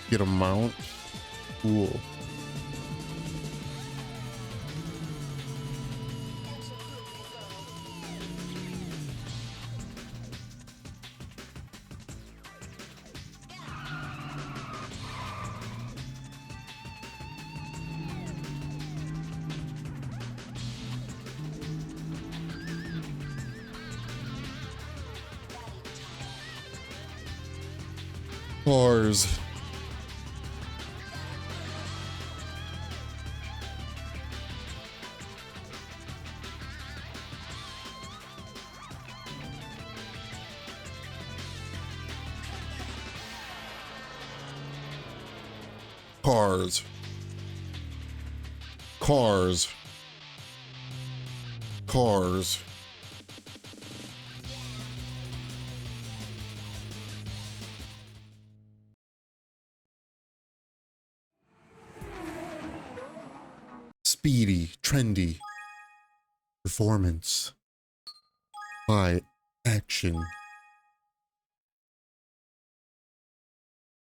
Get a mount. Cool. Cars. Cars. Cars. Cars. Speedy, trendy. Performance. High action.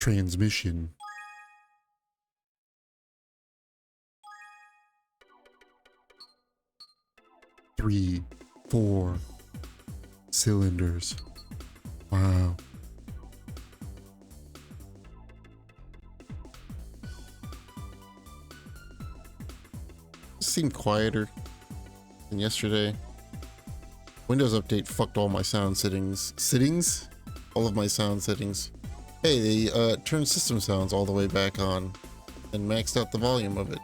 Transmission. Three, 4 cylinders. Wow. Seemed quieter than yesterday. Windows update fucked all my sound settings. All of my sound settings. Hey, they turned system sounds all the way back on and maxed out the volume of it.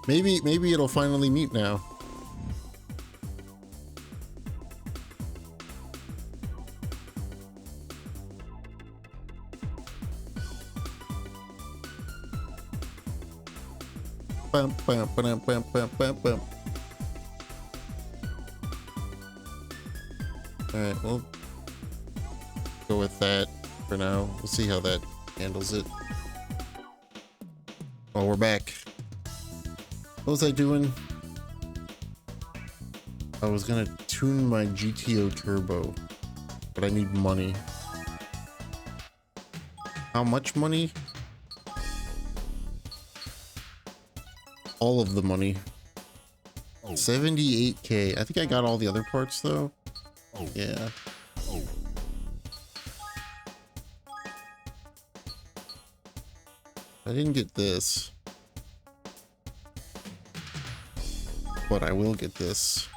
Maybe it'll finally mute now. Bum, bum, bum, bum, bum, bum, bum. Alright, we'll go with that for now. We'll see how that handles it. Oh, we're back. What was I doing? I was gonna tune my GTO Turbo, but I need money. How much money? All of the money. 78K. I think I got all the other parts though. Yeah. I didn't get this, but I will get this.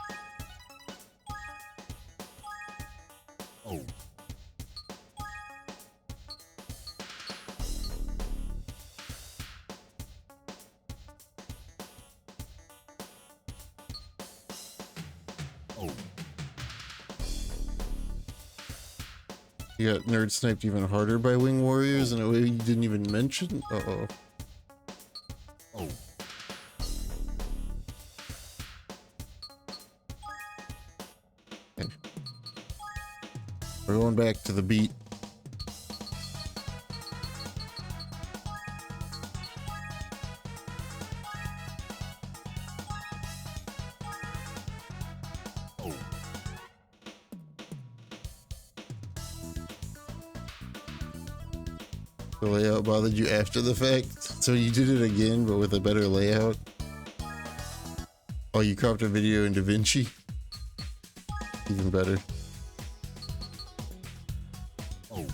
You got nerd sniped even harder by Wing Warriors in a way you didn't even mention? Uh-oh. Okay. We're going back to the beat. The layout bothered you after the fact, so you did it again but with a better layout. Oh, you cropped a video in DaVinci? Even better. I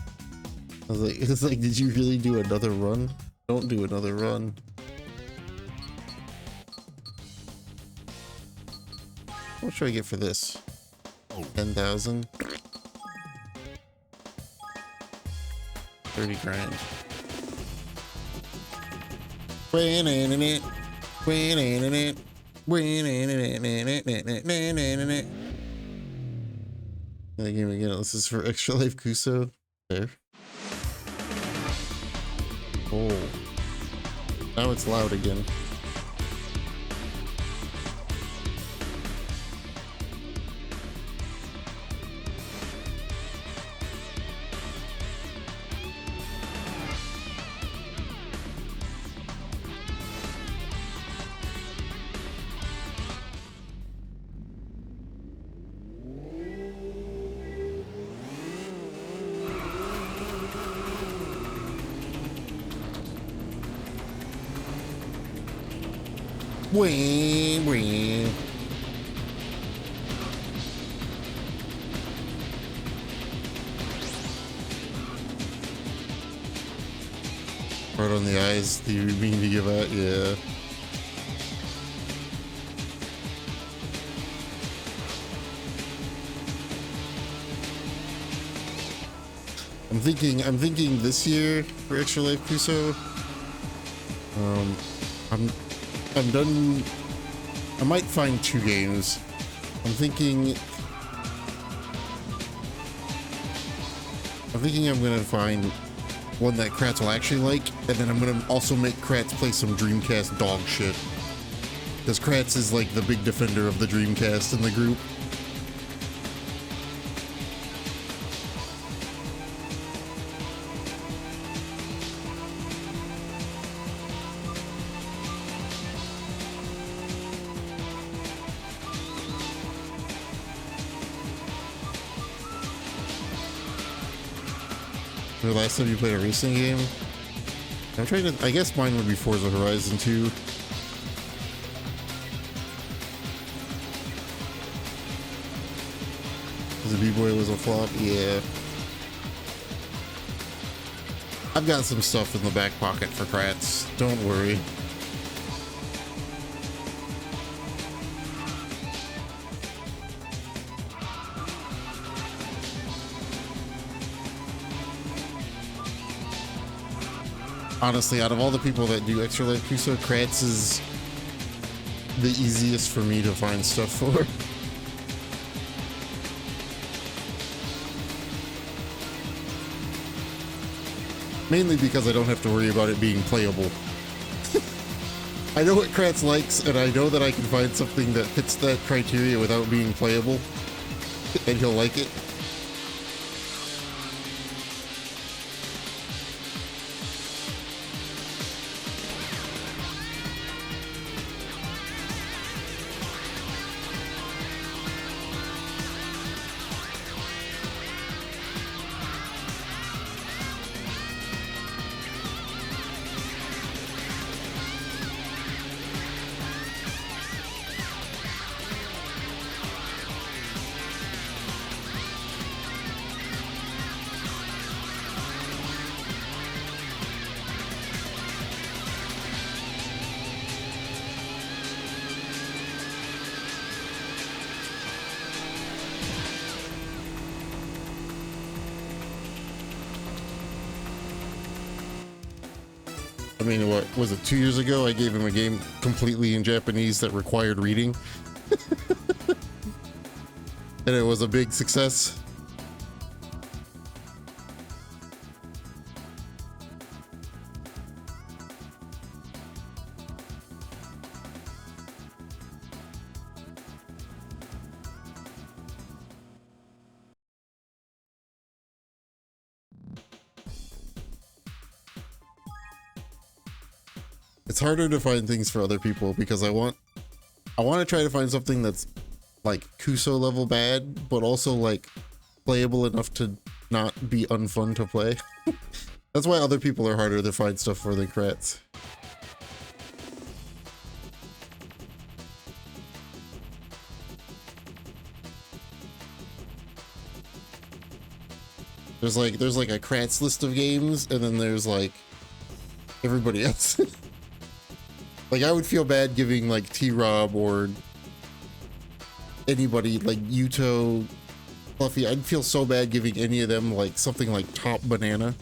was like, it's like, did you really do another run? Don't do another run. What should I get for this? 10,000? 30 grand. The game again. This is for Extra Life Kuso. There. Oh. Now it's loud again. Wee, wee. Right on the eyes, do you mean to give out? Yeah. I'm thinking this year for Extra Life Kuso. I'm done. I might find 2 games. I'm thinking I'm gonna find one that Kratz will actually like, and then I'm gonna also make Kratz play some Dreamcast dog shit. Because Kratz is like the big defender of the Dreamcast in the group. The last time you played a racing game? I'm trying to. I guess mine would be Forza Horizon 2. The B-Boy was a flop? Yeah. I've got some stuff in the back pocket for Kratz. Don't worry. Honestly, out of all the people that do Extra Life Kuso, Kratz is the easiest for me to find stuff for. Mainly because I don't have to worry about it being playable. I know what Kratz likes, and I know that I can find something that fits that criteria without being playable, and he'll like it. I mean, what was it, 2 years ago? I gave him a game completely in Japanese that required reading. And it was a big success. It's harder to find things for other people because I want to try to find something that's like Kuso level bad, but also like playable enough to not be unfun to play. That's why other people are harder to find stuff for than Kratz. There's like a Kratz list of games, and then there's like everybody else. Like, I would feel bad giving like T-Rob or anybody like Yuto, Fluffy. I'd feel so bad giving any of them like something like Top Banana.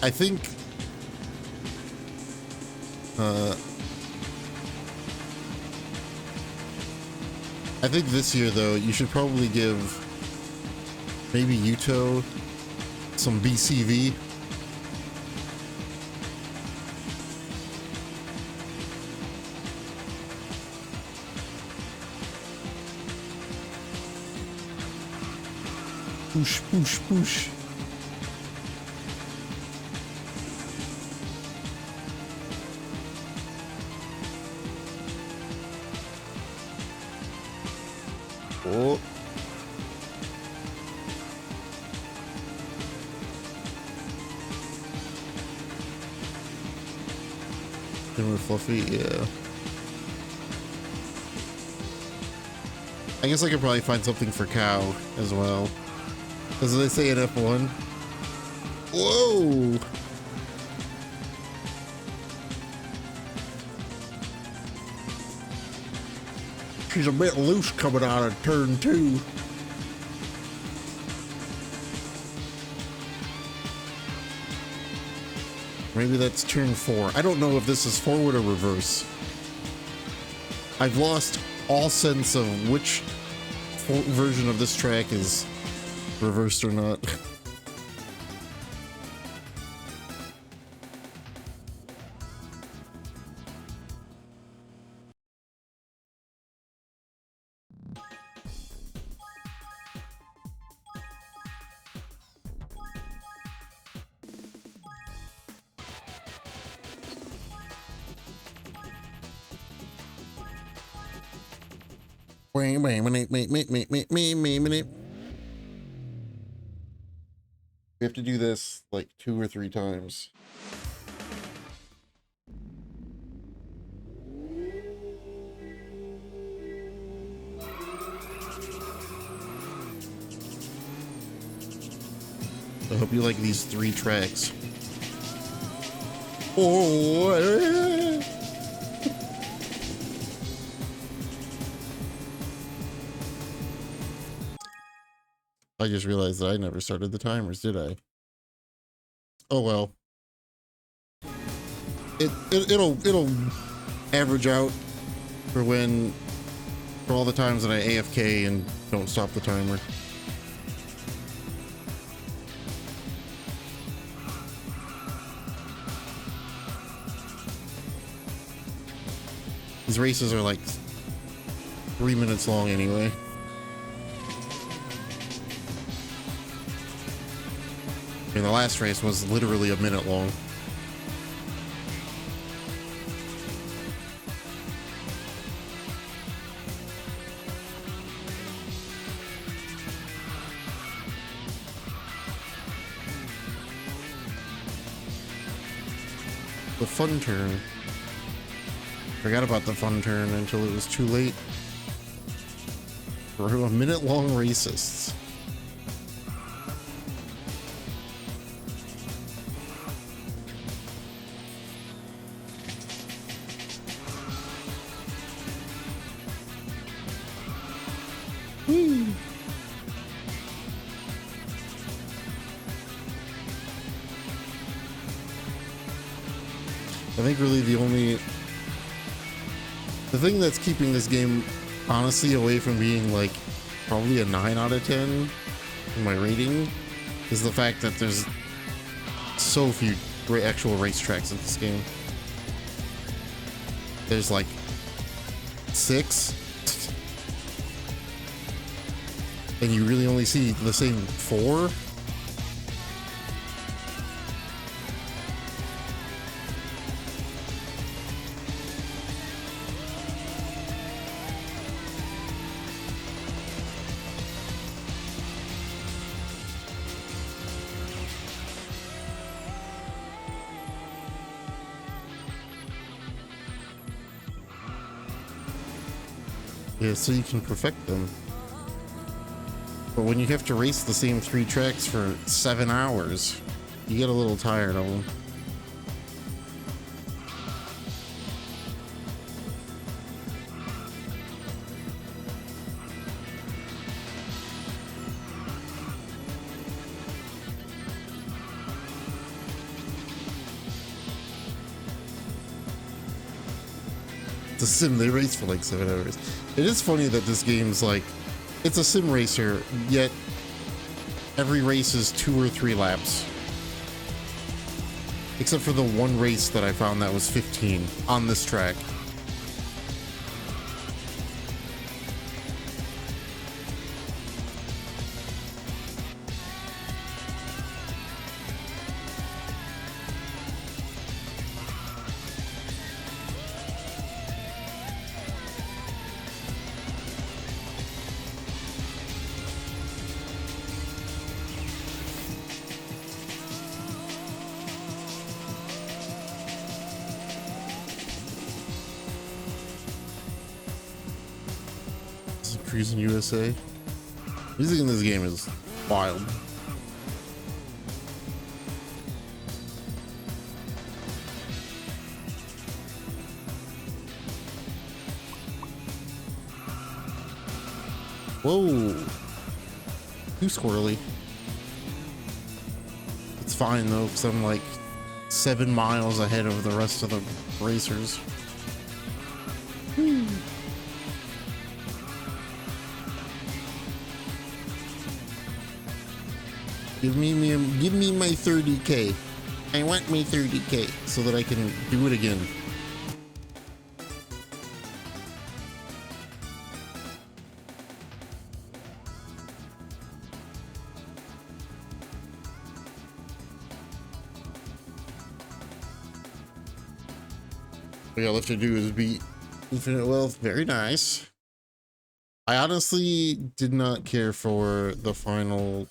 I think I think this year, though, you should probably give maybe Yuto some BCV. Push, push, push. Oh. Timber Fluffy, yeah. I guess I could probably find something for Cow as well. As they say in F1. Whoa! She's a bit loose coming out of turn 2. Maybe that's turn 4. I don't know if this is forward or reverse. I've lost all sense of which version of this track is reversed or not. We have to do this like 2 or 3 times. I hope you like these 3 tracks. Oh, I just realized that I never started the timers, did I? Oh well. It'll average out for all the times that I AFK and don't stop the timer. These races are like 3 minutes long anyway. I mean, the last race was literally a minute long. The fun turn. Forgot about the fun turn until it was too late. For a minute long racists. I think really the thing that's keeping this game honestly away from being like probably a 9 out of 10 in my rating is the fact that there's so few great actual racetracks in this game. There's like 6 and you really only see the same 4. Yeah, so you can perfect them. But when you have to race the same 3 tracks for 7 hours, you get a little tired of them. a sim. They race for like 7 hours. It is funny that this game's like, it's a sim racer, yet every race is 2 or 3 laps. Except for the one race that I found that was 15 on this track. Cruising USA. Music in this game is wild. Whoa. Too squirrely. It's fine though, because I'm like 7 miles ahead of the rest of the racers. Give me my 30K. I want my 30K so that I can do it again. What all I have to do is beat Infinite Wealth. Very nice. I honestly did not care for the final,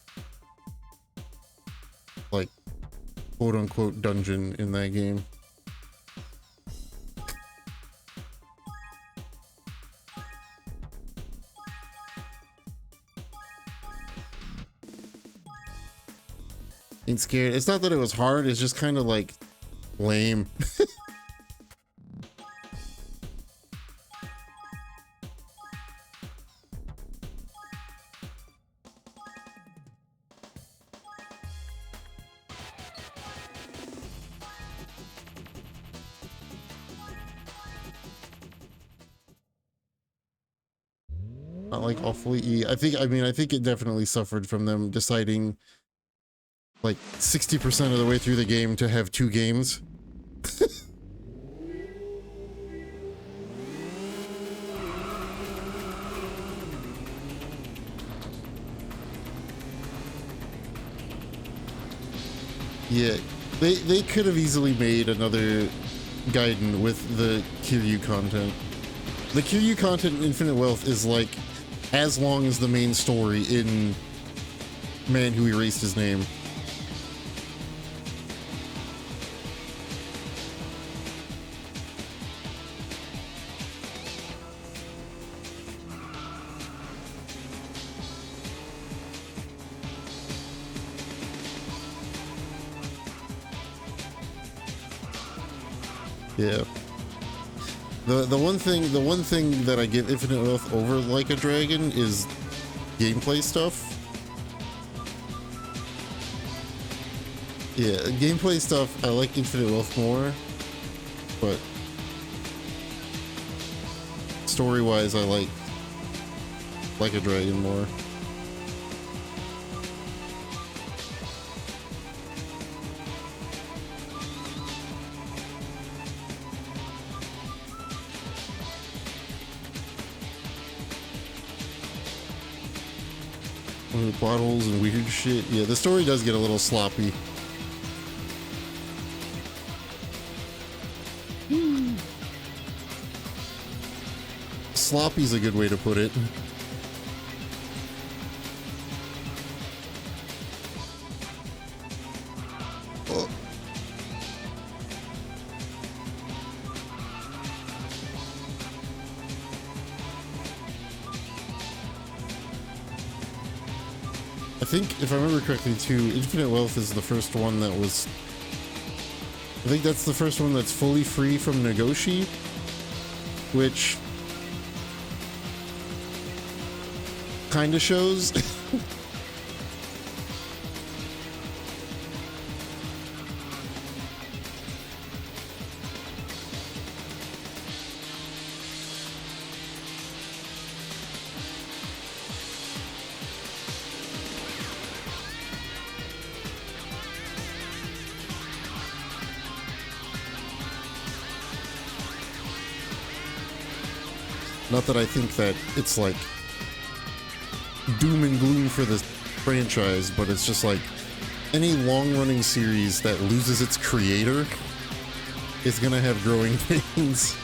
like, quote unquote dungeon in that game. Ain't scared. It's not that it was hard, it's just kind of like lame. Not like awfully. I think it definitely suffered from them deciding like 60% of the way through the game to have 2 games. Yeah, they could have easily made another Gaiden with the Kiryu content. The Kiryu content in Infinite Wealth is like as long as the main story in Man Who Erased His Name. Yeah. The one thing that I give Infinite Wealth over Like a Dragon is gameplay stuff. Yeah, gameplay stuff, I like Infinite Wealth more, but story-wise, I like a Dragon more. Plot holes and weird shit. Yeah, the story does get a little sloppy. Sloppy's a good way to put it. Oh. I think, if I remember correctly too, Infinite Wealth is the first one that was... I think that's the first one that's fully free from Nagoshi, which kind of shows. Not that I think that it's like doom and gloom for this franchise, but it's just like any long-running series that loses its creator is gonna have growing pains.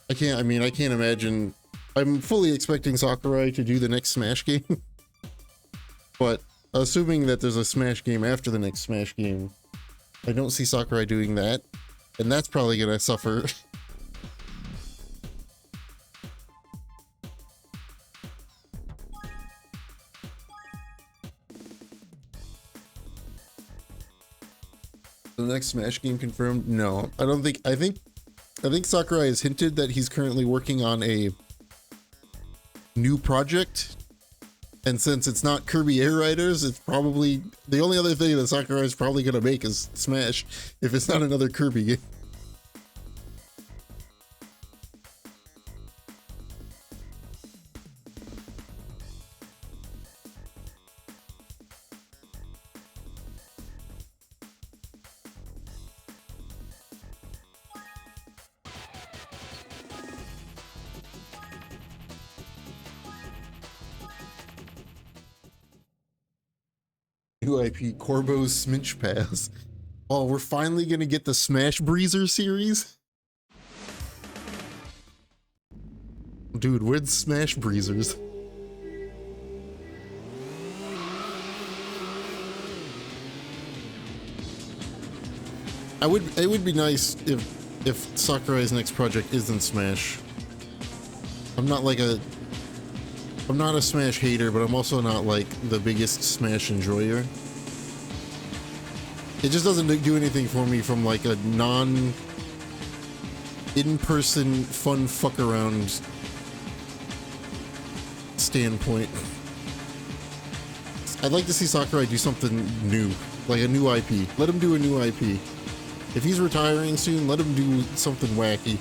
I can't imagine. I'm fully expecting Sakurai to do the next Smash game. But assuming that there's a Smash game after the next Smash game, I don't see Sakurai doing that. And that's probably gonna suffer. The next Smash game confirmed? No, I don't think. I think Sakurai has hinted that he's currently working on a new project, and since it's not Kirby Air Riders, it's probably the only other thing that Sakurai is probably gonna make is Smash, if it's not another Kirby game. New IP Corbo's Sminch Pass. Oh, we're finally gonna get the Smash Breezer series? Dude, where's Smash Breezers? It would be nice if Sakurai's next project isn't Smash. I'm not a Smash hater, but I'm also not like the biggest Smash enjoyer. It just doesn't do anything for me from like a in-person fun fuck around standpoint. I'd like to see Sakurai do something new, like a new IP. Let him do a new IP. If he's retiring soon, let him do something wacky.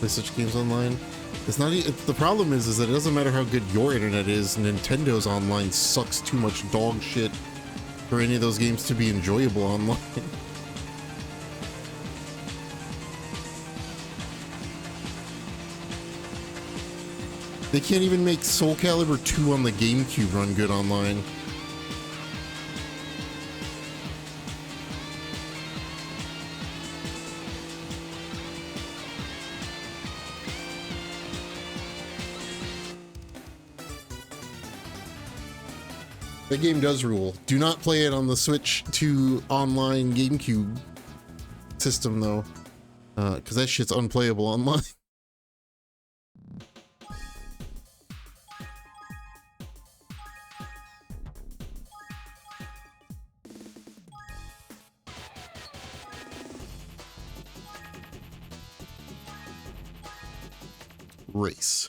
Play such games online. It's not. The problem is that it doesn't matter how good your internet is. Nintendo's online sucks too much dog shit for any of those games to be enjoyable online. They can't even make Soul Calibur 2 on the GameCube run good online. That game does rule. Do not play it on the Switch 2 online GameCube system though, because that shit's unplayable online. Race.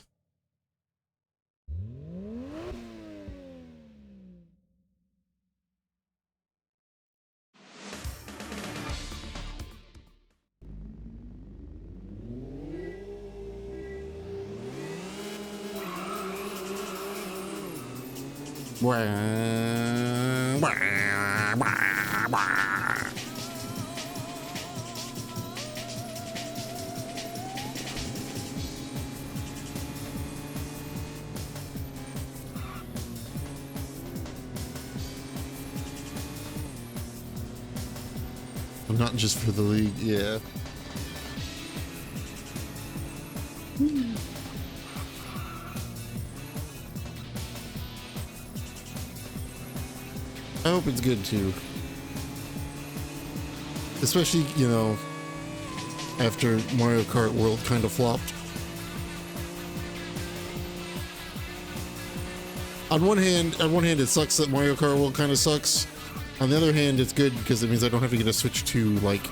Not just for the league, yeah. I hope it's good too. Especially, you know, after Mario Kart World kind of flopped. On one hand, it sucks that Mario Kart World kind of sucks. On the other hand, it's good because it means I don't have to get a Switch 2, like,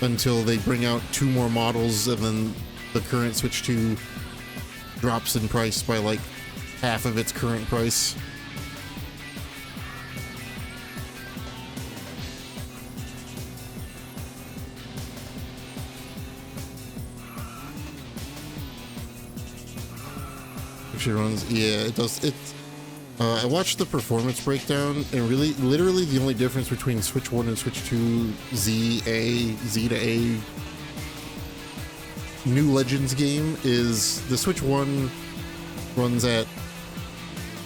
until they bring out 2 more models, and then the current Switch 2 drops in price by, like, half of its current price. Which it runs, yeah, it does. I watched the performance breakdown, and really, literally the only difference between Switch 1 and Switch 2 Z to A New Legends game is the Switch 1 runs at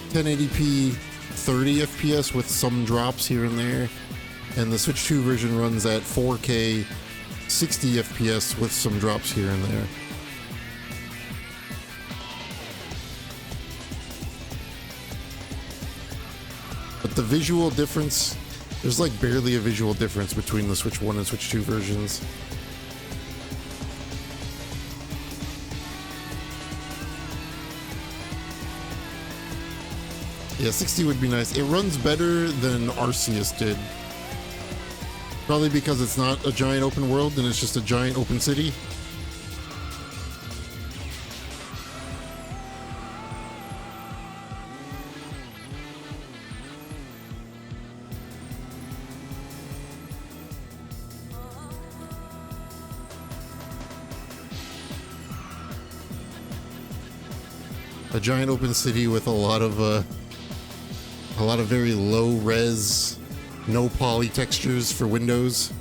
1080p 30 FPS with some drops here and there, and the Switch 2 version runs at 4K 60 FPS with some drops here and there. But the visual difference, there's like barely a visual difference between the Switch 1 and Switch 2 versions. Yeah, 60 would be nice. It runs better than Arceus did. Probably because it's not a giant open world and it's just a giant open city. A giant open city with a lot of very low res, no poly textures for Windows.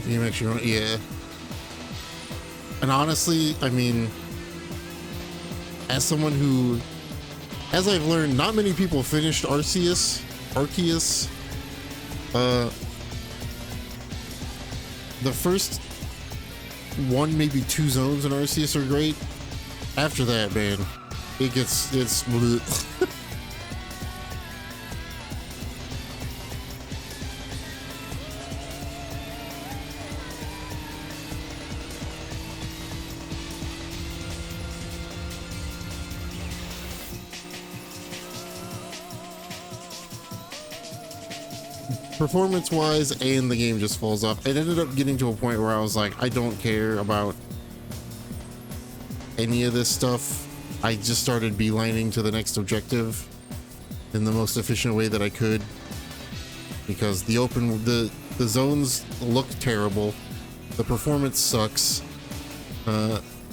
Game actually, yeah. And honestly, I mean, as someone who, as I've learned, not many people finished Arceus. The first 1, maybe 2 zones in Arceus are great. After that, man, it's bleh. Performance-wise, and the game just falls off. It ended up getting to a point where I was like, I don't care about any of this stuff. I just started beelining to the next objective in the most efficient way that I could, because the zones look terrible, the performance sucks.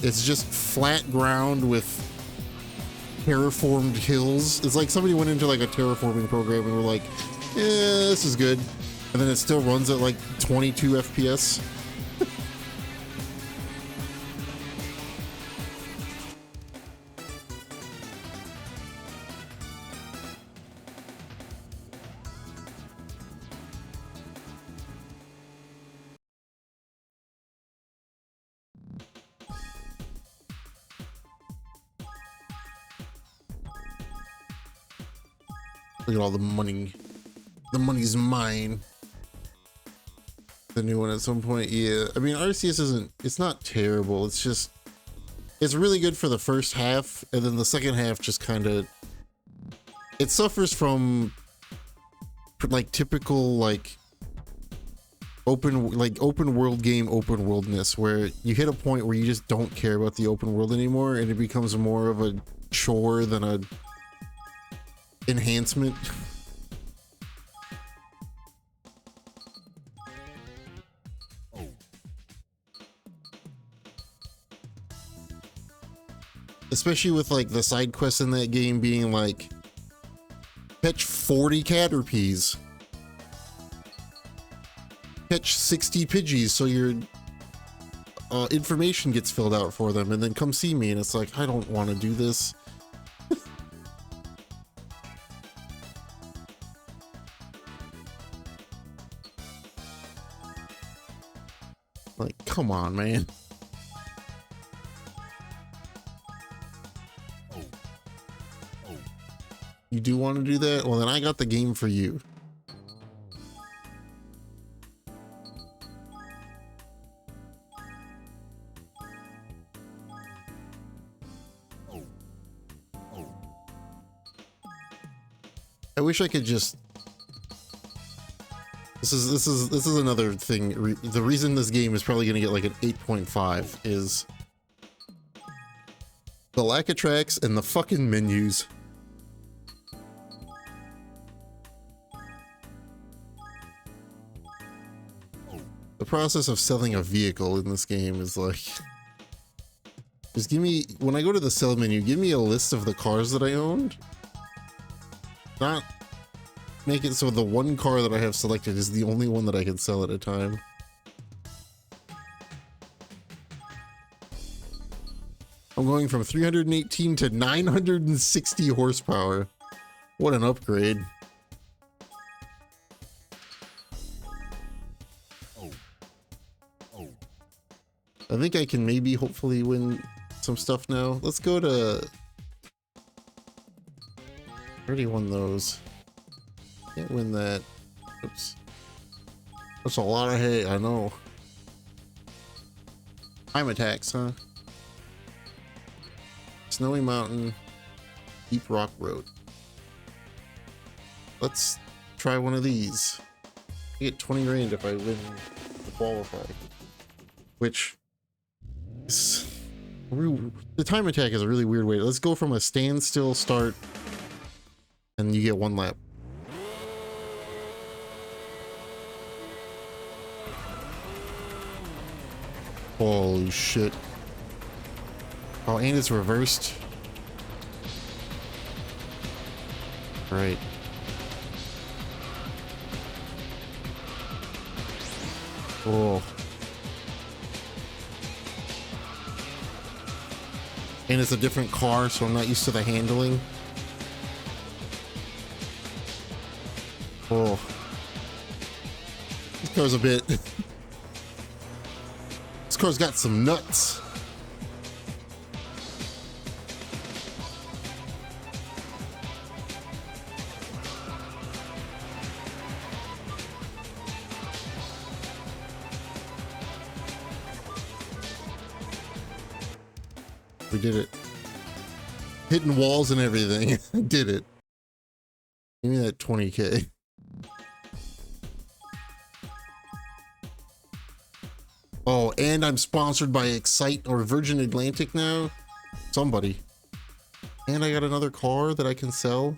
It's just flat ground with terraformed hills. It's like somebody went into like a terraforming program and were like, yeah, this is good. And then it still runs at like 22 FPS. Look at all the money. The money's mine. The new one at some point, yeah. I mean, Arceus it's not terrible. It's just, it's really good for the first half, and then the second half just kind of, it suffers from like typical like open world game open worldness, where you hit a point where you just don't care about the open world anymore, and it becomes more of a chore than a enhancement. Especially with like the side quests in that game being like, catch 40 Caterpies, catch 60 Pidgeys, so you're information gets filled out for them and then come see me, and it's like, I don't want to do this. Like, come on, man. You do want to do that? Well, then I got the game for you. I wish I could just... This is another thing. The reason this game is probably going to get like an 8.5 is the lack of tracks and the fucking menus. The process of selling a vehicle in this game is like... Just give me... When I go to the sell menu, give me a list of the cars that I owned. Not make it so the one car that I have selected is the only one that I can sell at a time. I'm going from 318 to 960 horsepower. What an upgrade. I think I can maybe hopefully win some stuff now. Let's go to... I already won those. Can't win that. Oops. That's a lot of hay, I know. Time attacks, huh? Snowy Mountain, Deep Rock Road. Let's try one of these. I get 20 grand if I win the qualify. Which is... The time attack is a really weird way. Let's go from a standstill start and you get one lap. Holy shit. Oh, and it's reversed. Right. Oh. And it's a different car, so I'm not used to the handling. Oh. This car's a bit... This car's got some nuts. We did it. Hitting walls and everything. Did it. Give me that 20K. Oh, and I'm sponsored by Excite or Virgin Atlantic now. Somebody. And I got another car that I can sell.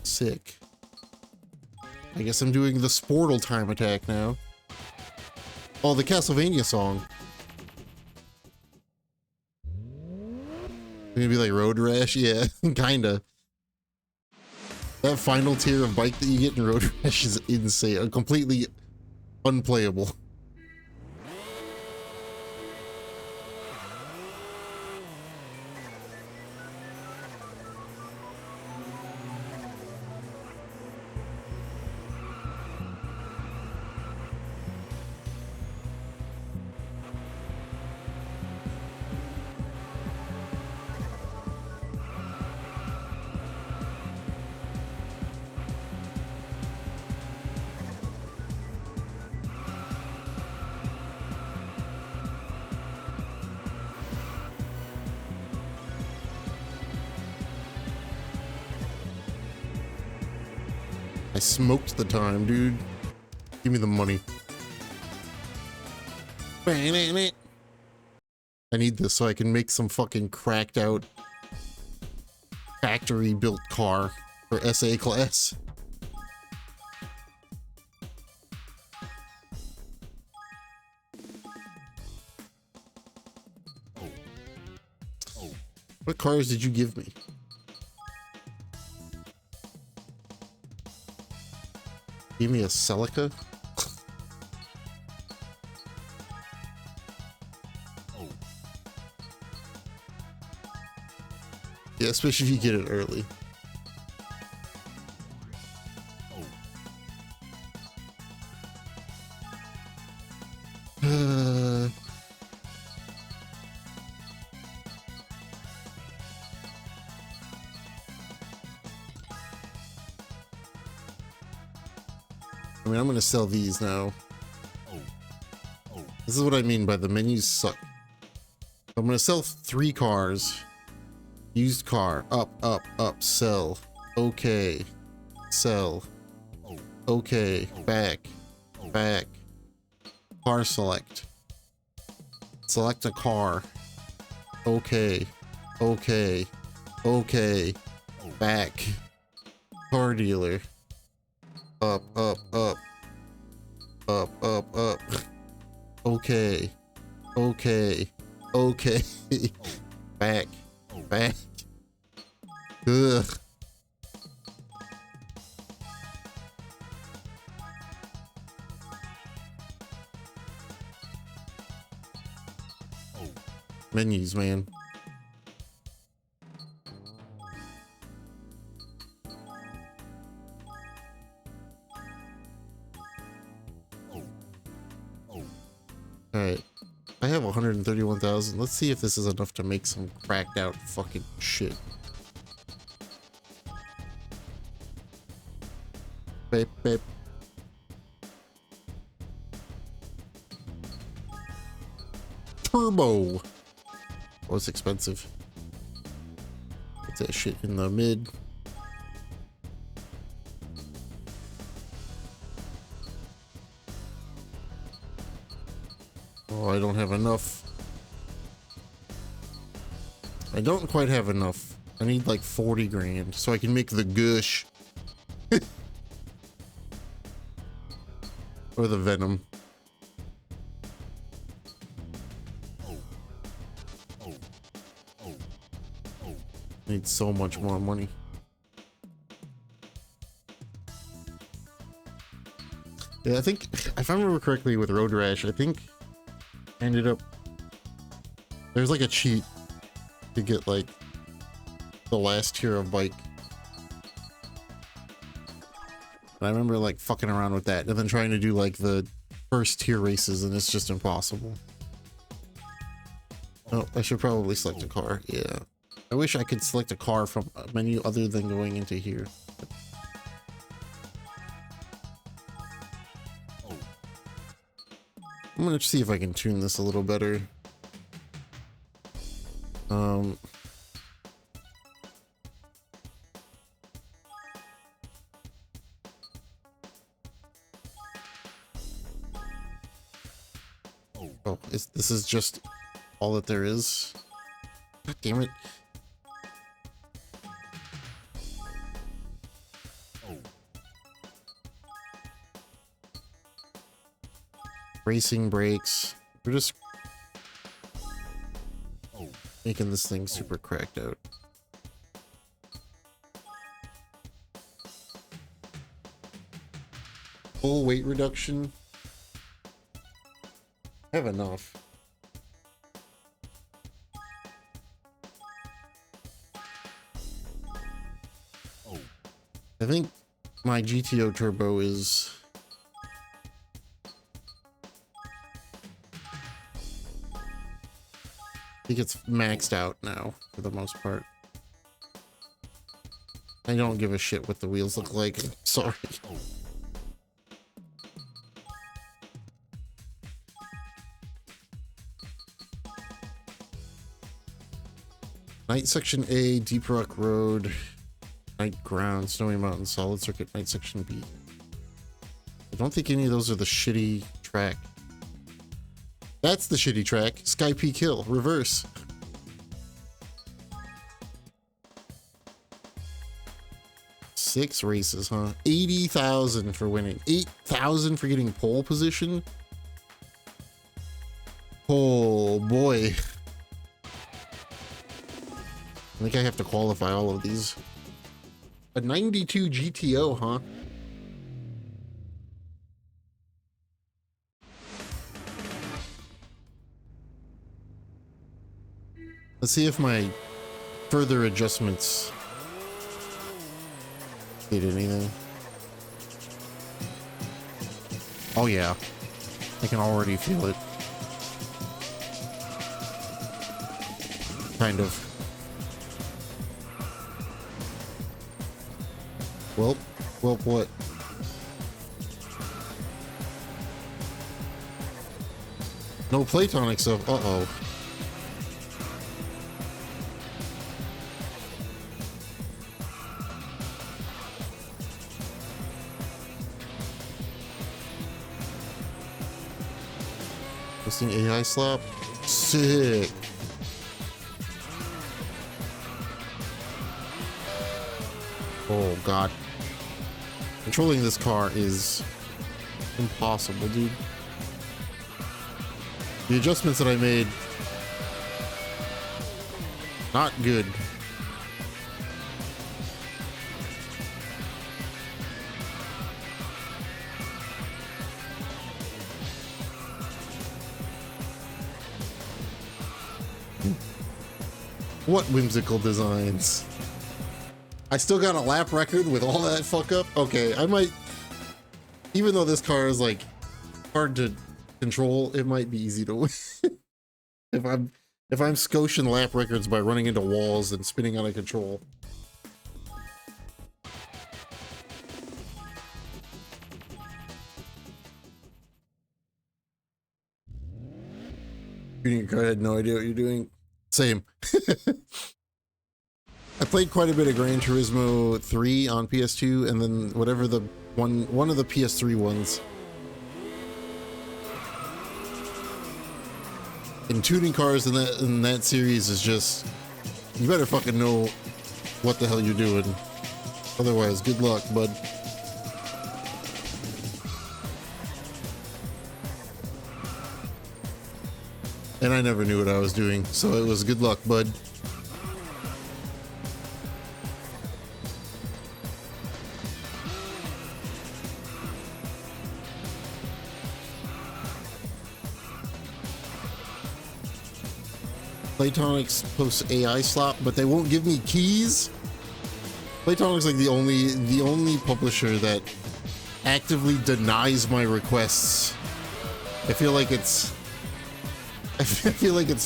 Sick. I guess I'm doing the Sportle time attack now. Oh, the Castlevania song. Maybe like Road Rash? Yeah, kinda. That final tier of bike that you get in Road Rash is insane. Completely unplayable. I smoked the time, dude. Give me the money. I need this so I can make some fucking cracked out factory built car for SA class. What cars did you give me? Give me a Celica? Yeah, especially if you get it early. I mean, I'm gonna sell these now. This is what I mean by the menus suck. I'm gonna sell 3 cars. Used car. Up, up, up. Sell. Okay. Sell. Okay. Back. Back. Car select. Select a car. Okay. Okay. Okay. Back. Car dealer. Up, up, up. Up, up, up. Okay. Okay. Okay. Back. Back. Ugh. Menus, man. Alright. I have 131,000. Let's see if this is enough to make some cracked out fucking shit. Beep, beep. Turbo. Oh, it's expensive. Put that shit in the mid. Oh, I don't have enough. I don't quite have enough. I need like 40 grand so I can make the gush. Or the venom. Need so much more money. Yeah, I think if I remember correctly with Road Rash, I think I ended up there's like a cheat to get like the last tier of bike. And I remember like fucking around with that and then trying to do like the first tier races and it's just impossible. Oh, I should probably select a car. Yeah. I wish I could select a car from a menu other than going into here. I'm gonna see if I can tune this a little better. Oh, this is just all that there is? God damn it. Racing brakes. We're just making this thing super cracked out. Full weight reduction. I have enough. I think my GTO turbo is I think it's maxed out now for the most part. I don't give a shit what the wheels look like. Sorry. Night Section A, Deep Rock Road, Night Ground, Snowy Mountain, Solid Circuit, Night Section B. I don't think any of those are the shitty track. That's the shitty track. Sky Peak Hill, reverse. Six races, huh? 80,000 for winning. 8,000 for getting pole position. Oh boy. I think I have to qualify all of these. A 92 GTO, huh? Let's see if my further adjustments did anything. Oh yeah, I can already feel it. Kind of. Well, what? No Platonic stuff. Uh-oh. Listing AI slap. Sick. Oh god. Controlling this car is impossible, dude. The adjustments that I made, not good. What whimsical designs. I still got a lap record with all that fuck up. Okay, I might, even though this car is like hard to control, it might be easy to win. if I'm scoshing lap records by running into walls and spinning out of control. Shooting a car, I had no idea what you're doing. Same. I played quite a bit of Gran Turismo 3 on PS2, and then whatever the one of the PS3 ones. And tuning cars in that series is just, you better fucking know what the hell you're doing. Otherwise, good luck, bud. And I never knew what I was doing, so it was good luck, bud. Playtonic's posts AI slop, but they won't give me keys. Playtonic's like the only publisher that actively denies my requests. I feel like it's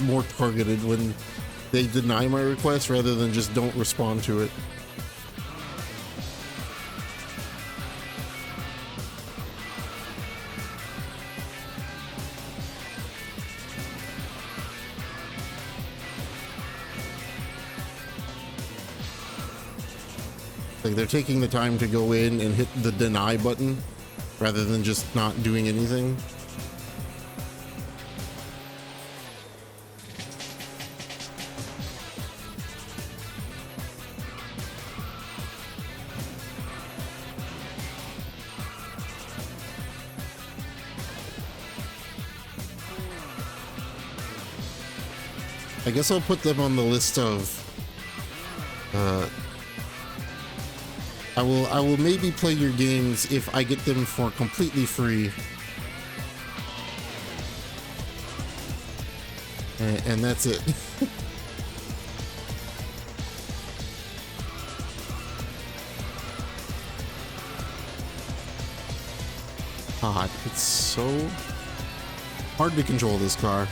more targeted when they deny my request rather than just don't respond to it. Like they're taking the time to go in and hit the deny button rather than just not doing anything. I guess I'll put them on the list of I will maybe play your games if I get them for completely free. And that's it. God, it's so hard to control this car.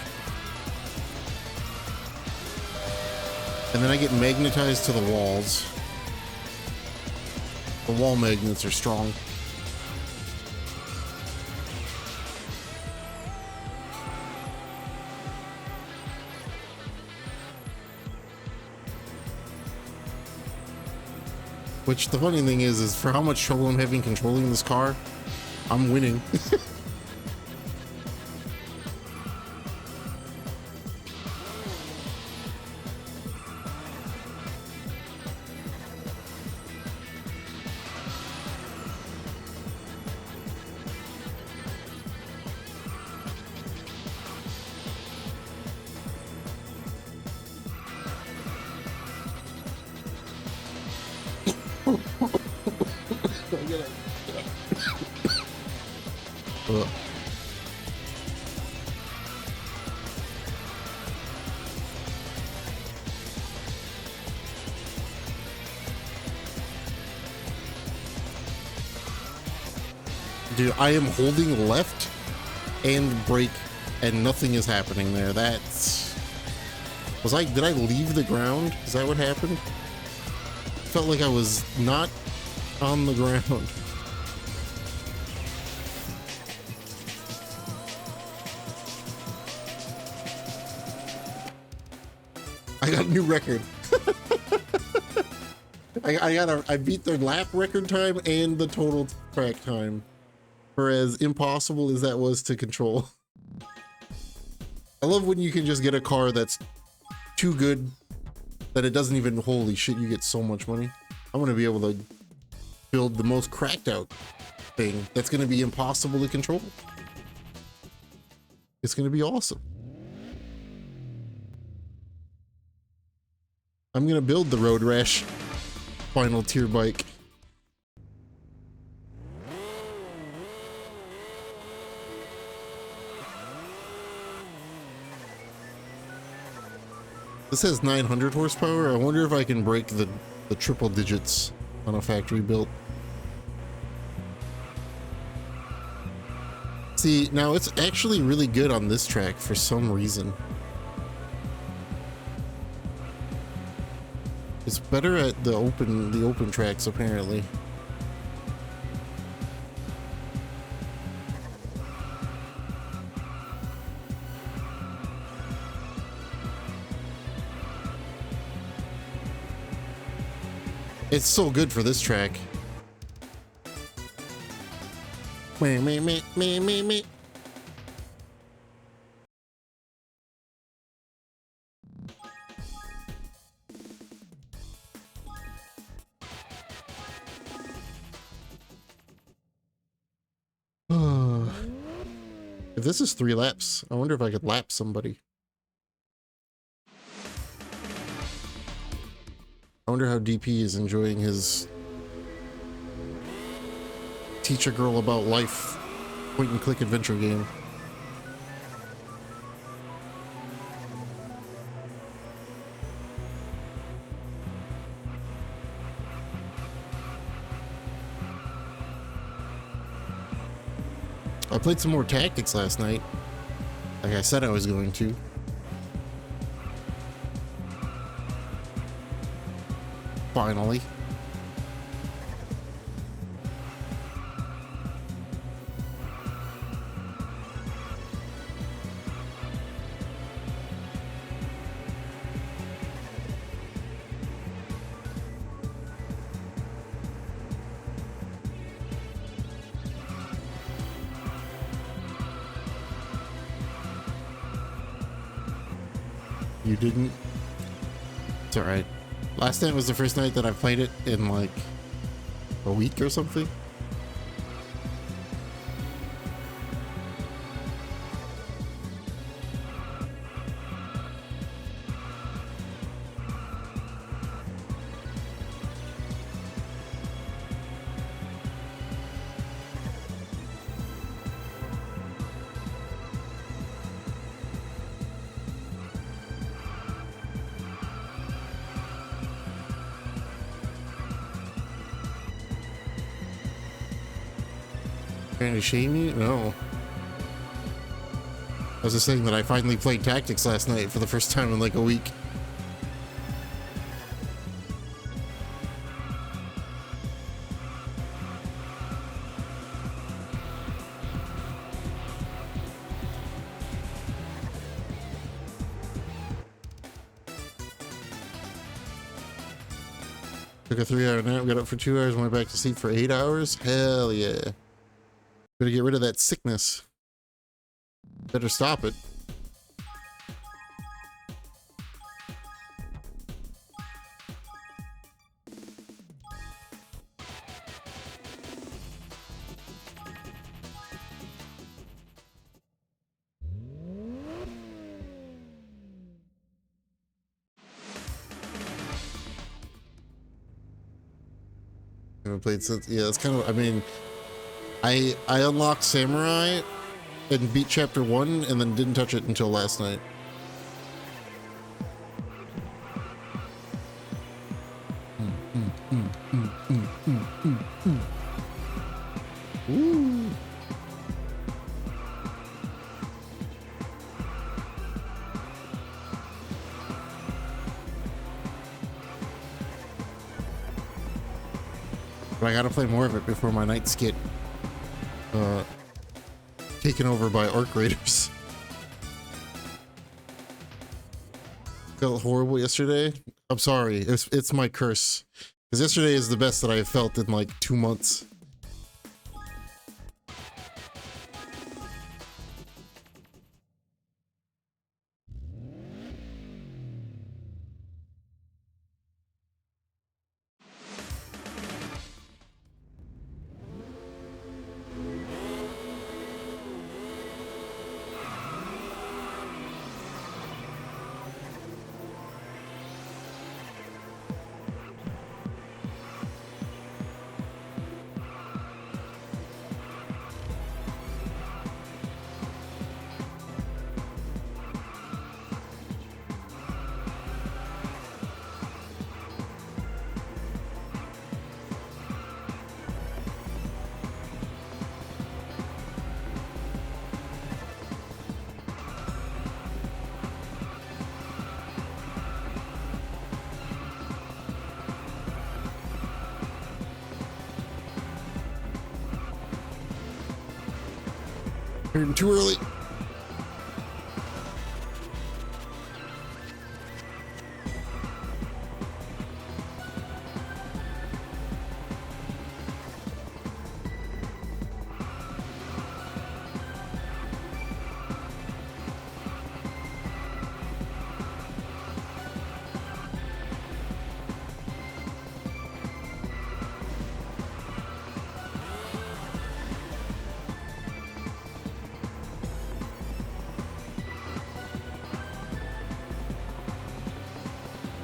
And then I get magnetized to the walls. The wall magnets are strong. Which the funny thing is for how much trouble I'm having controlling this car, I'm winning. Dude, I am holding left and brake and nothing is happening there. That's... did I leave the ground? Is that what happened? Felt like I was not on the ground. I got a new record. I beat the lap record time and the total track time for as impossible as that was to control. I love when you can just get a car that's too good that it doesn't even, holy shit, you get so much money. I'm gonna be able to build the most cracked out thing that's gonna be impossible to control. It's gonna be awesome. I'm gonna build the Road Rash final tier bike. This has 900 horsepower. I wonder if I can break the triple digits on a factory built. See, now it's actually really good on this track for some reason. It's better at the open tracks apparently. It's so good for this track. Me. If this is 3 laps, I wonder if I could lap somebody. I wonder how DP is enjoying his teach a girl about life point and click adventure game. I played some more Tactics last night, like I said I was going to. Finally. You didn't? It's alright. Last night was the first night that I played it in like a week or something. Trying to shame you? No. I was just saying that I finally played Tactics last night for the first time in like a week. Took a 3-hour nap, got up for 2 hours, went back to sleep for 8 hours? Hell yeah. Better get rid of that sickness. Better stop it. I haven't played since. Yeah, it's kind of, I mean, I unlocked Samurai and beat chapter 1 and then didn't touch it until last night. Ooh. But I gotta play more of it before my nights get taken over by Arc Raiders. Felt horrible yesterday. I'm sorry. It's my curse. Because yesterday is the best that I've felt in like 2 months. Turn too early.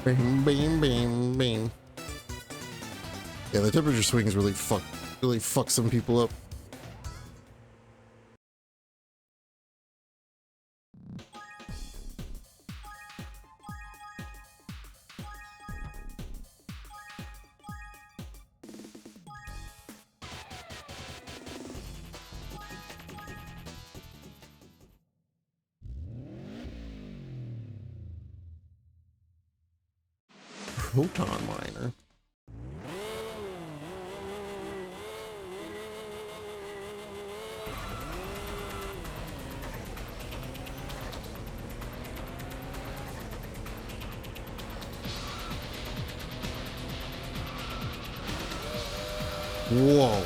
Bam, bam, bam, bam. Yeah, the temperature swings really fuck some people up. Proton miner. Whoa.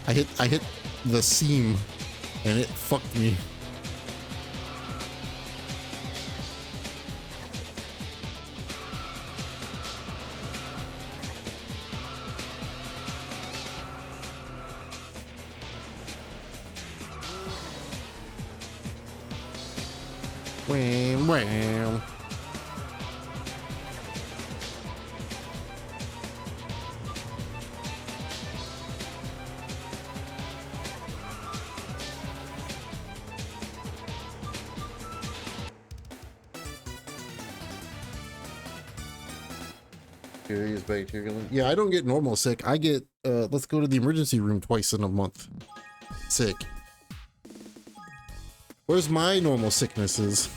I hit the seam and it fucked me. Wham, wham. Serious bacterial. Yeah, I don't get normal sick. I get let's go to the emergency room twice in a month sick. Where's my normal sicknesses?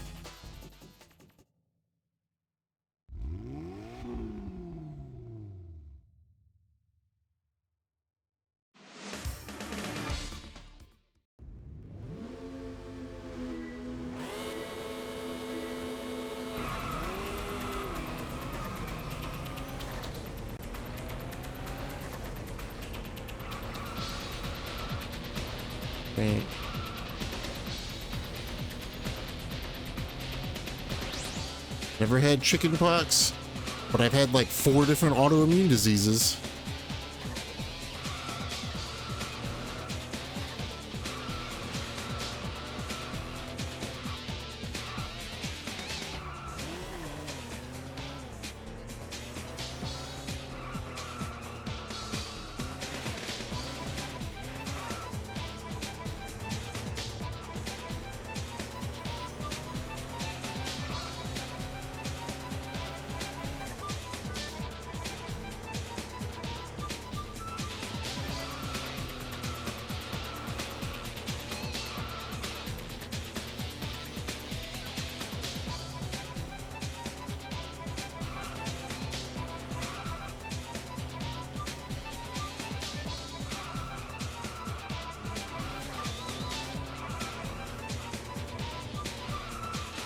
Dang. Never had chicken pox, but I've had like 4 different autoimmune diseases.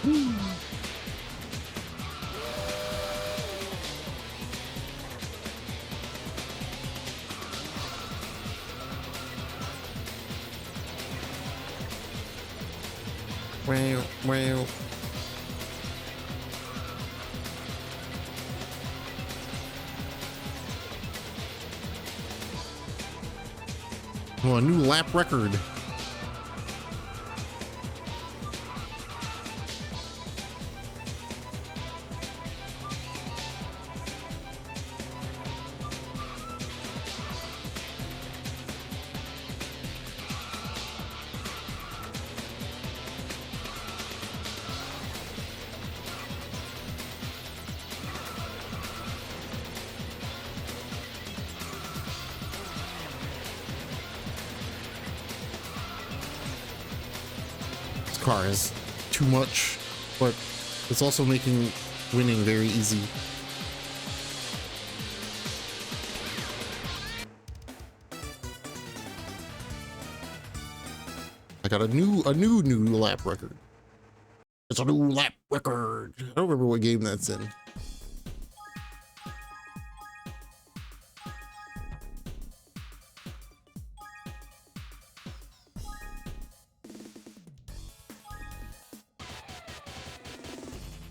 Wow. Oh, a new lap record. Car is too much, but it's also making winning very easy. I got a new lap record. It's a new lap record. I don't remember what game that's in.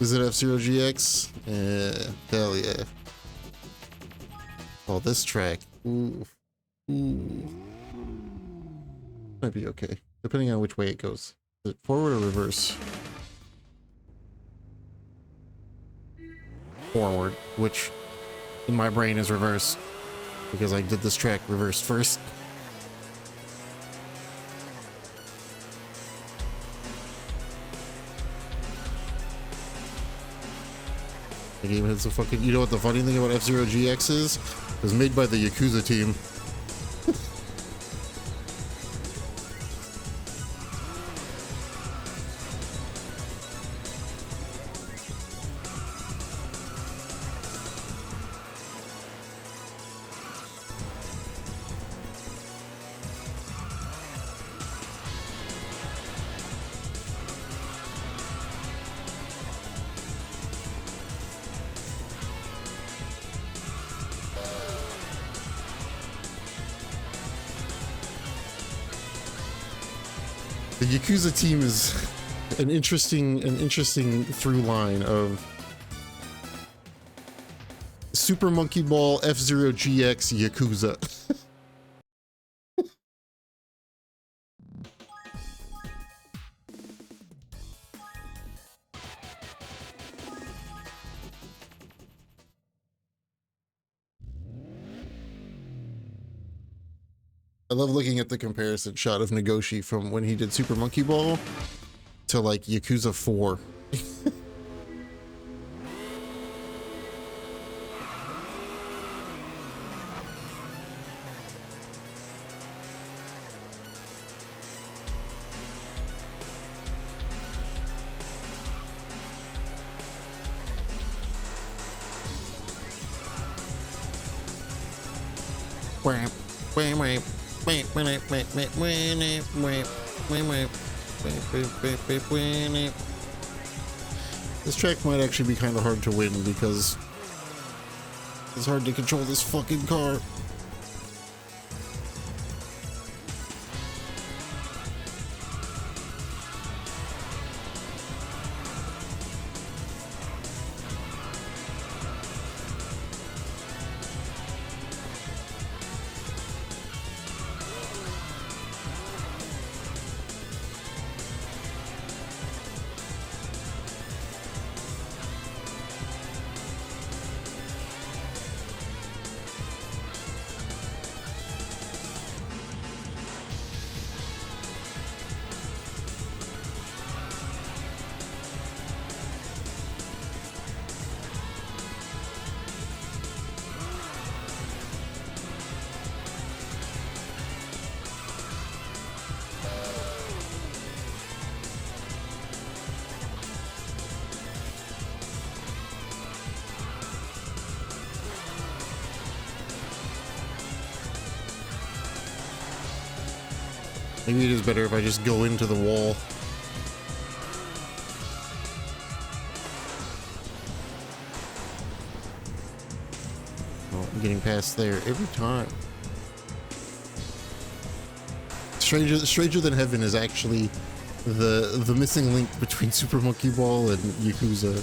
Is it F-Zero GX? Hell yeah. Oh, this track. Ooh. Might be okay, depending on which way it goes. Is it forward or reverse? Forward, which in my brain is reverse, because I did this track reversed first. The game had some fucking... You know what the funny thing about F-Zero GX is? It was made by the Yakuza team. The Yakuza team is an interesting through line of Super Monkey Ball, F-Zero GX, Yakuza. I love looking at the comparison shot of Nagoshi from when he did Super Monkey Ball to like Yakuza 4. This track might actually be kind of hard to win because it's hard to control this fucking car. Maybe it is better if I just go into the wall. getting past there every time. Stranger Than Heaven is actually the missing link between Super Monkey Ball and Yakuza.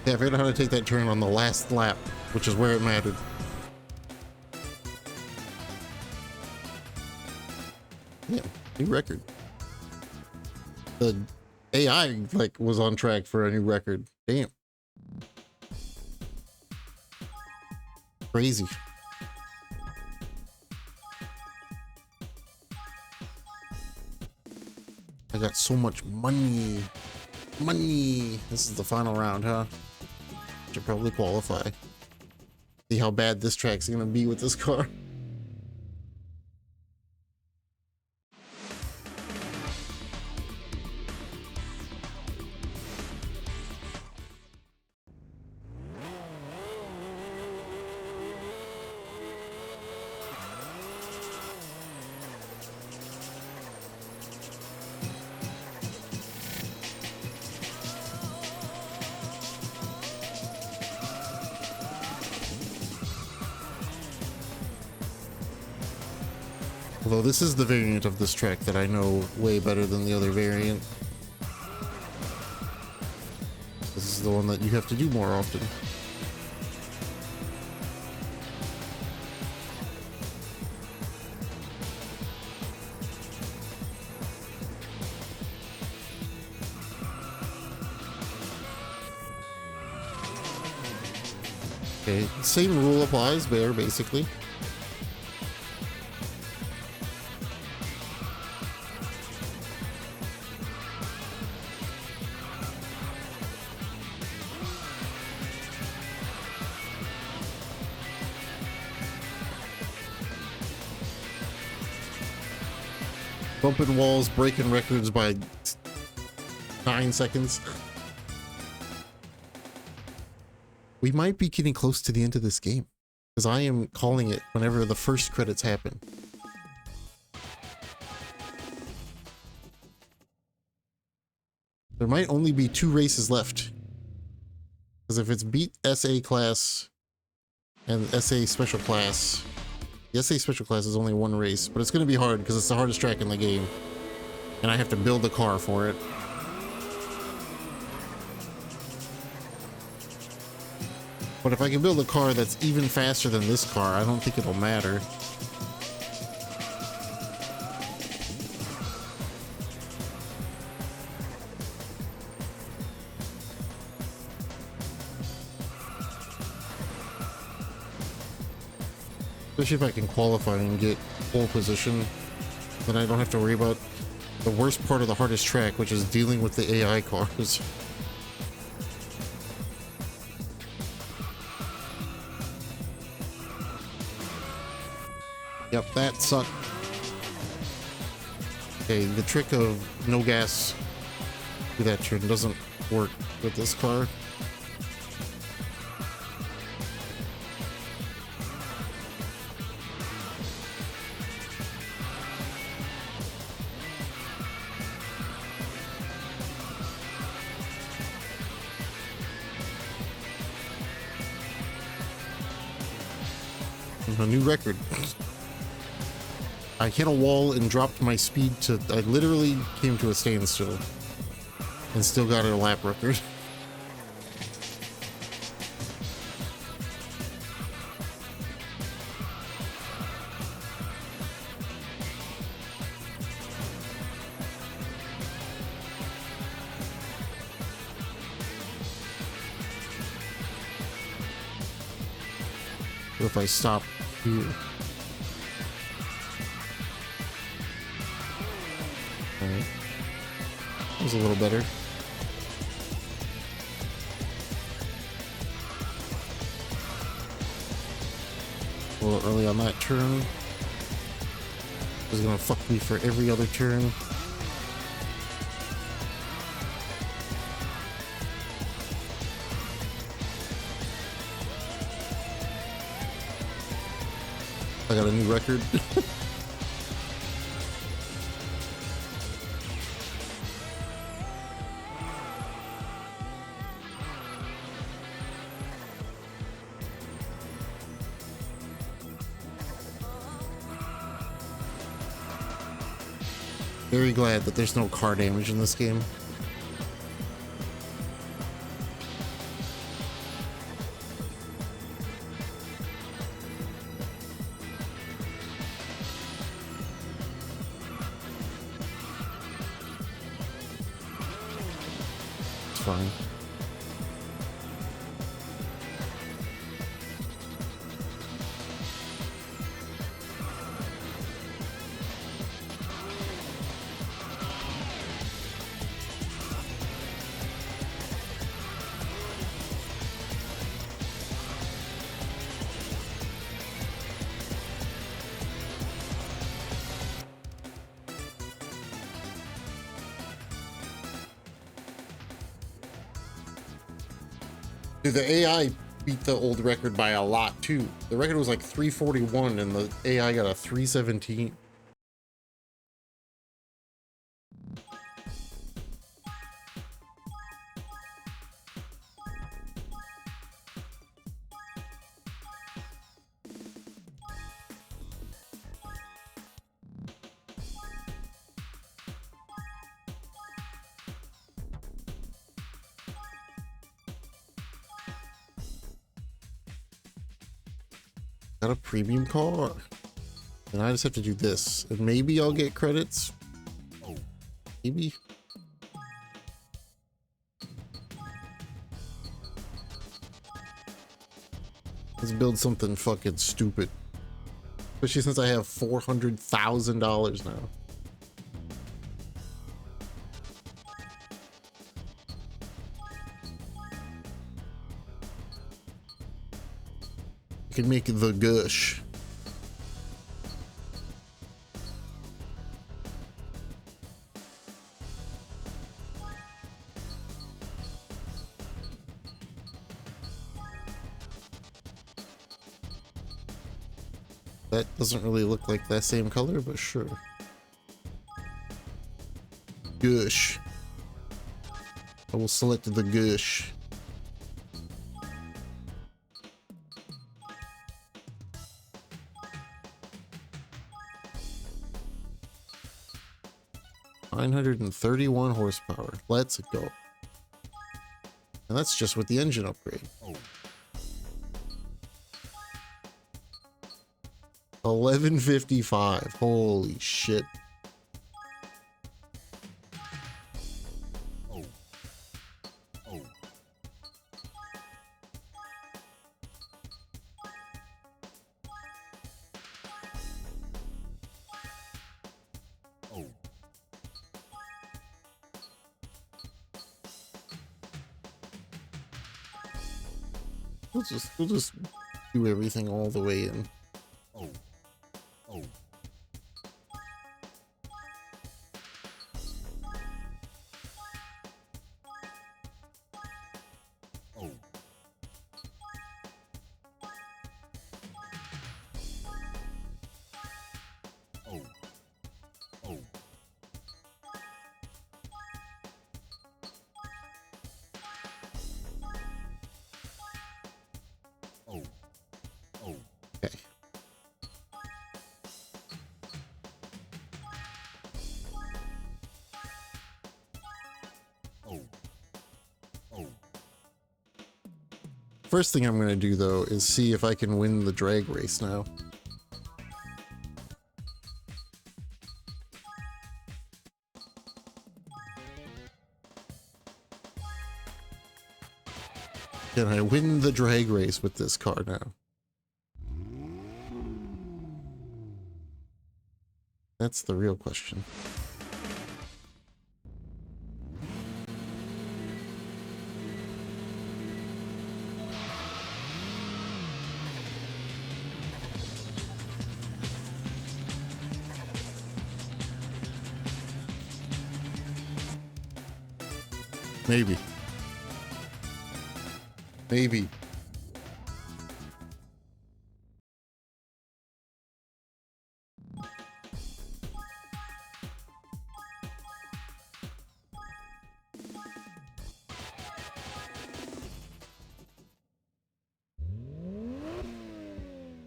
Yeah, I figured out how to take that turn on the last lap, which is where it mattered. Yeah, new record. The AI, like, was on track for a new record. Damn. Crazy. I got so much money. Money. This is the final round, huh? Should probably qualify. See how bad this track's gonna be with this car. Although this is the variant of this track that I know way better than the other variant. This is the one that you have to do more often. Okay, same rule applies there, basically. Bumping walls, breaking records by 9 seconds. We might be getting close to the end of this game, because I am calling it whenever the first credits happen. There might only be 2 races left, because if it's beat SA class and SA special class, the SA special class is only 1 race, but it's going to be hard because it's the hardest track in the game, and I have to build a car for it. But if I can build a car that's even faster than this car, I don't think it'll matter. Especially if I can qualify and get pole position, then I don't have to worry about the worst part of the hardest track, which is dealing with the AI cars. Yep, that sucked. Okay, the trick of no gas through that turn doesn't work with this car. A new record. I hit a wall and dropped my speed to... I literally came to a standstill and still got a lap record. What if I stop here? was a little better. A little early on that turn. It was gonna fuck me for every other turn. I got a new record. Very glad that there's no car damage in this game. It's fine. Dude, the AI beat the old record by a lot too. The record was like 341 and the AI got a 317. Got a premium car. And I just have to do this. And maybe I'll get credits. Maybe. Let's build something fucking stupid. Especially since I have $400,000 now. Can make the gush. That doesn't really look like that same color, but sure. Gush. I will select the gush. $931 horsepower. Let's go. And that's just with the engine upgrade. 1155. Holy shit. We'll just do everything all the way in. Okay. First thing I'm going to do though is see if I can win the drag race now. Can I win the drag race with this car now? That's the real question. Maybe. Maybe.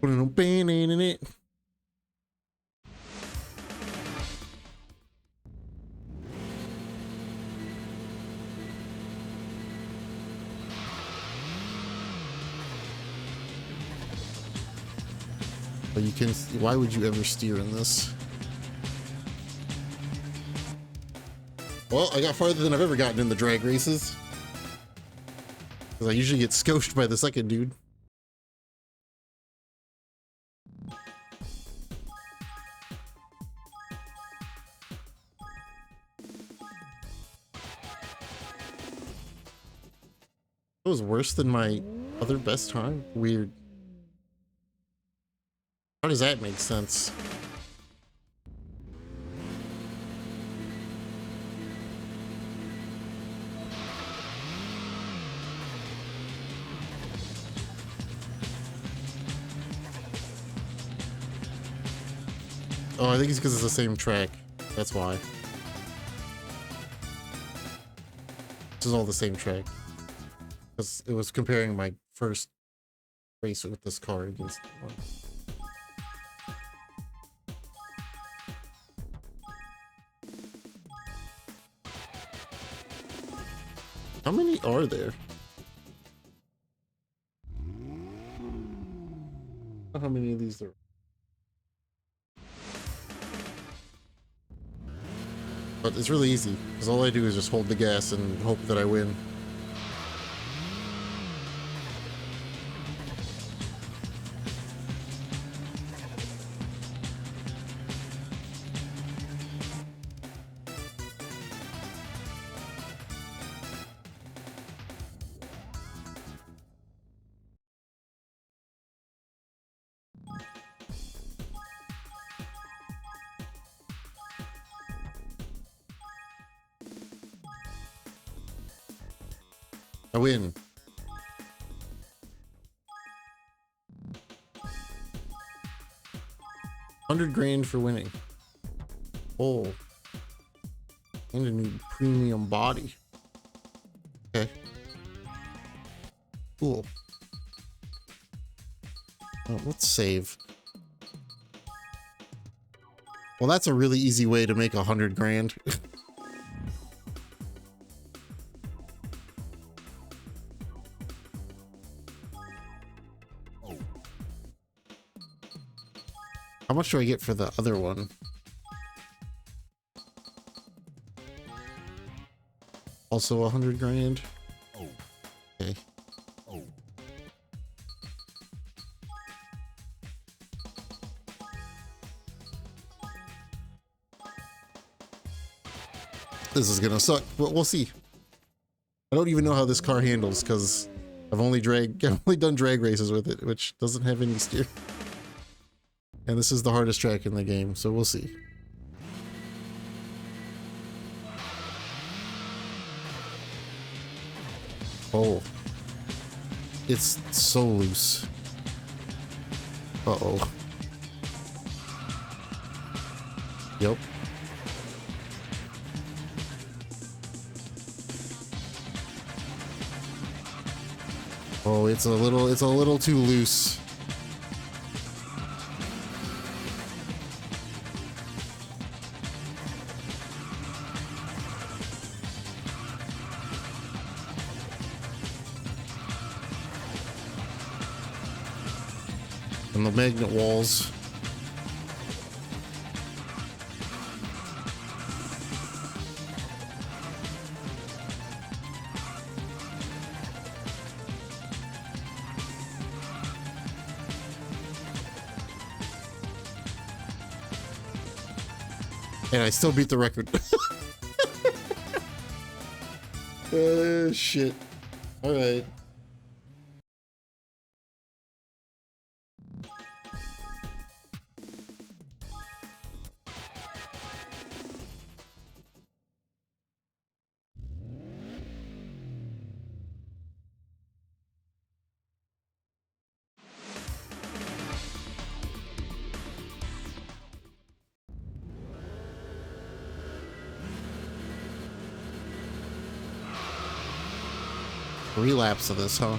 Put a pain in it. But you can. Why would you ever steer in this? Well, I got farther than I've ever gotten in the drag races. Because I usually get scoshed by the second dude. It was worse than my other best time? Weird. How does that make sense? Oh, I think it's because it's the same track. That's why. This is all the same track. Because it was comparing my first race with this car against one. How many are there? How many of these there are? But it's really easy, because all I do is just hold the gas and hope that I win. I win. $100,000 for winning. Oh. And a new premium body. Okay. Cool. Let's save. Well, that's a really easy way to make $100,000. How much do I get for the other one? Also $100,000. Okay. This is gonna suck, but we'll see. I don't even know how this car handles because I've only done drag races with it, which doesn't have any steer. And this is the hardest track in the game, so we'll see. Oh. It's so loose. Uh-oh. Yep. Oh, it's a little too loose. And the magnet walls. And I still beat the record. Shit. All right. Relapse of this, huh?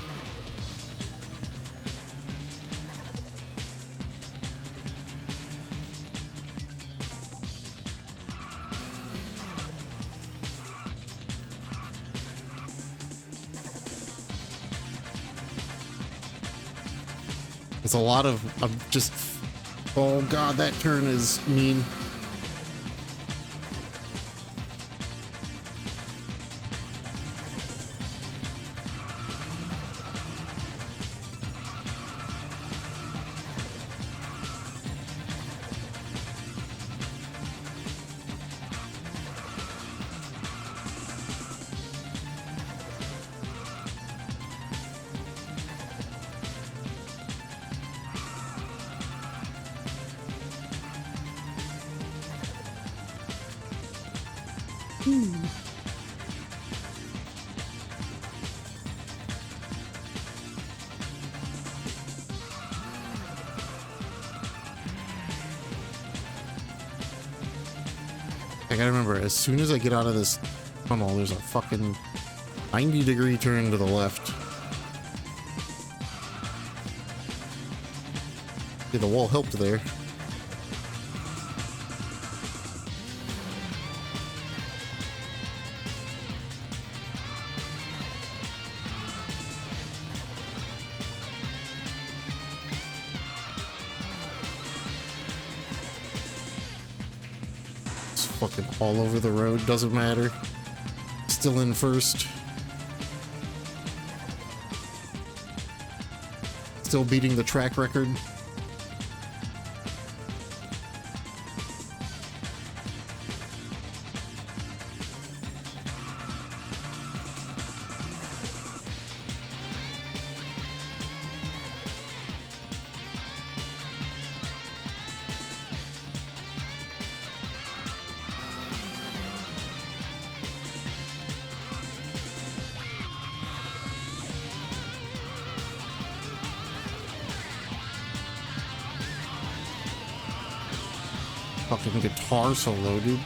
It's a lot of, I'm just, oh god, that turn is mean. I gotta remember, as soon as I get out of this tunnel, there's a fucking 90-degree turn to the left. Yeah, the wall helped there. Fucking all over the road, doesn't matter. Still in first. Still beating the track record. Fucking guitar solo, dude.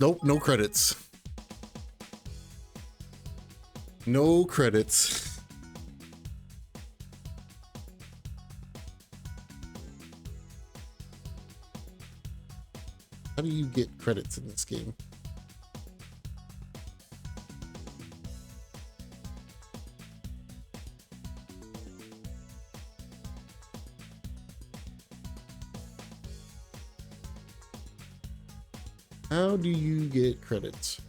Nope, no credits. No credits. How do you get credits in this game? How do you get credits?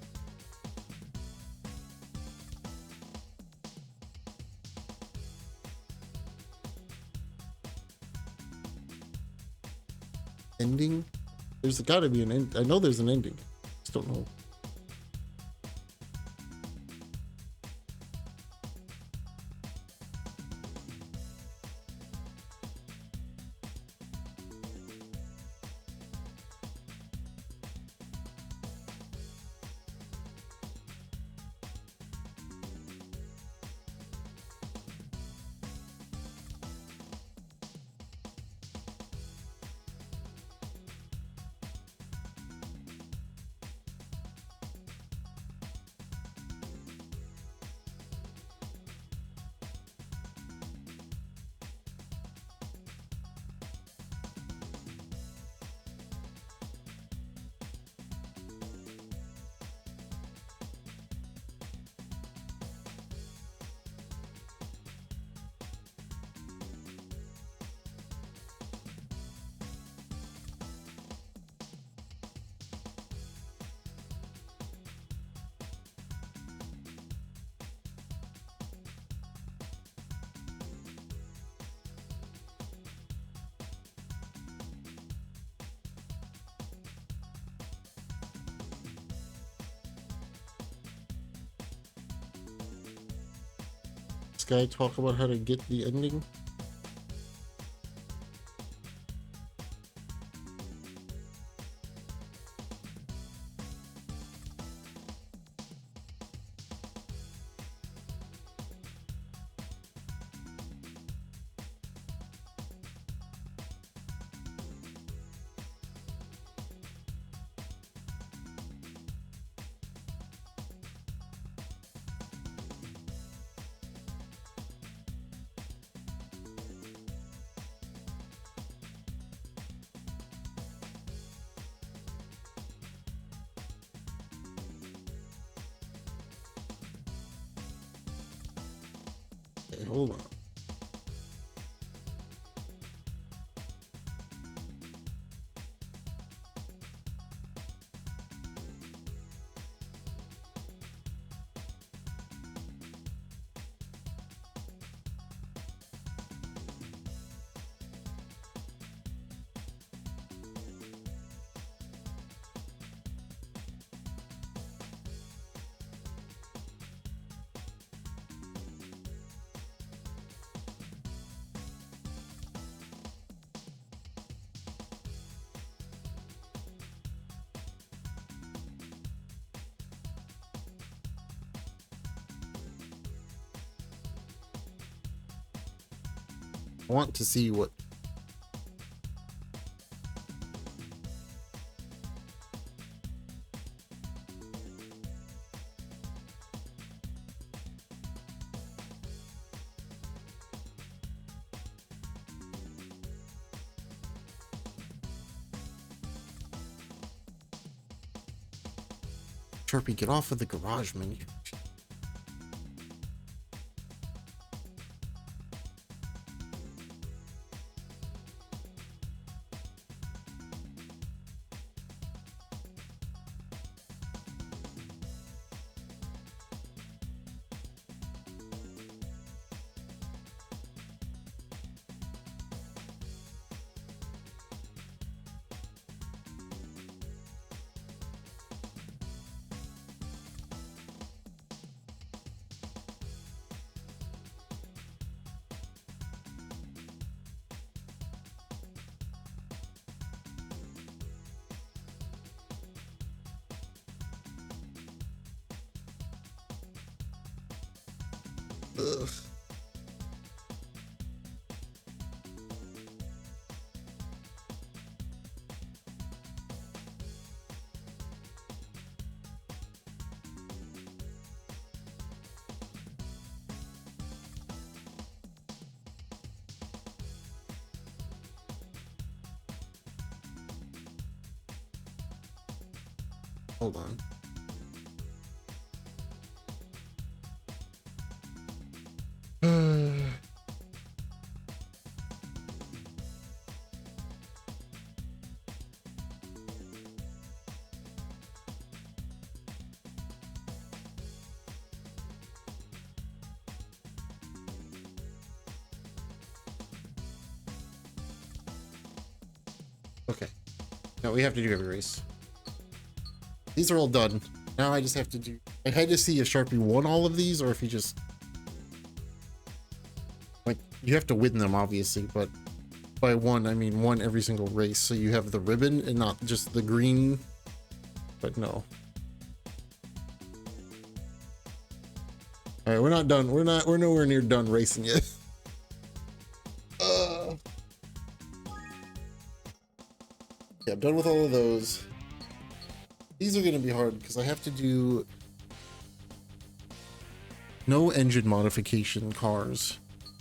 Ending? There's gotta be an end. I know there's an ending. Just don't know. guy talk about how to get the ending? Okay, hold on. I want to see what. Sharpie, get off of the garage menu. Ugh. Hold on. Okay. Now we have to do every race. These are all done. Now I just have to do. I had to see if Sharpie won all of these or if he just. Like, you have to win them, obviously, but by one, I mean one every single race. So you have the ribbon and not just the green. But no. Alright, we're not done. We're nowhere near done racing yet. Yeah, I'm done with all of those. These are going to be hard because I have to do no engine modification cars,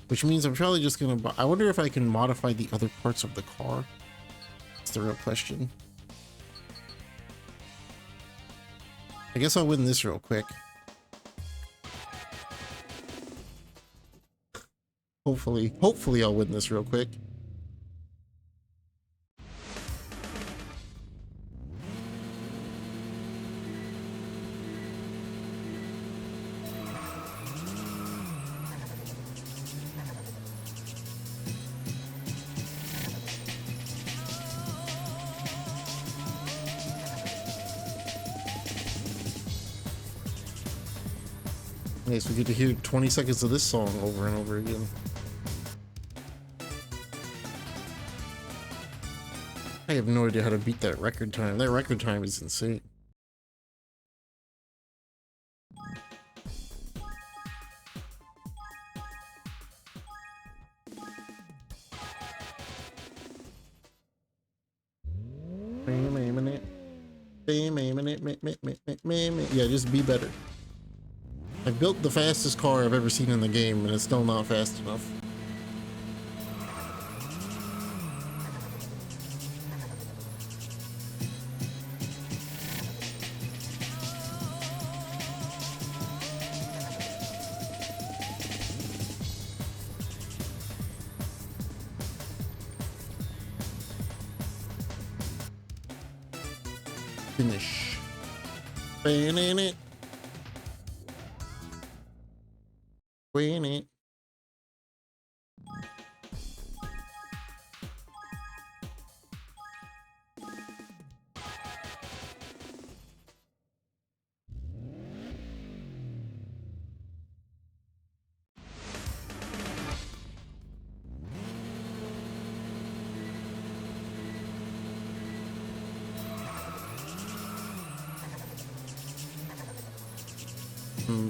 which means I'm probably just going to. I wonder if I can modify the other parts of the car. That's the real question. I guess I'll win this real quick. Hopefully I'll win this real quick. Nice, we get to hear 20 seconds of this song over and over again. I have no idea how to beat that record time. That record time is insane. Yeah, just be better. I built the fastest car I've ever seen in the game, and it's still not fast enough. Finish. Ban it. Ban it.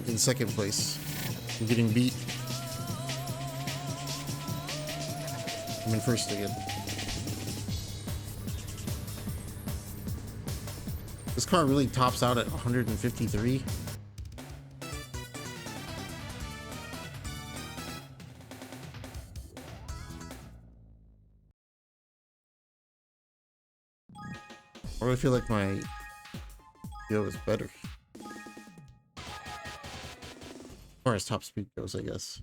In second place. I'm getting beat. I'm in first again. This car really tops out at 153. Or I feel like my video is better. As far as top speed goes, I guess.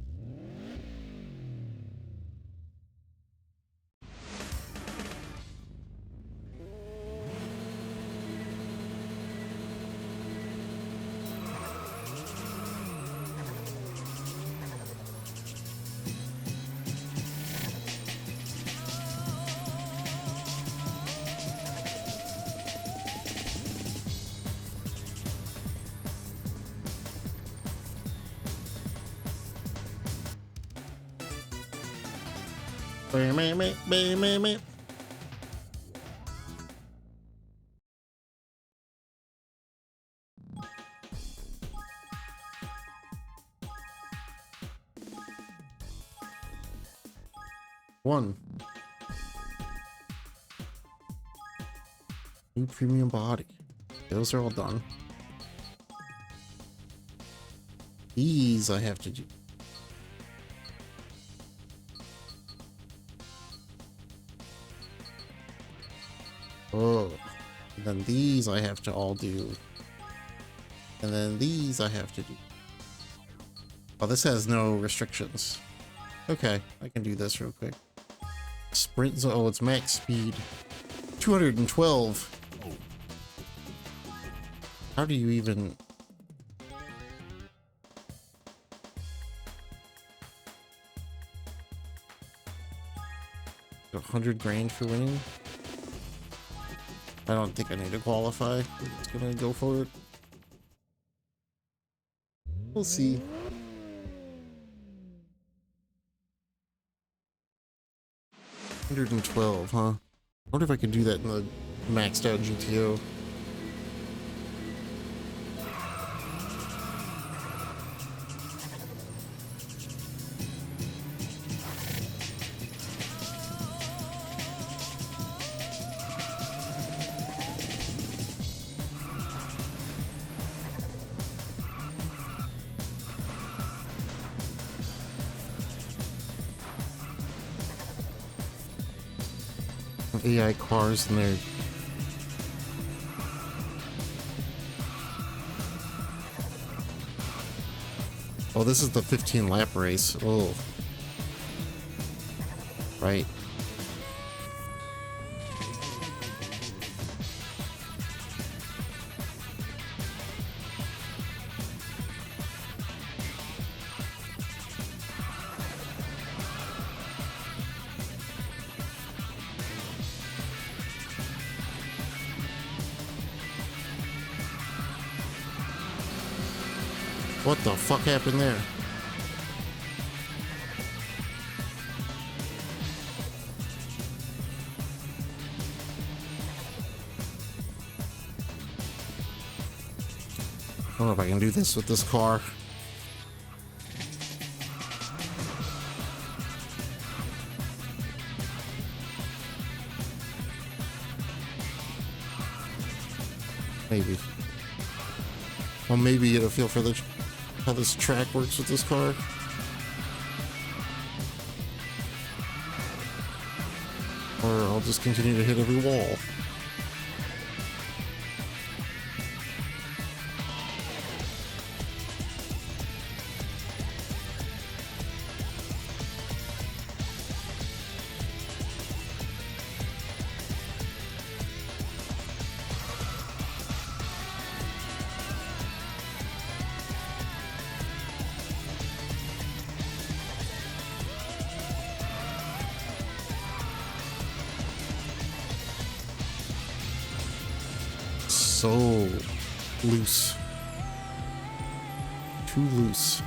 One. New premium body. Those are all done. These I have to do. Oh, and then these I have to all do. And then these I have to do. Oh, this has no restrictions. Okay, I can do this real quick. Sprint zone, oh, it's max speed. 212. How do you even... 100 grand for winning? I don't think I need to qualify. I'm just gonna go for it. We'll see. $112, huh? I wonder if I can do that in the maxed out GTO. AI cars and they're oh, this is the 15 lap race. Oh, right. What the fuck happened there? I don't know if I can do this with this car. Maybe. I'll maybe get a feel for how this track works with this car. Or I'll just continue to hit every wall. So loose. Too loose.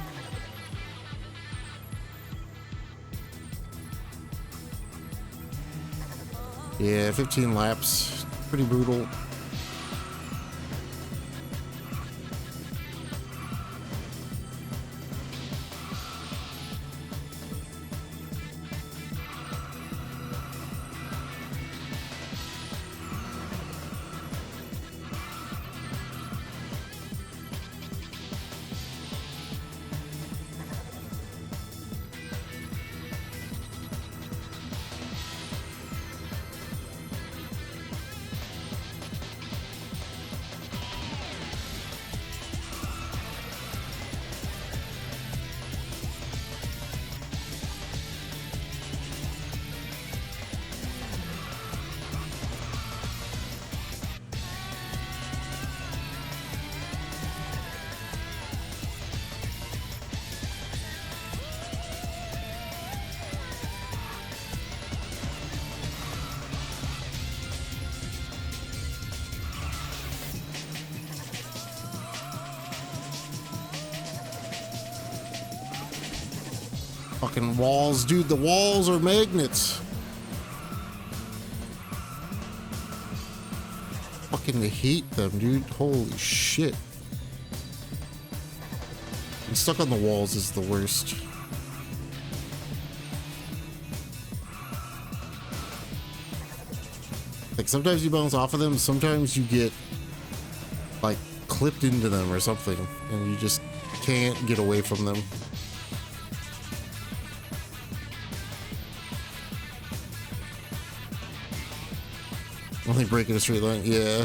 Yeah, 15 laps. Pretty brutal. Fucking walls, dude. The walls are magnets. Fucking hate them, dude. Holy shit. Being stuck on the walls is the worst. Like, sometimes you bounce off of them, sometimes you get, like, clipped into them or something, and you just can't get away from them. Only break in a straight line, yeah.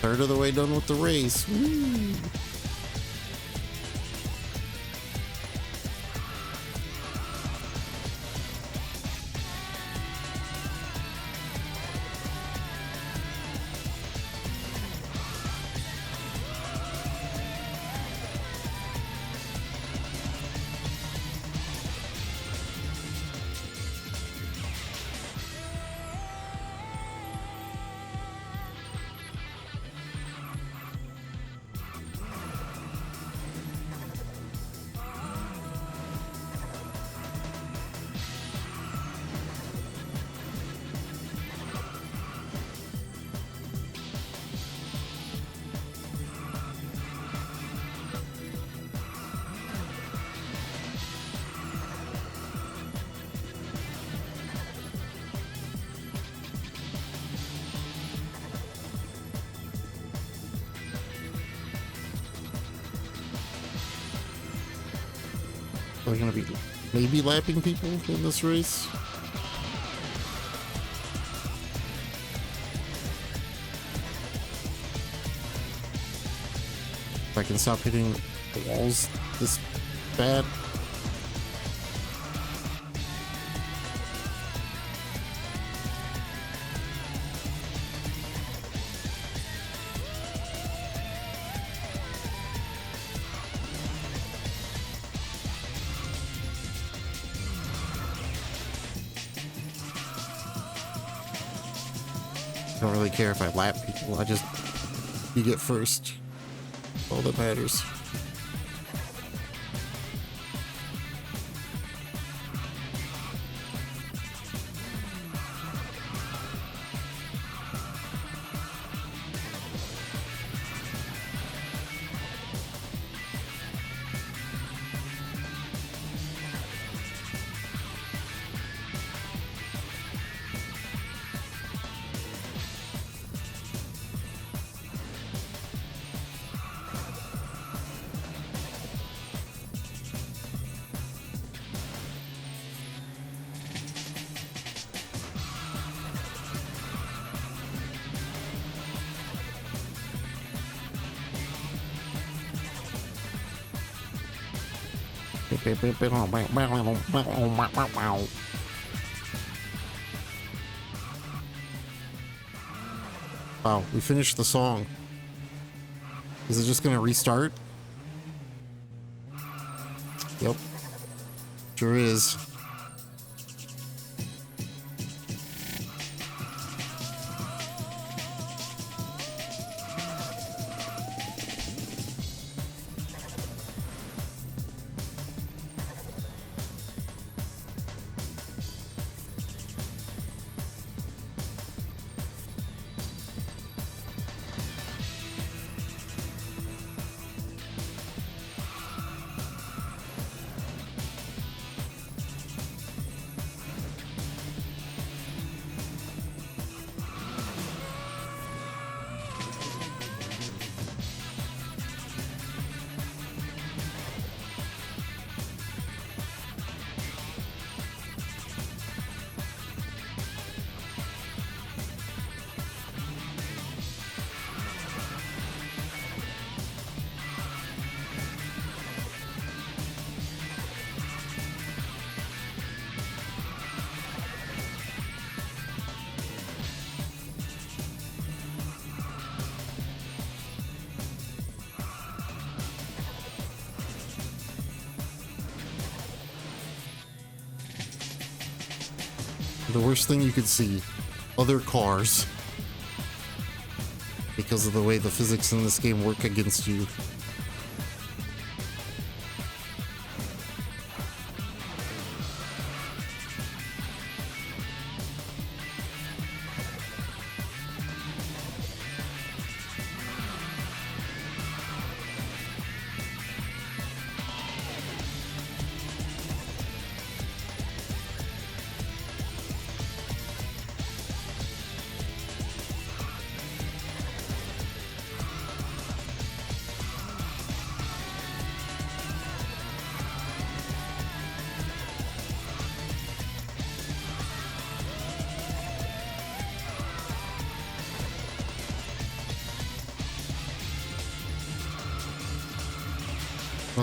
Third of the way done with the race. Woo. Are we gonna be maybe lapping people in this race? If I can stop hitting the walls this bad. I don't really care if I lap people, you get first. All that matters. Wow, we finished the song. Is it just gonna restart? Yep. Sure is. The worst thing you could see, other cars. Because of the way the physics in this game work against you.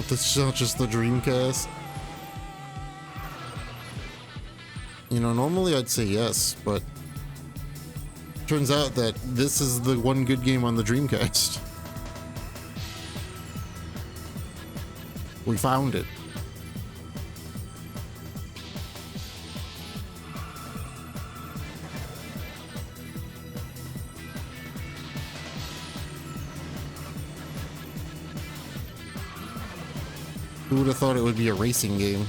This is not just the Dreamcast. You know, normally I'd say yes, but turns out that this is the one good game on the Dreamcast. We found it. Who would have thought it would be a racing game?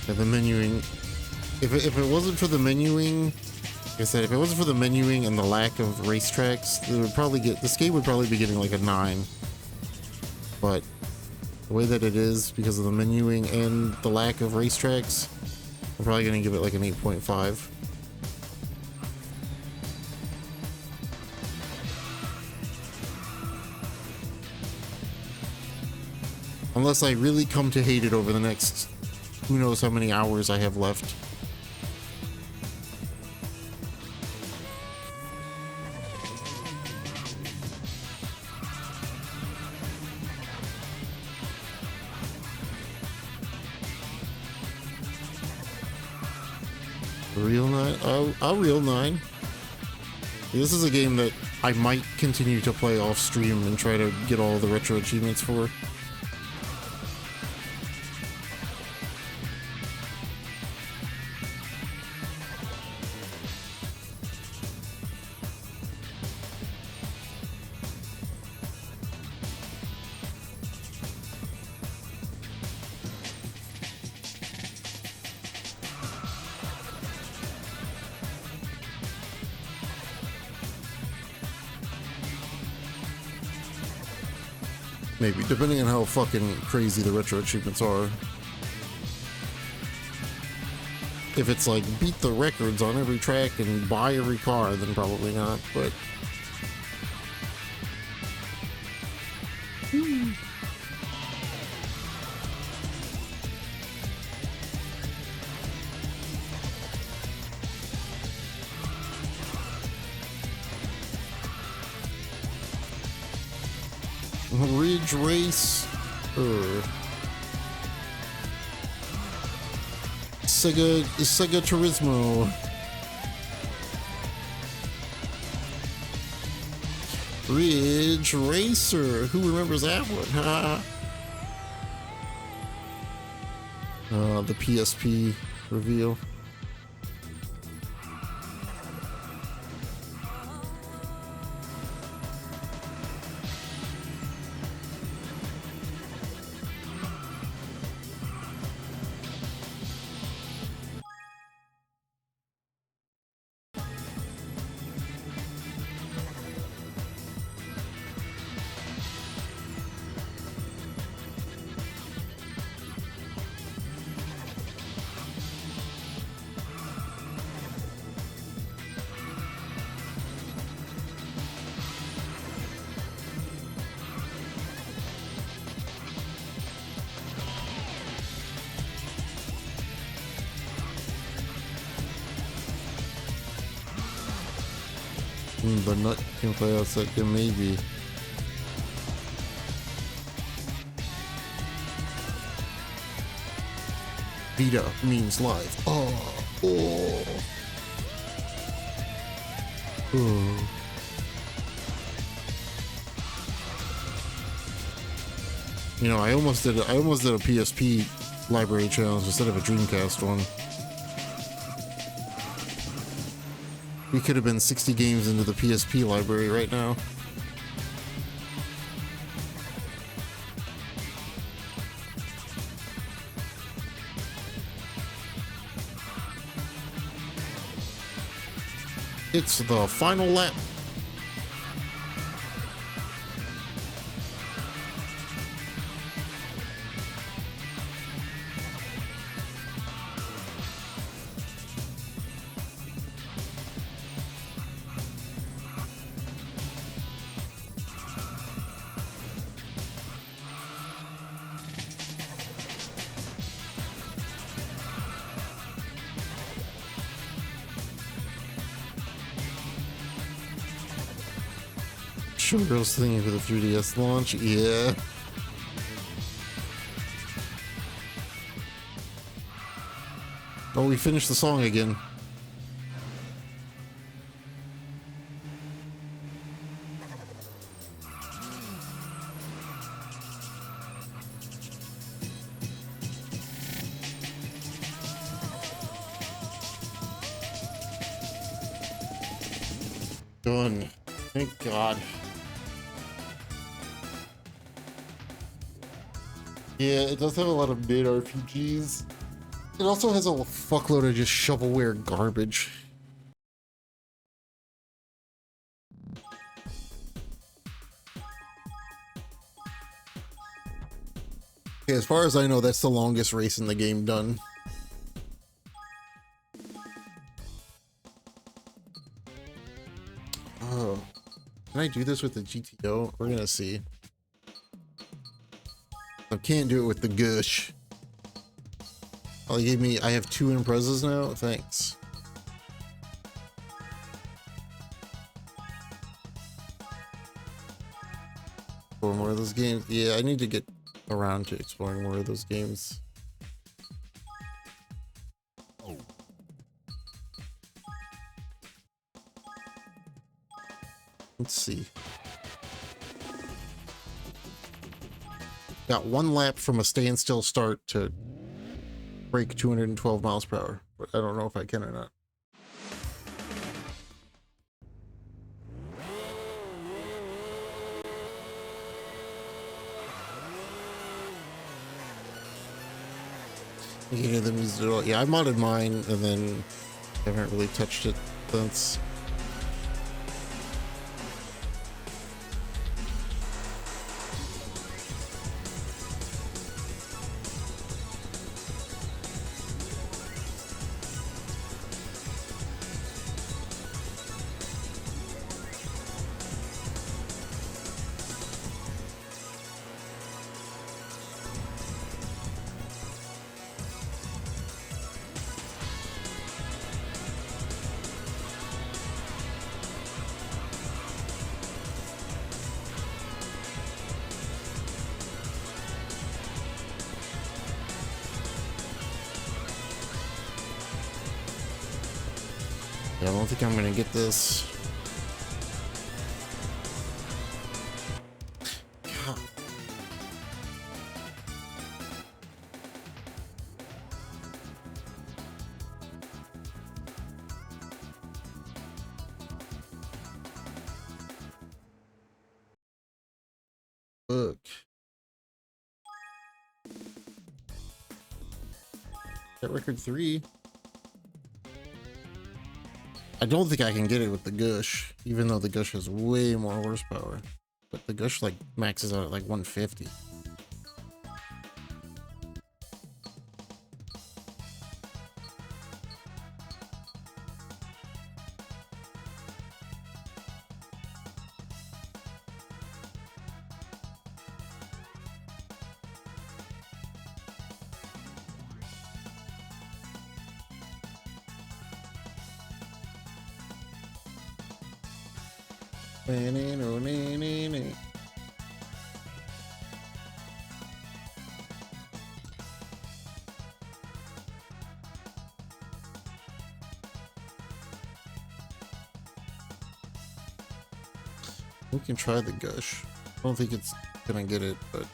And the menuing, if it wasn't for the menuing, like I said, if it wasn't for the menuing and the lack of racetracks, it would probably this game would probably be getting like a 9. But the way that it is, because of the menuing and the lack of racetracks, I'm probably gonna give it like an 8.5. Unless I really come to hate it over the next who knows how many hours I have left. Real 9? I'll real 9. This is a game that I might continue to play off stream and try to get all the retro achievements for. Maybe, depending on how fucking crazy the retro achievements are. If it's like beat the records on every track and buy every car, then probably not, but... Ridge Race, Sega Turismo, Ridge Racer. Who remembers that one? The PSP reveal. The nut can play outside game, maybe. Vita means live. Oh. You know, I almost did a PSP library challenge instead of a Dreamcast one. We could have been 60 games into the PSP library right now. It's the final lap. Showgirls thingy for the 3DS launch, yeah. Oh, we finished the song again. Done. Thank God. Yeah, it does have a lot of mid RPGs. It also has a fuckload of just shovelware garbage. Okay, as far as I know, that's the longest race in the game done. Oh, can I do this with the GTO? We're gonna see. I can't do it with the Gush. Oh, he gave me, I have 2 Imprezas now? Thanks. For more of those games. Yeah, I need to get around to exploring more of those games. Let's see. Got 1 lap from a standstill start to break 212 miles per hour. But I don't know if I can or not. You can hear the music at all. Yeah, I modded mine and then haven't really touched it since. I don't think I'm gonna get this. God. Look. That record 3. I don't think I can get it with the Gush, even though the Gush has way more horsepower. But the Gush like maxes out at like 150. We can try the Gush. I don't think it's gonna get it, but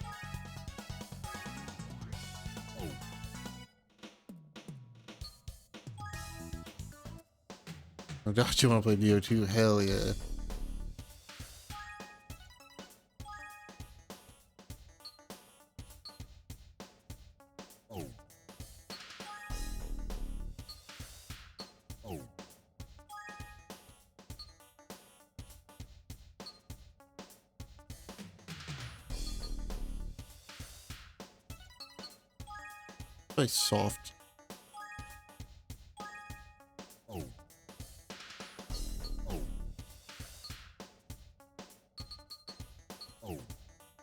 I doubt you want to play DO2. Hell yeah. Play soft. I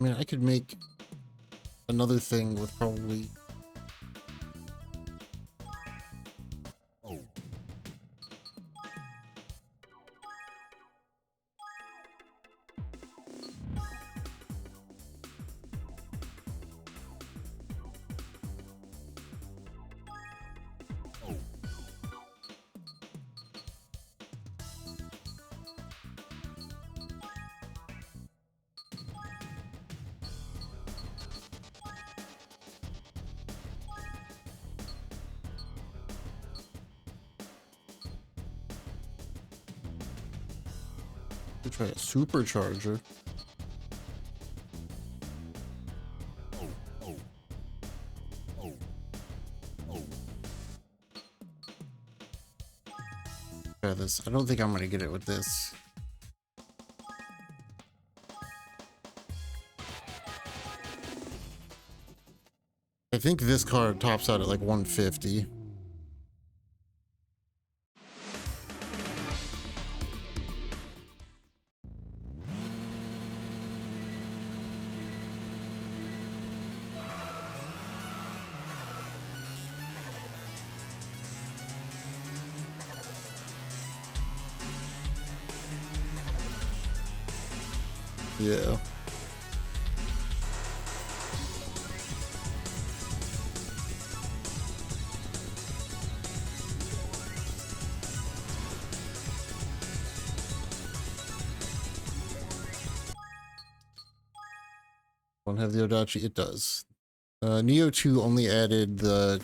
mean, I could make another thing with probably try a supercharger. Try this. I don't think I'm gonna get it with this. I think this car tops out at like 150. Yeah. Don't have the Odachi. It does. Neo 2 only added the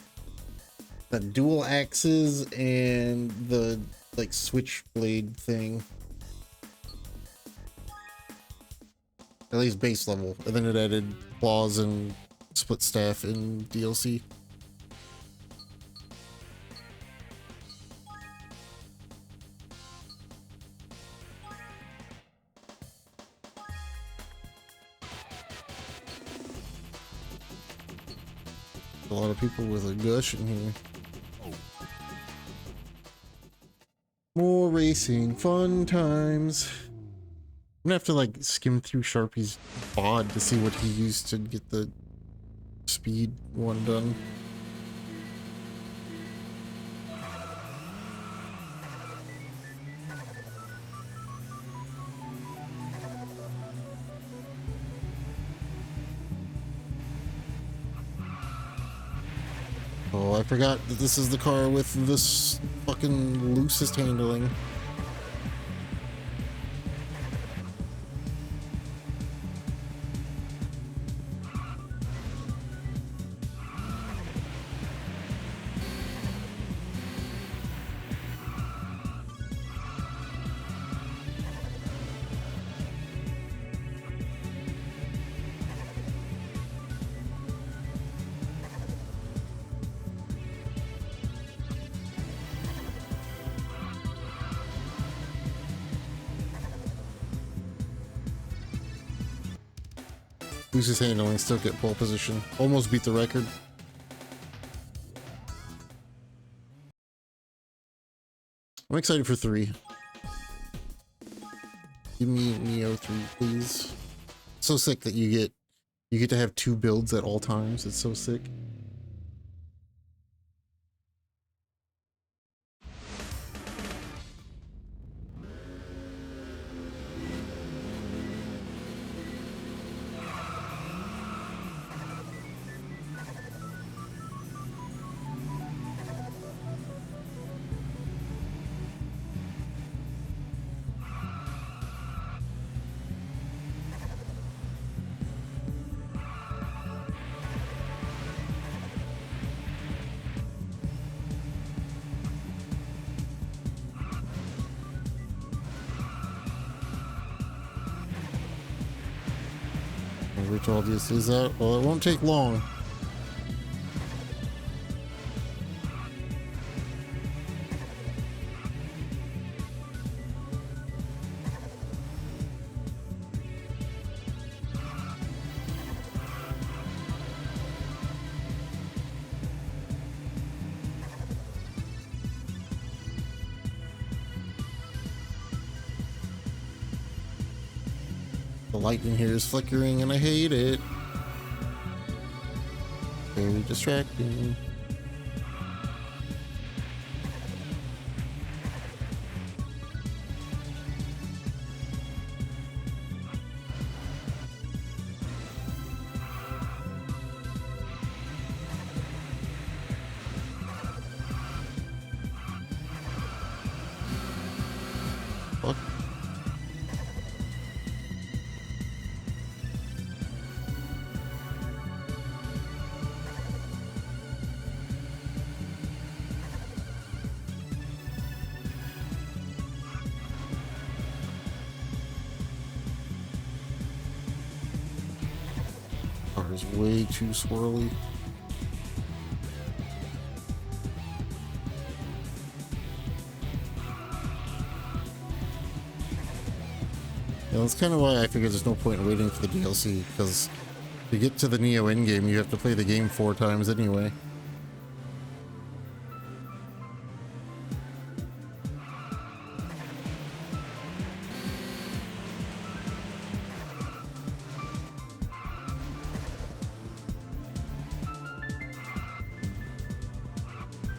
dual axes and the like switchblade thing. At least base level, and then it added claws and split staff in DLC. A lot of people with a gush in here. More racing, fun times. I'm gonna have to like skim through Sharpie's bod to see what he used to get the speed one done. Oh, I forgot that this is the car with this fucking loosest handling. Loosest handling, still get pole position. Almost beat the record. I'm excited for 3. Give me Neo 3, please. So sick that you get to have 2 builds at all times. It's so sick. Which all this is that? Well, it won't take long. The light in here is flickering and I hate it. Very distracting. Fuck. Car is way too swirly. Yeah, that's kind of why I figured there's no point in waiting for the DLC, because to get to the Neo endgame, you have to play the game 4 times anyway.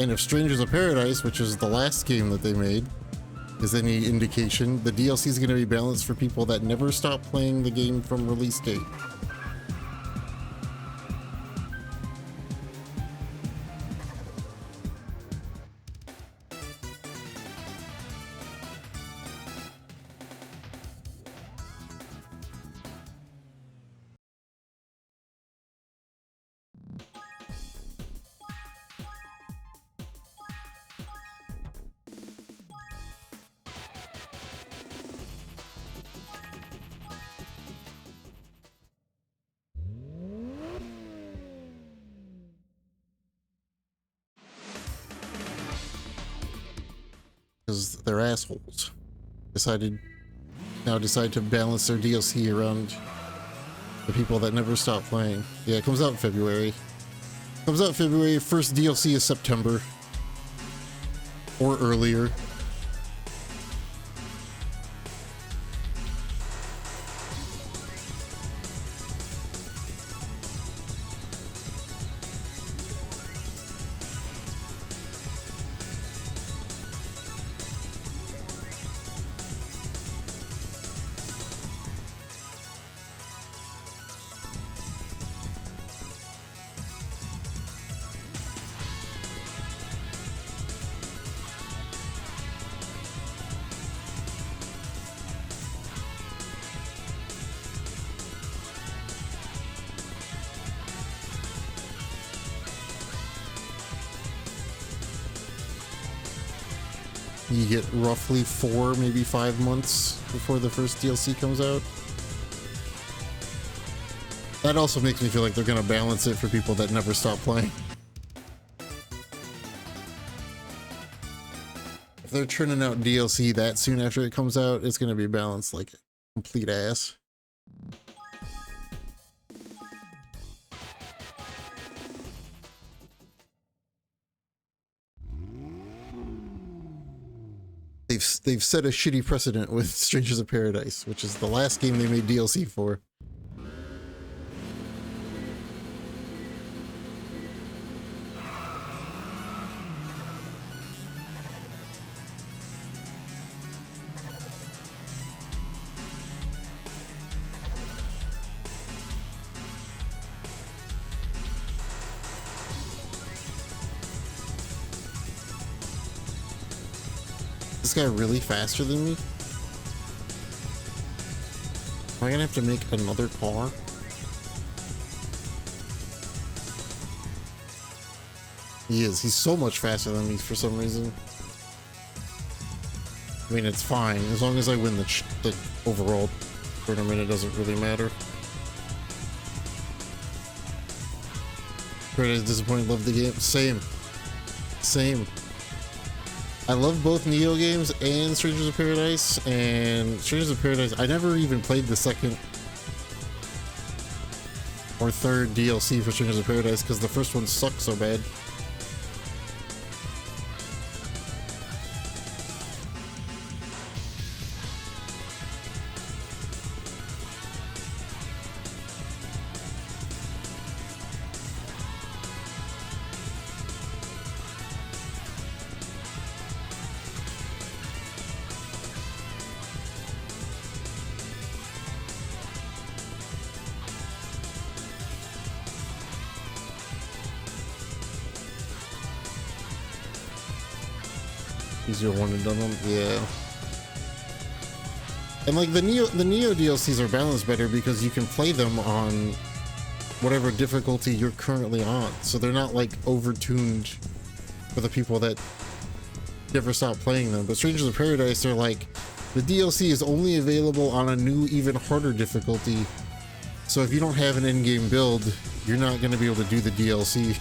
And if Strangers of Paradise, which is the last game that they made, is any indication, the DLC is going to be balanced for people that never stop playing the game from release date. Because they're assholes. Decide to balance their DLC around the people that never stop playing. Yeah, it comes out in February. First DLC is September. Or earlier. You get roughly 4, maybe 5 months before the first DLC comes out. That also makes me feel like they're gonna balance it for people that never stop playing. If they're churning out DLC that soon after it comes out, it's gonna be balanced like complete ass. They've set a shitty precedent with Strangers of Paradise, which is the last game they made DLC for. This guy really faster than me? Am I gonna have to make another car? He is. He's so much faster than me for some reason. I mean, it's fine. As long as I win the overall tournament, it doesn't really matter. Paradise disappointed. Love the game. Same. I love both Neo games and Strangers of Paradise, and Strangers of Paradise, I never even played the second or third DLC for Strangers of Paradise because the first one sucked so bad. Easier one and done them, yeah. And like the Neo DLCs are balanced better because you can play them on whatever difficulty you're currently on, so they're not like over-tuned for the people that never stop playing them. But Strangers of Paradise, they're like, the DLC is only available on a new, even harder difficulty. So if you don't have an in-game build, you're not going to be able to do the DLC.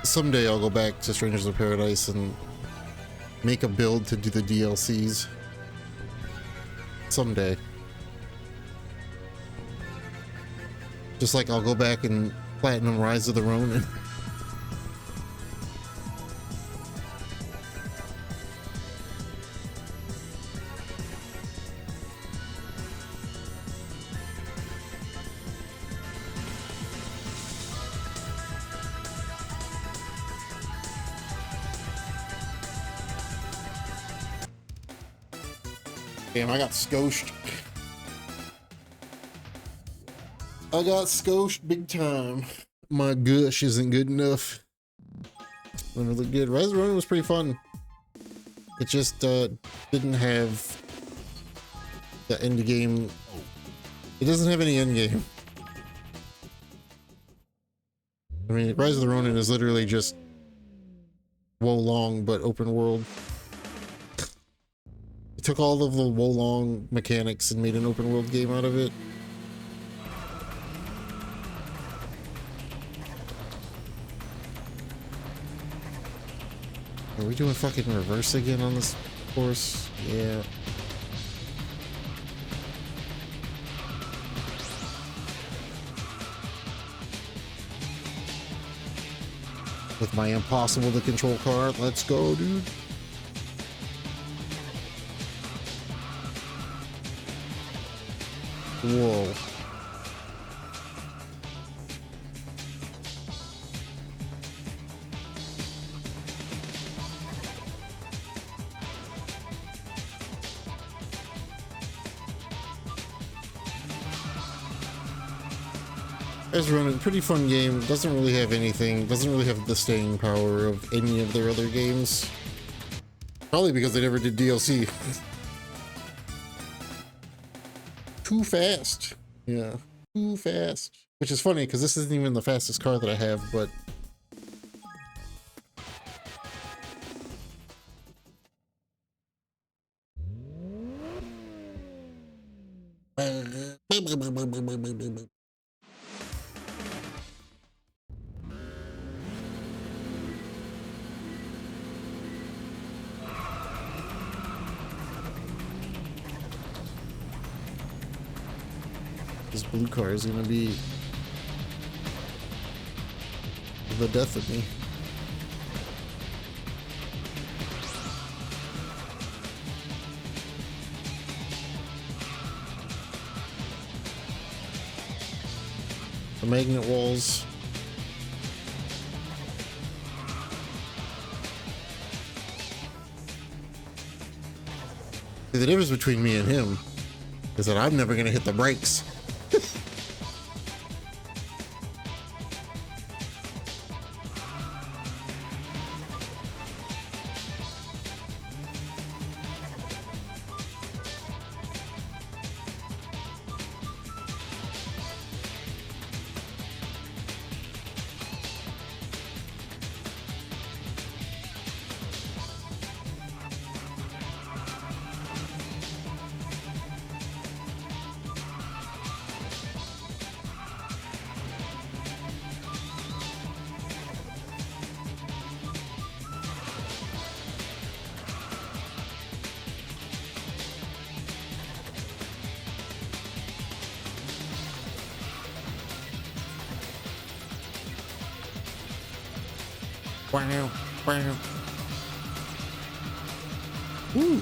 someday I'll go back to Strangers of Paradise and make a build to do the DLCs. Someday. Just like I'll go back and platinum Rise of the Ronin. Damn, I got scoshed. I got scoshed big time. My gush isn't good enough. Doesn't look good. Rise of the Ronin was pretty fun. It just didn't have the end game. It doesn't have any end game. I mean, Rise of the Ronin is literally just Wolong but open world. It took all of the Wolong mechanics and made an open world game out of it. Are we doing fucking reverse again on this course? Yeah. With my impossible to control car, let's go, dude. Whoa. Rise of the Ronin, pretty fun game. Doesn't really have anything. Doesn't really have the staying power of any of their other games. Probably because they never did DLC. Too fast. Yeah, too fast. Which is funny because this isn't even the fastest car that I have, but this blue car is gonna be the death of me. The magnet walls. See, the difference between me and him is that I'm never gonna hit the brakes. Wow, wow. Ooh.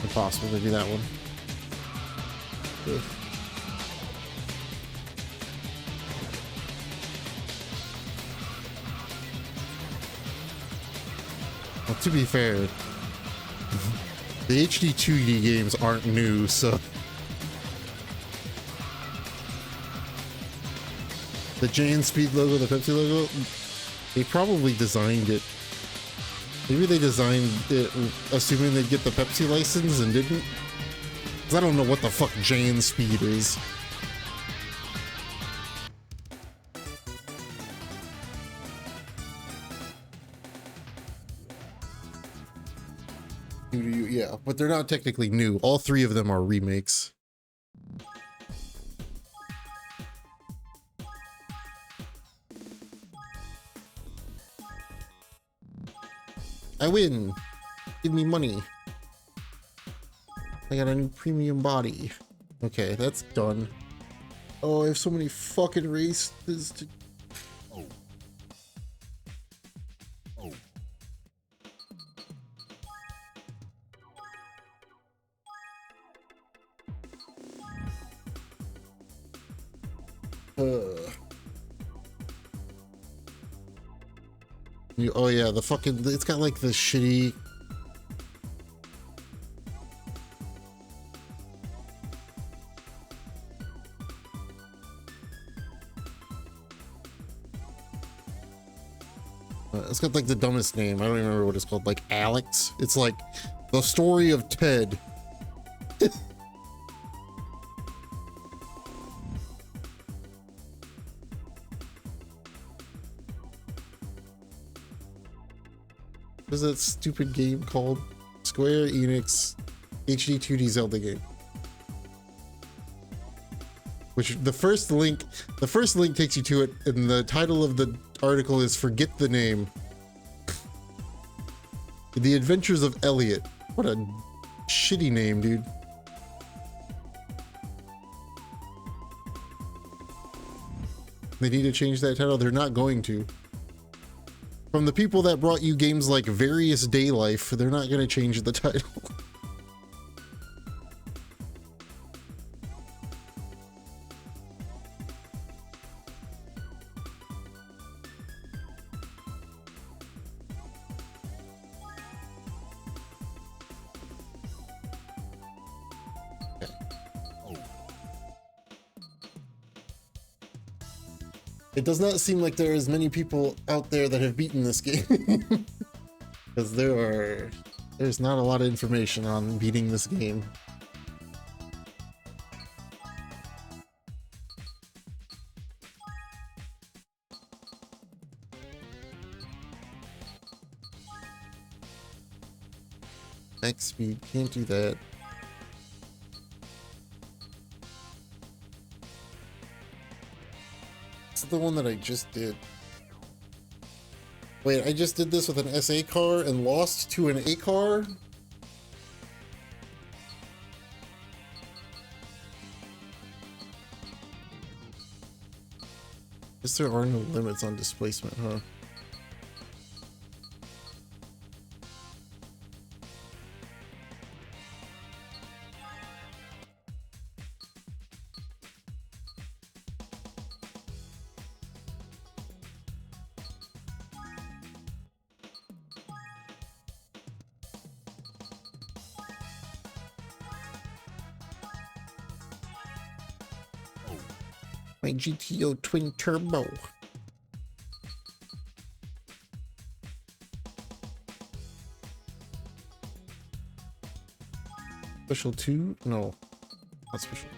Impossible to do that one. Ugh. Well, to be fair, the HD 2D games aren't new, so the Jane Speed logo, the Pepsi logo, they probably designed it. Maybe they designed it assuming they'd get the Pepsi license and didn't. Because I don't know what the fuck Jane Speed is. New to you, yeah, but they're not technically new. All three of them are remakes. I win. Give me money. I got a new premium body. Okay, that's done. Oh, I have so many fucking races to... Oh yeah, the fucking... It's got like the shitty... It's got like the dumbest name. I don't even remember what it's called. Like Alex. It's like the story of Ted. What is that stupid game called? Square Enix HD 2D Zelda game. Which the first link takes you to it, and the title of the article is "Forget the Name." The Adventures of Elliot. What a shitty name, dude. They need to change that title. They're not going to. From the people that brought you games like Various Day Life, they're not going to change the title. It does not seem like there are as many people out there that have beaten this game. Because there's not a lot of information on beating this game. Max speed, can't do that. The one that I just did. Wait, I just did this with an SA car and lost to an A car? Guess there are no limits on displacement, huh? My GTO twin turbo. Special 2? No. Not special.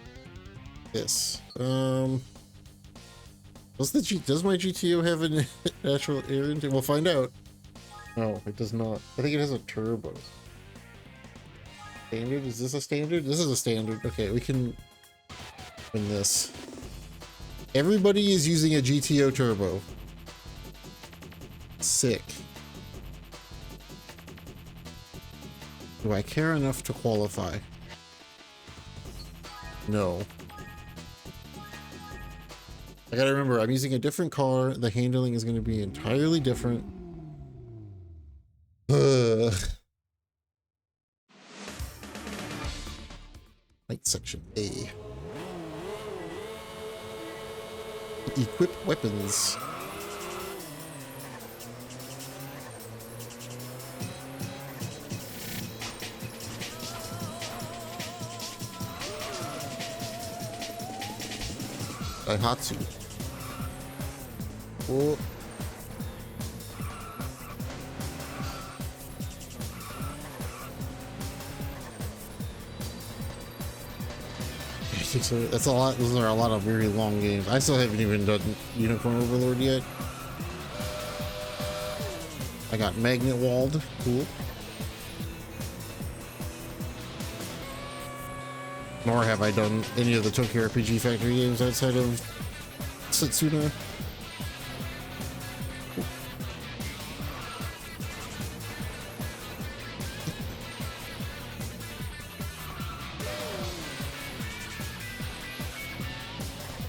Yes. Does my GTO have a natural air intake? We'll find out. No, it does not. I think it has a turbo. Standard? Is this a standard? This is a standard. Okay, we can win this. Everybody is using a GTO turbo. Sick. Do I care enough to qualify? No. I gotta remember, I'm using a different car. The handling is going to be entirely different. Light section A. Equip weapons. Daihatsu. Oh. That's a lot. Those are a lot of very long games. I still haven't even done Unicorn Overlord yet. I got Magnet Walled. Cool. nor have I done any of the Tokyo RPG Factory games outside of Setsuna.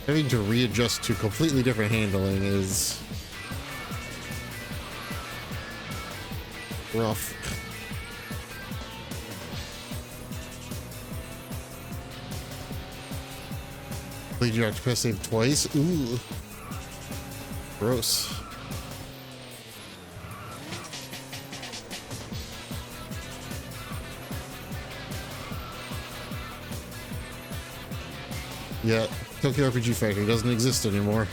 Having to readjust to completely different handling is rough. Played your Octopus save twice? Ooh. Gross. Yeah, Tokyo RPG Factory doesn't exist anymore.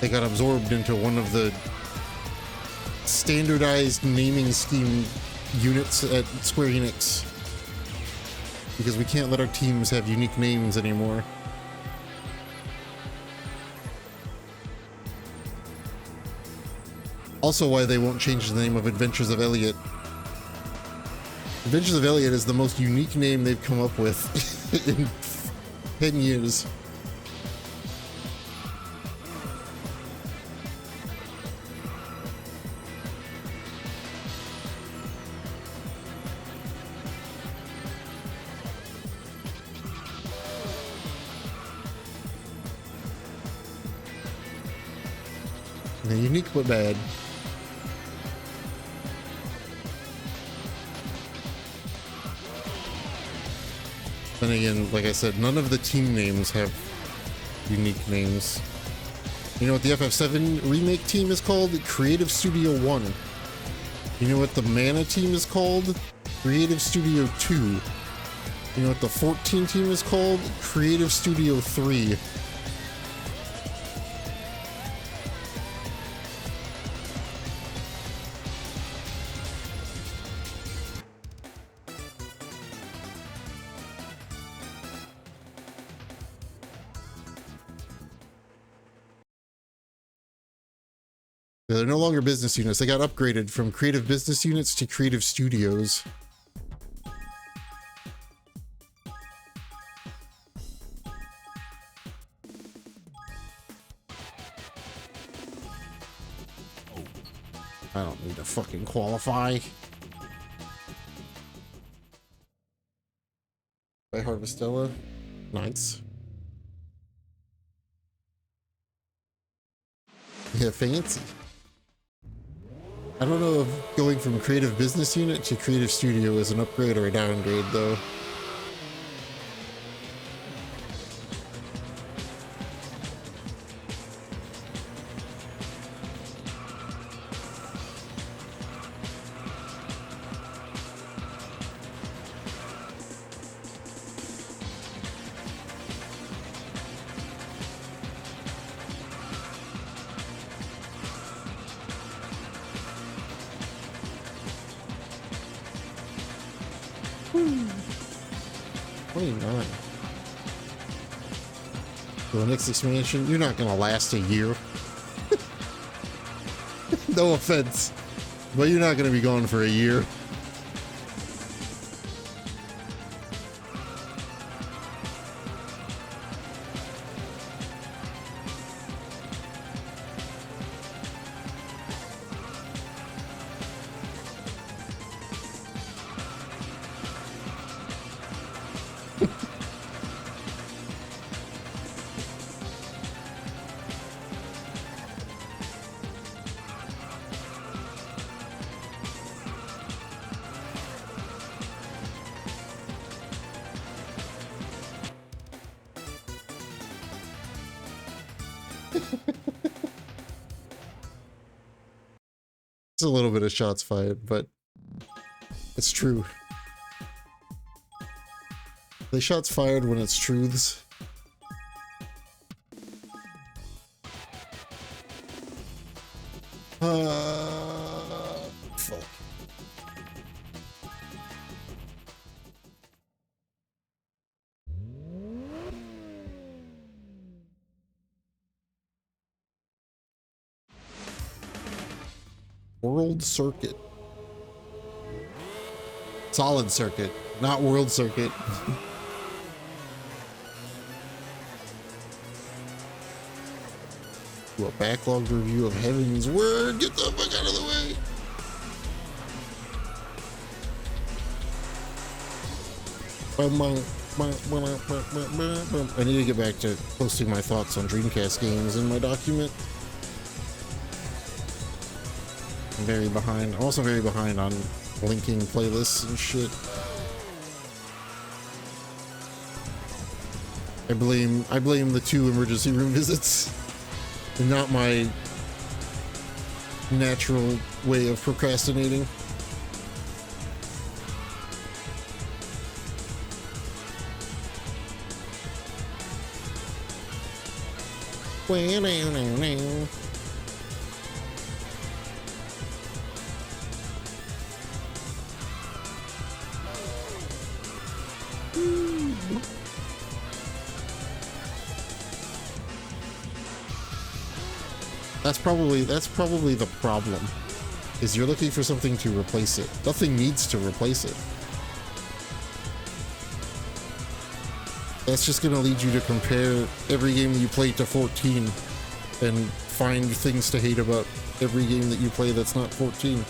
They got absorbed into one of the standardized naming scheme units at Square Enix because we can't let our teams have unique names anymore. Also why they won't change the name of Adventures of Elliot. Adventures of Elliot is the most unique name they've come up with in 10 years. Unique but bad. Then again, like I said, none of the team names have unique names. You know what the FF7 remake team is called? Creative Studio 1. You know what the Mana team is called? Creative Studio 2. You know what the 14 team is called? Creative Studio 3. They're no longer business units. They got upgraded from creative business units to creative studios. I don't need to fucking qualify. By Harvestella. Nice. Yeah, fancy. I don't know if going from creative business unit to creative studio is an upgrade or a downgrade, though. Next expansion, you're not gonna last a year. No offense, but you're not gonna be gone for a year. a little bit of shots fired, but it's true. The shots fired when it's truths. Fuck. World Circuit. Solid Circuit, not World Circuit. Do a backlogged review of Heaven's Word. Get the fuck out of the way. I need to get back to posting my thoughts on Dreamcast games in my document. I'm very behind. I'm also very behind on linking playlists and shit. I blame the 2 emergency room visits and not my natural way of procrastinating. That's probably the problem, is you're looking for something to replace it. Nothing needs to replace it. That's just gonna lead you to compare every game you play to 14 and find things to hate about every game that you play that's not 14.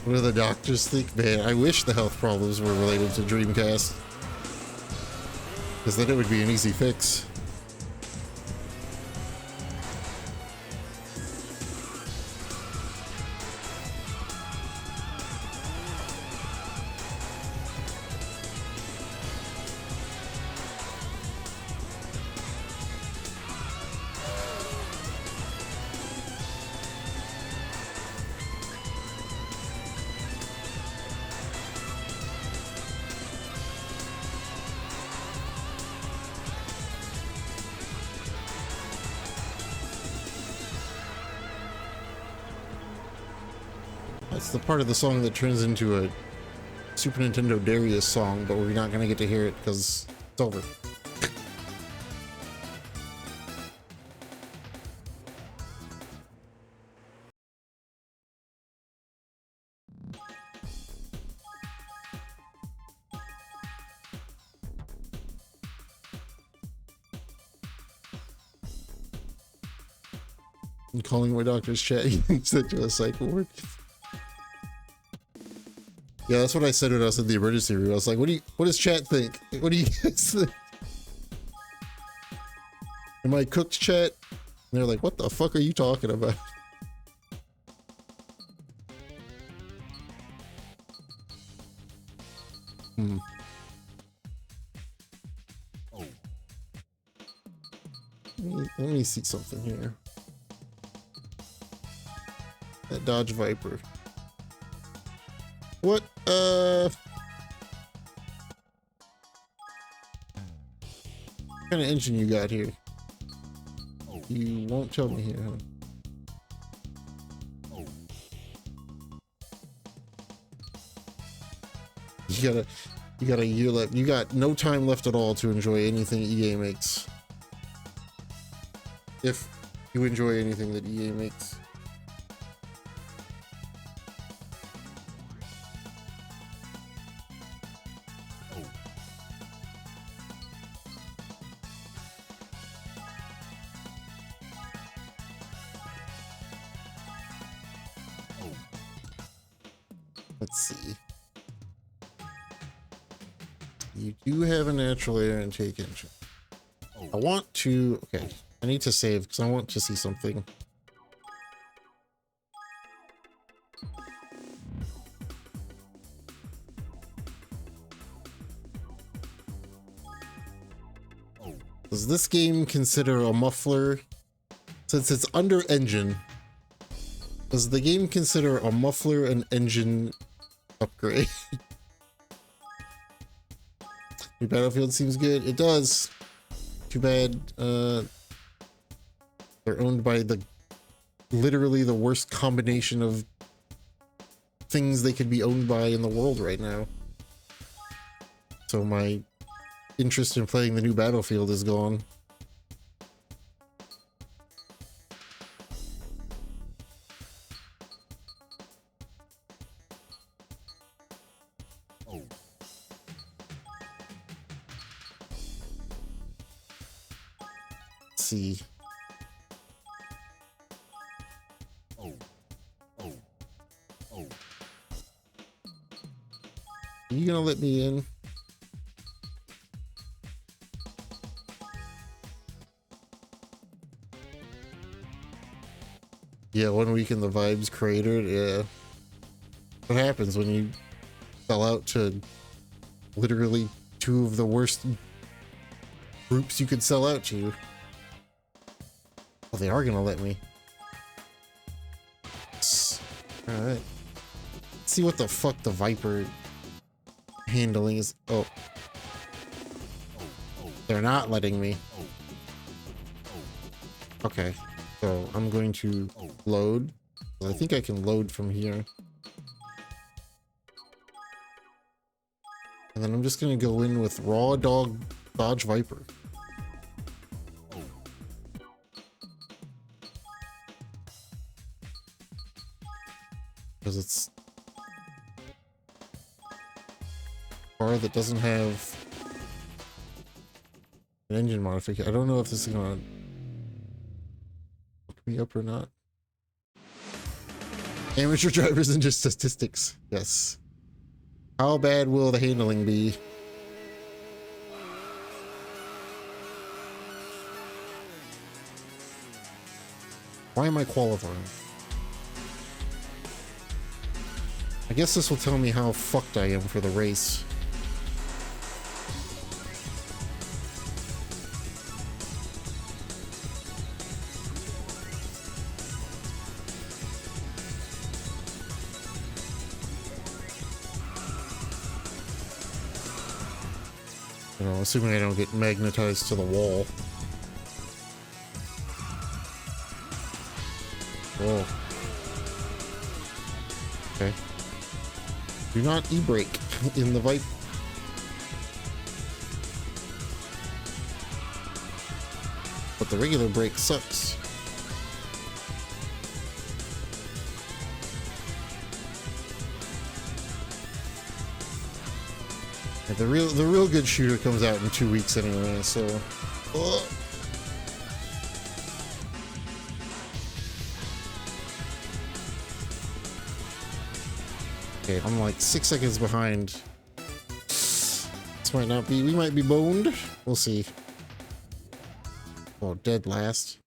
What do the doctors think? Man, I wish the health problems were related to Dreamcast, because then it would be an easy fix. That's the part of the song that turns into a Super Nintendo Darius song, but we're not going to get to hear it because it's over. I'm calling my doctor's chat. He sent you a psych ward. Yeah, that's what I said when I was in the emergency room. I was like, what does chat think? What do you guys think? Am I cooked, chat? And they're like, what the fuck are you talking about? Let me see something here. That Dodge Viper. What? What kind of engine you got here? You won't tell me here, huh? You got a year left. You got no time left at all to enjoy anything EA makes. If you enjoy anything that EA makes. Let's see. You do have a natural air intake engine. I want to, okay, I need to save because I want to see something. Does this game consider a muffler? Since it's under engine, does the game consider a muffler an engine upgrade? New Battlefield seems good. It does. Too bad they're owned by the literally the worst combination of things they could be owned by in the world right now. So my interest in playing the new Battlefield is gone. Let's see. Are you gonna let me in? Yeah, 1 week in the Vibes cratered. Yeah. What happens when you sell out to literally two of the worst groups you could sell out to? Oh, they are gonna let me. Alright. Let's see what the fuck the Viper handling is. Oh. They're not letting me. Okay. So I'm going to load. I think I can load from here. And then I'm just going to go in with Raw Dog Dodge Viper. Because it's a car that doesn't have an engine modification. I don't know if this is going to hook me up or not. Amateur drivers and just statistics. Yes. How bad will the handling be? Why am I qualifying? I guess this will tell me how fucked I am for the race. You know, assuming I don't get magnetized to the wall. Oh. Okay. Do not e-brake in the Viper. But the regular brake sucks. Yeah, the real good shooter comes out in 2 weeks anyway, so. Okay, I'm like 6 seconds behind. This might not be. We might be boned. We'll see. Oh, dead last.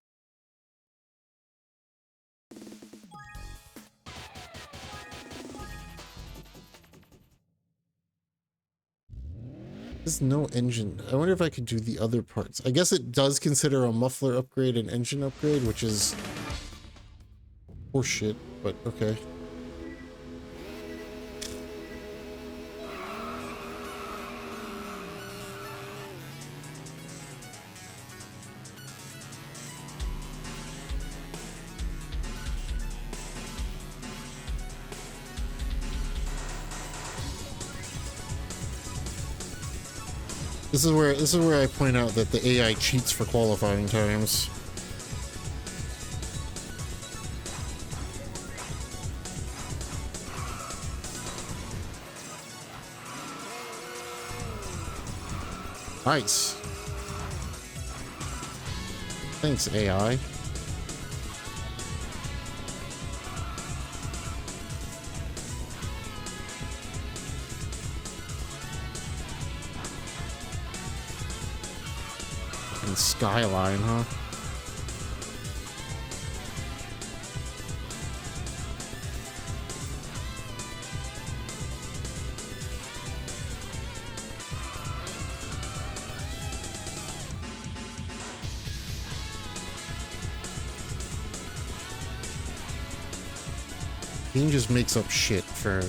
There's no engine. I wonder if I could do the other parts. I guess it does consider a muffler upgrade an engine upgrade, which is horseshit, but okay. This is where I point out that the AI cheats for qualifying times. Nice. Thanks, AI. Skyline, huh? Game just makes up shit for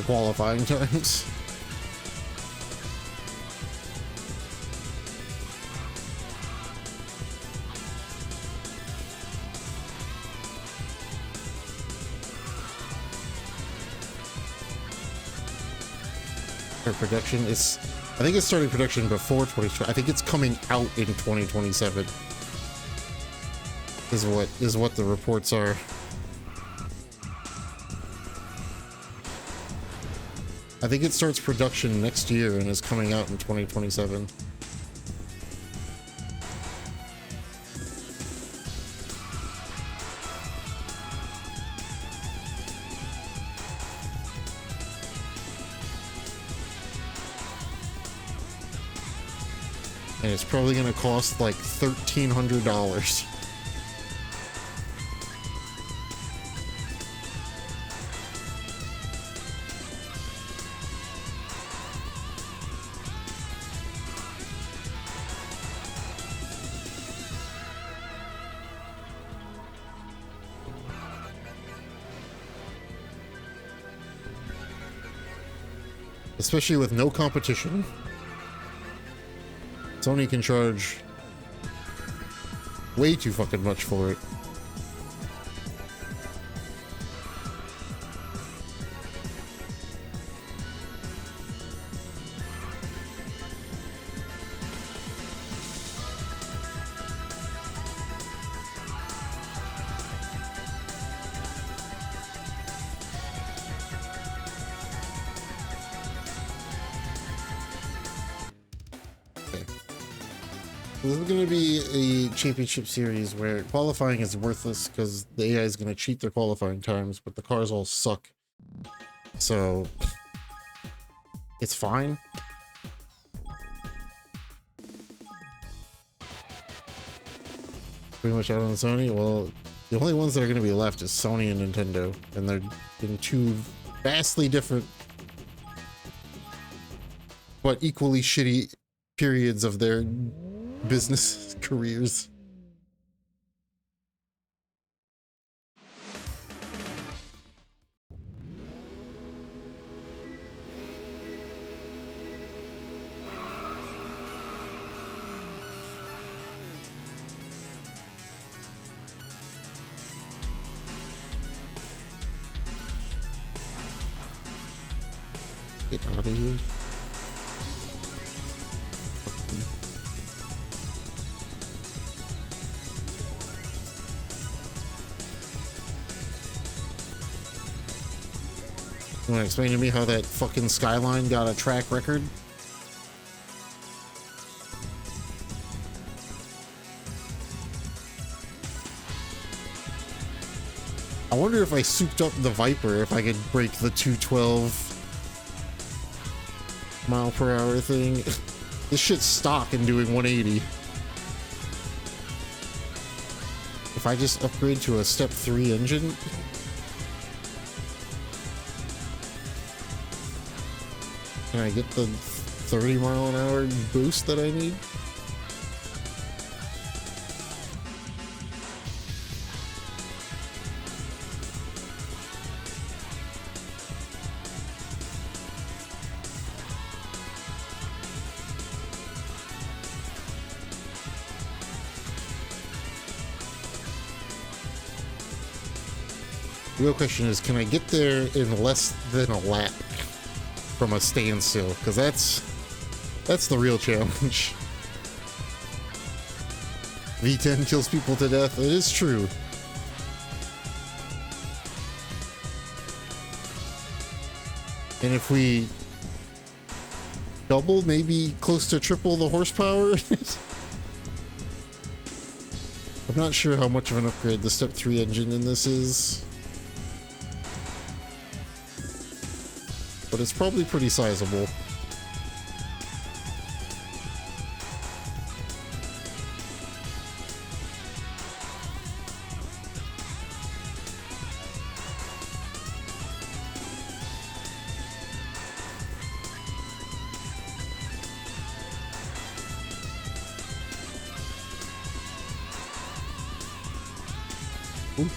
qualifying times. For production, I think it's starting production before 2020. I think it's coming out in 2027. Is what the reports are. I think it starts production next year and is coming out in 2027. And it's probably going to cost like $1,300. Especially with no competition. Sony can charge way too fucking much for it. This is going to be a championship series where qualifying is worthless because the AI is going to cheat their qualifying times, but the cars all suck. So, it's fine. Pretty much out on Sony. Well, the only ones that are going to be left is Sony and Nintendo, and they're in two vastly different but equally shitty periods of their business careers. Get out of here. You want to explain to me how that fucking Skyline got a track record? I wonder if I souped up the Viper, if I could break the 212 mile per hour thing. This shit's stock and doing 180. If I just upgrade to a step 3 engine. Can I get the 30 mile an hour boost that I need? The real question is, can I get there in less than a lap from a standstill? Because that's the real challenge. V10 kills people to death. It is true. And if we double, maybe close to triple the horsepower, I'm not sure how much of an upgrade the Step 3 engine in this is. But it's probably pretty sizable. Ooh.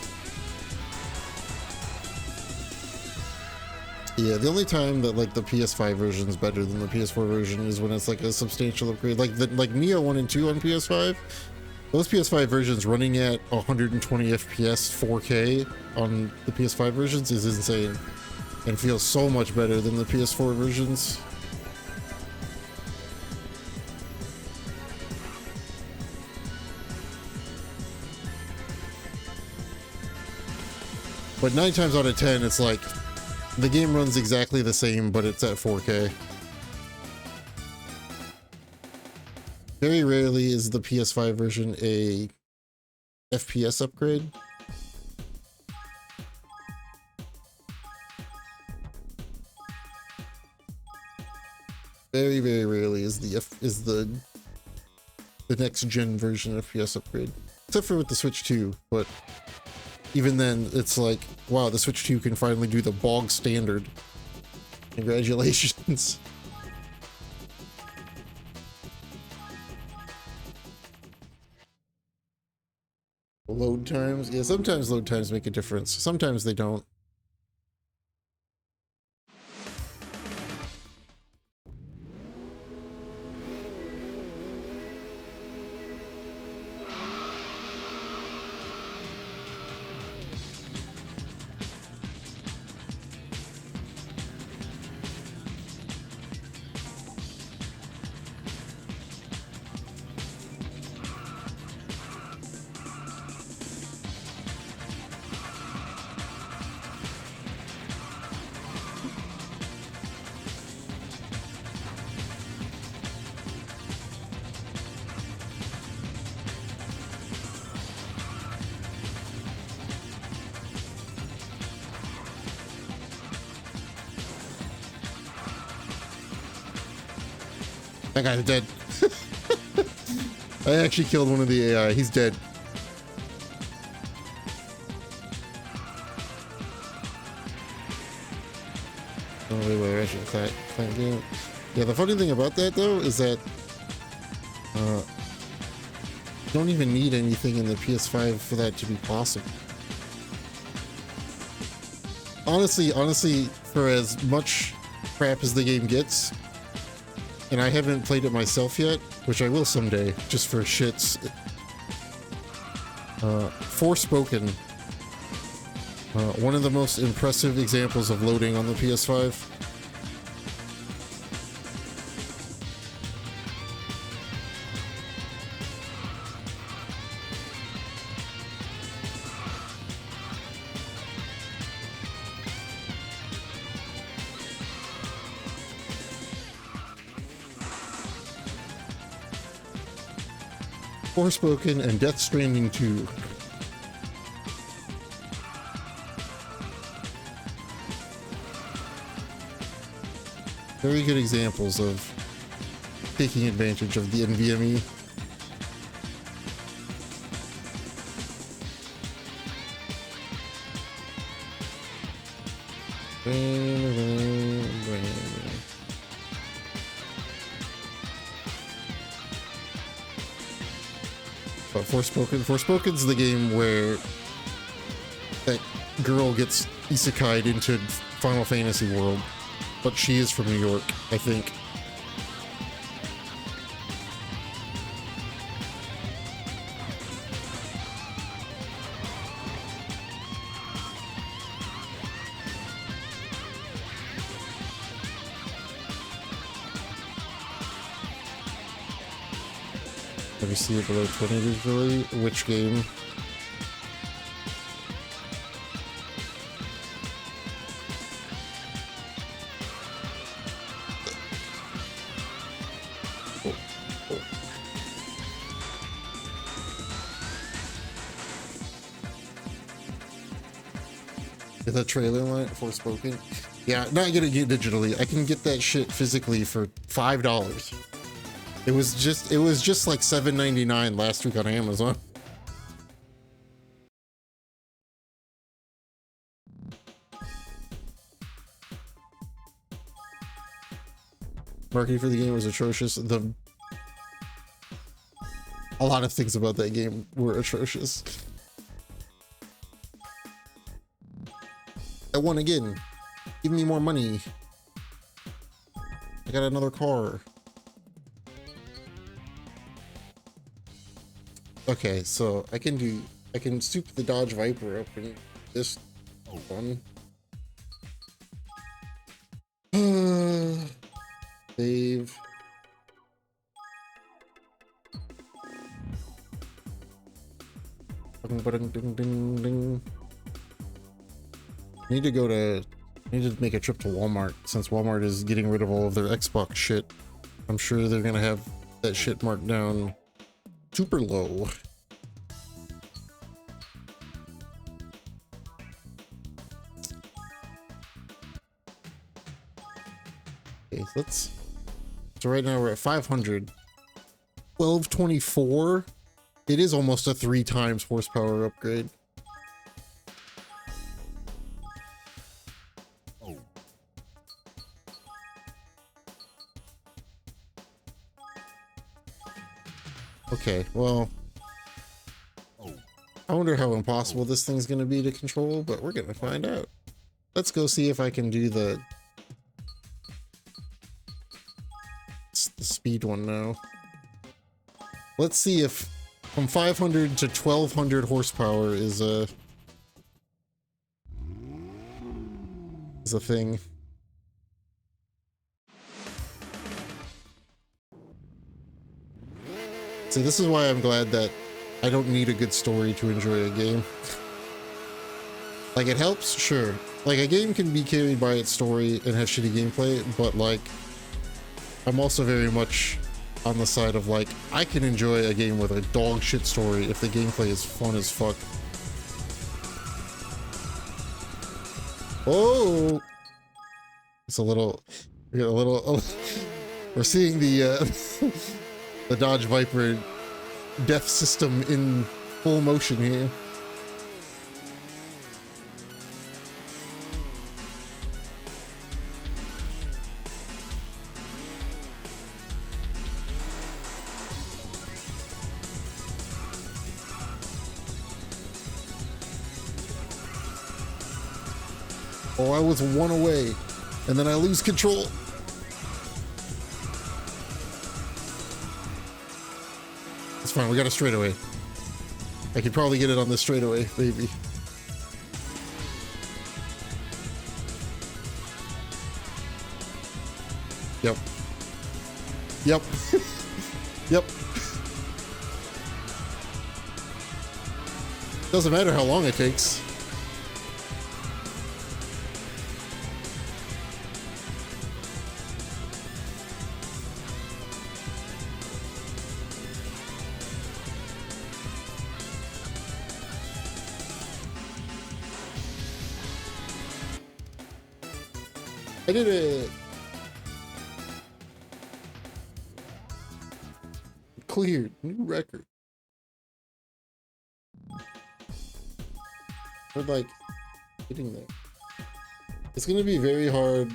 Yeah, the only time that like the PS5 version is better than the PS4 version is when it's like a substantial upgrade. Like Neo 1 and 2 on PS5. Those PS5 versions running at 120 FPS 4K on the PS5 versions is insane and feels so much better than the PS4 versions. But 9 times out of 10, it's like the game runs exactly the same, but it's at 4K. Very rarely is the PS5 version a FPS upgrade. Very, very rarely is the next gen version FPS upgrade. Except for with the Switch 2, but even then it's like, wow, the Switch 2 can finally do the bog standard. Congratulations. Load times? Yeah, sometimes load times make a difference. Sometimes they don't. That guy's dead. I actually killed one of the AI. He's dead. Oh, wait, I should client game. Yeah, the funny thing about that, though, is that you don't even need anything in the PS5 for that to be possible. Honestly, for as much crap as the game gets, and I haven't played it myself yet, which I will someday, just for shits. Forspoken, one of the most impressive examples of loading on the PS5. Forspoken and Death Stranding 2. Very good examples of taking advantage of the NVMe. But Forspoken's the game where that girl gets isekai'd into Final Fantasy world, but she is from New York, I think. Let me see it below 20 visually. Which game? Is that trailer line Forspoken? Yeah, not getting it digitally. I can get that shit physically for $5. It was just like $7.99 last week on Amazon. Marketing for the game was atrocious. A lot of things about that game were atrocious. I won again. Give me more money. I got another car. Okay, so I can soup the Dodge Viper up in this one. Save. Need to make a trip to Walmart since Walmart is getting rid of all of their Xbox shit. I'm sure they're gonna have that shit marked down super low. Okay, so right now we're at 500. 1224. It is almost a 3 times horsepower upgrade. Okay, well, I wonder how impossible this thing's gonna be to control, but we're gonna find out. Let's go see if I can do the speed one now. Let's see if from 500 to 1200 horsepower is a thing. See, this is why I'm glad that I don't need a good story to enjoy a game. Like, it helps, sure. Like, a game can be carried by its story and have shitty gameplay, but like, I'm also very much on the side of like, I can enjoy a game with a dog shit story if the gameplay is fun as fuck. Oh, it's a little, we're seeing the the Dodge Viper death system in full motion here. Oh, I was 1 away, and then I lose control. It's fine, we got a straightaway. I could probably get it on this straightaway, maybe. Yep. Yep. Yep. Doesn't matter how long it takes. I did it! Cleared. New record. We're like getting there. It's gonna be very hard,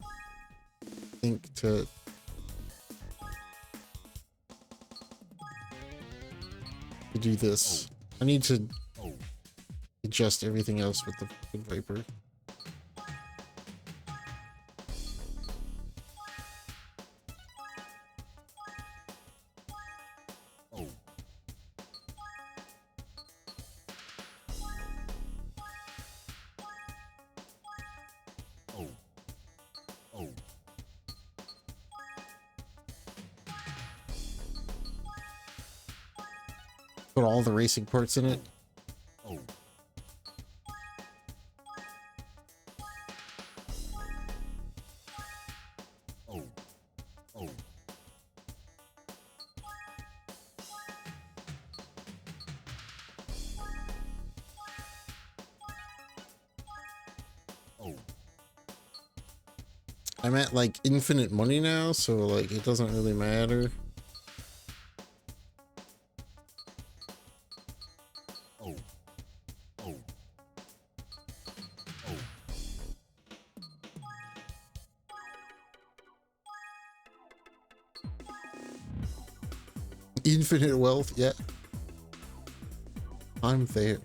I think, to do this. I need to adjust everything else with the Viper. Put all the racing parts in it. I'm at like infinite money now, so like it doesn't really matter. Infinite wealth, yeah. I'm there.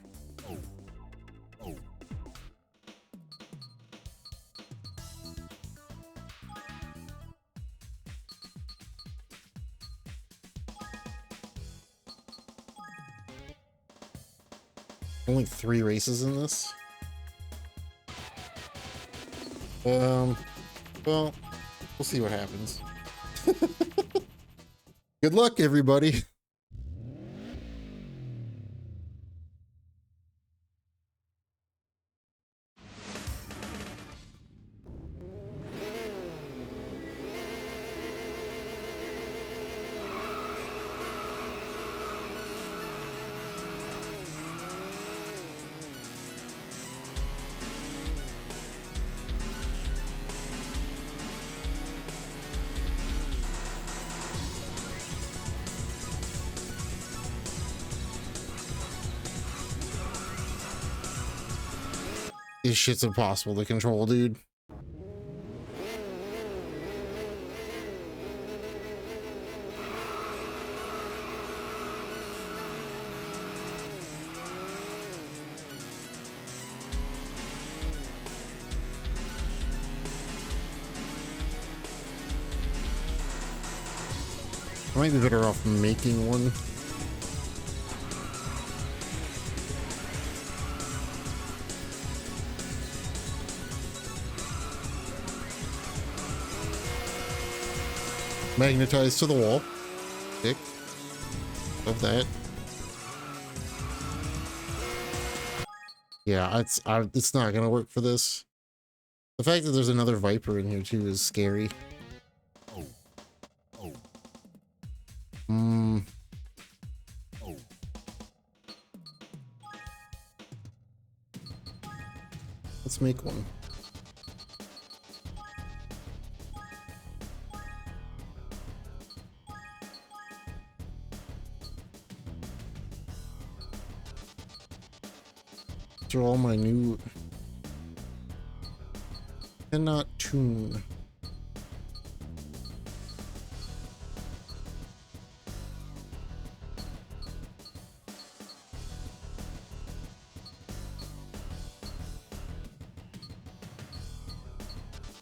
Only 3 races in this. Well, we'll see what happens. Good luck, everybody. This shit's impossible to control, dude. I might be better off making one. Magnetized to the wall. Sick. Love that. Yeah, it's not gonna work for this. The fact that there's another Viper in here too is scary. Let's make one. These are all my new... Cannot tune.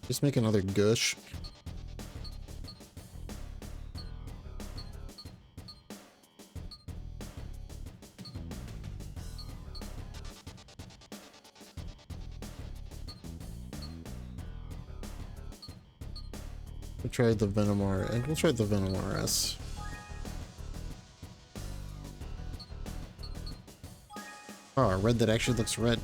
Just make another gush. We tried the Venom R, and we'll try the Venom RS. Oh, a red that actually looks red.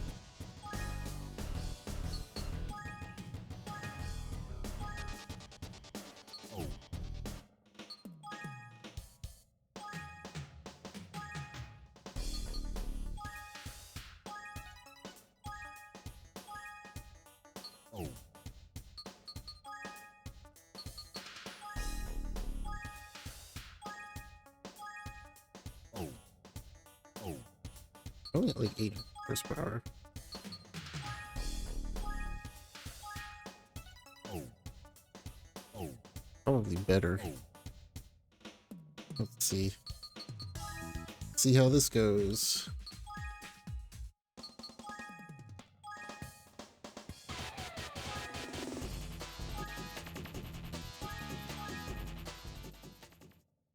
Only at like 8 horsepower. Probably better. Let's see. See how this goes.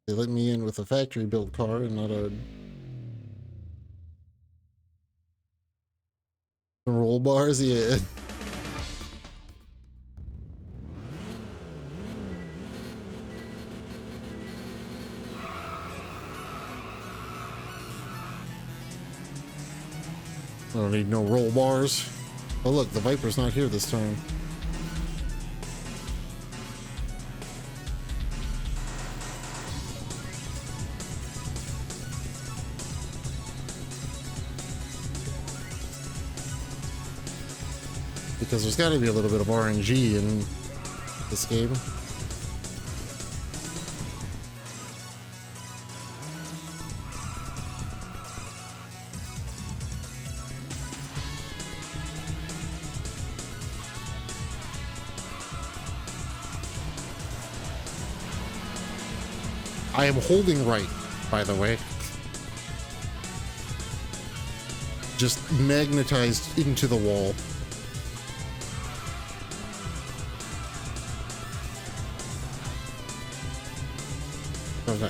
They let me in with a factory built car and not a roll bars, yeah. I don't need no roll bars. Oh look, the Viper's not here this time. Because there's got to be a little bit of RNG in this game. I am holding right, by the way. Just magnetized into the wall.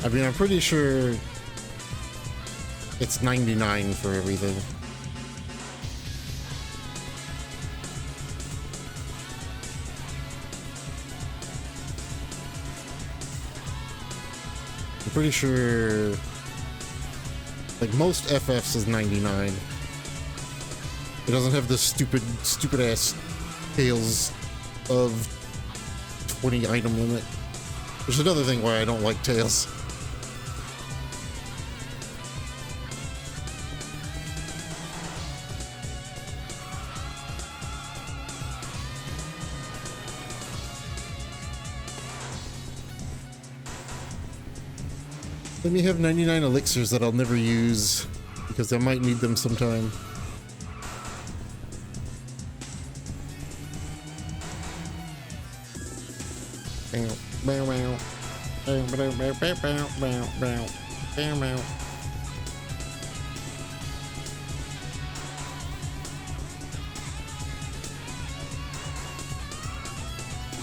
I mean, I'm pretty sure it's 99 for everything. I'm pretty sure, like, most FFs is 99. It doesn't have the stupid ass Tails of 20 item limit. Which is another thing why I don't like Tails. Let me have 99 elixirs that I'll never use, because I might need them sometime.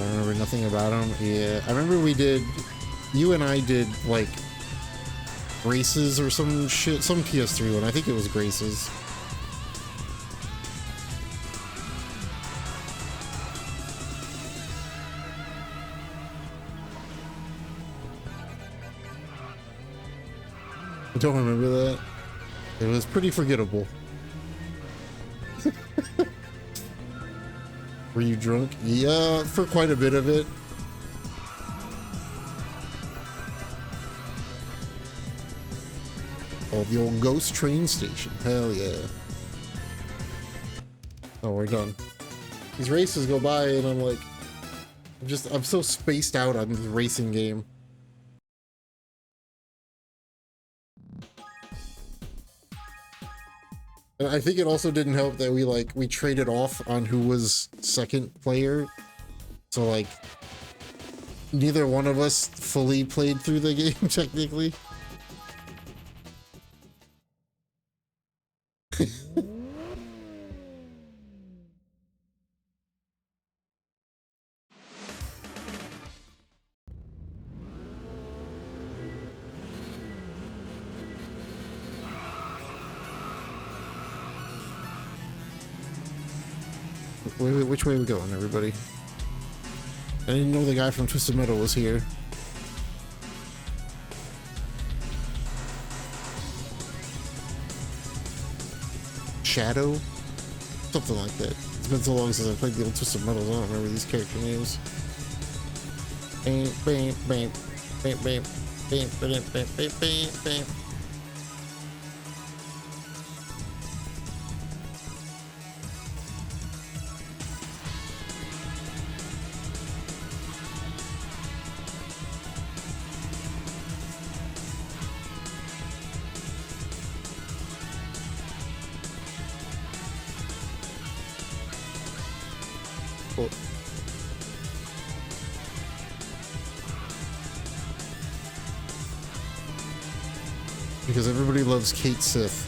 I remember nothing about them. Yeah, I remember you and I did, like, Graces or some shit, some PS3 one. I think it was Graces. I don't remember that. It was pretty forgettable. Were you drunk? Yeah, for quite a bit of it. Oh, the old ghost train station. Hell yeah. Oh, we're done. These races go by and I'm like, I'm so spaced out on this racing game. And I think it also didn't help that we traded off on who was second player. So like, neither one of us fully played through the game technically. Which way are we going, everybody? I didn't know the guy from Twisted Metal was here. Shadow? Something like that. It's been so long since I played the old Twisted Metals, I don't remember these character names. Bam, bam, bam, bam, bam, bam, bam, bam, bam, bam, bam. Cool. Because everybody loves Kate Sith.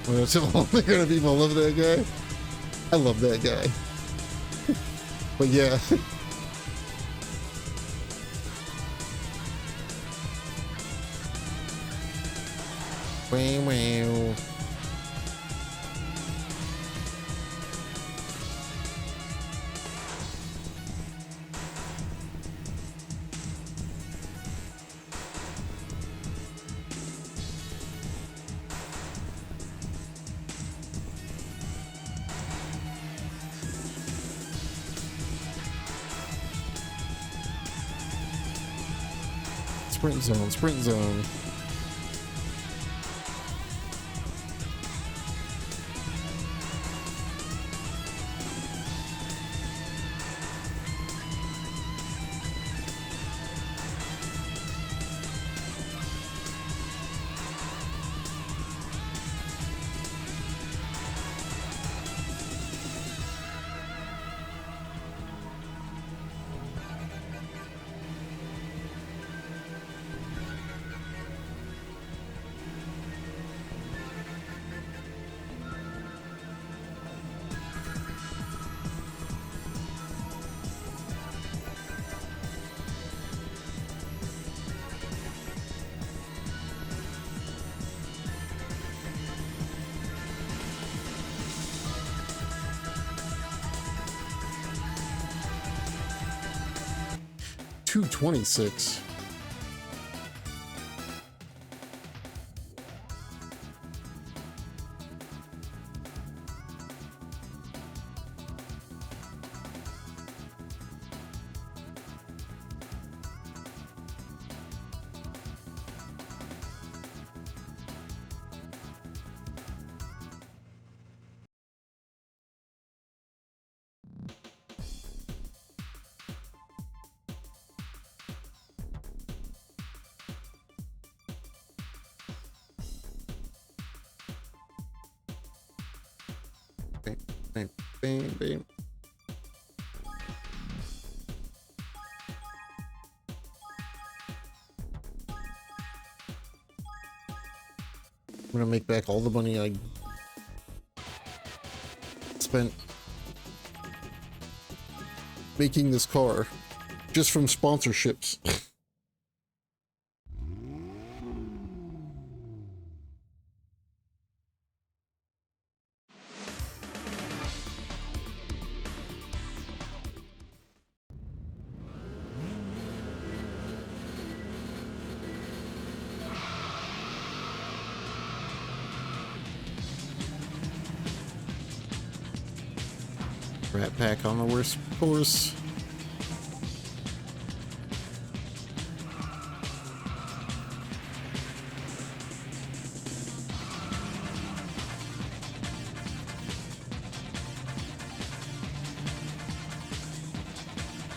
Well, that's the only kind of people love that guy. I love that guy. But yeah. Wow, wow. Sprint zone, sprint zone. 226. Bam, bam, bam, bam. I'm gonna make back all the money I spent making this car just from sponsorships. Rat Pack on the worst course.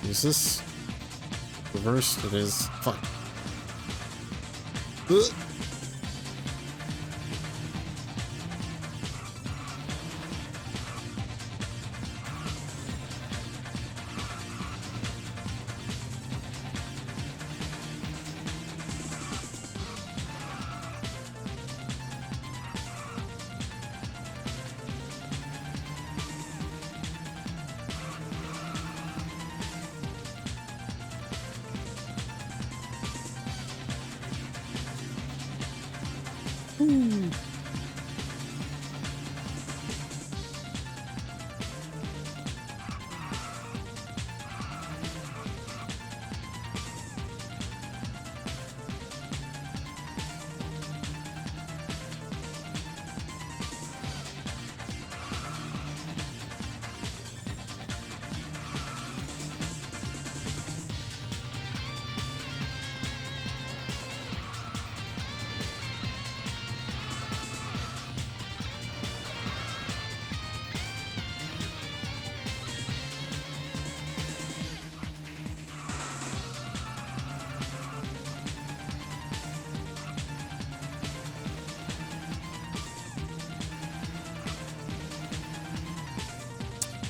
Is this reversed? It is. Fuck. Ugh.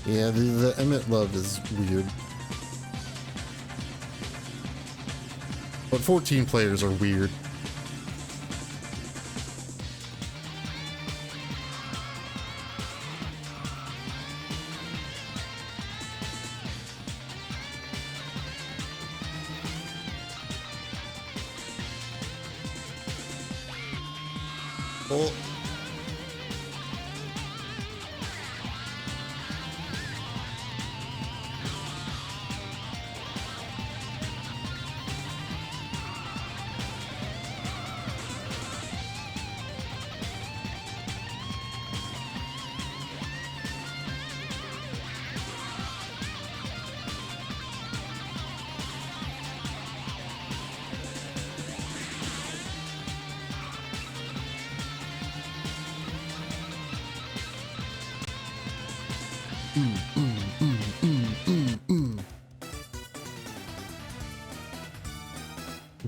Yeah, the Emmett Love is weird. But 14 players are weird. Oh.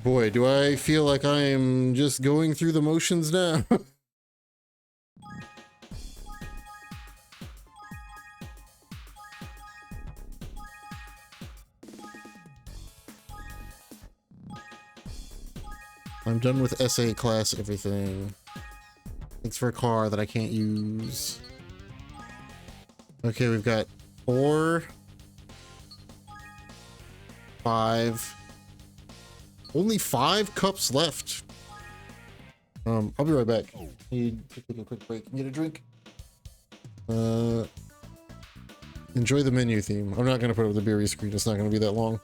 Boy, do I feel like I am just going through the motions now. I'm done with SA class everything. Thanks for a car that I can't use. Okay, we've got 4, 5. Only 5 cups left. I'll be right back. Need to take a quick break. Get a drink. Enjoy the menu theme. I'm not gonna put up the beery screen. It's not gonna be that long.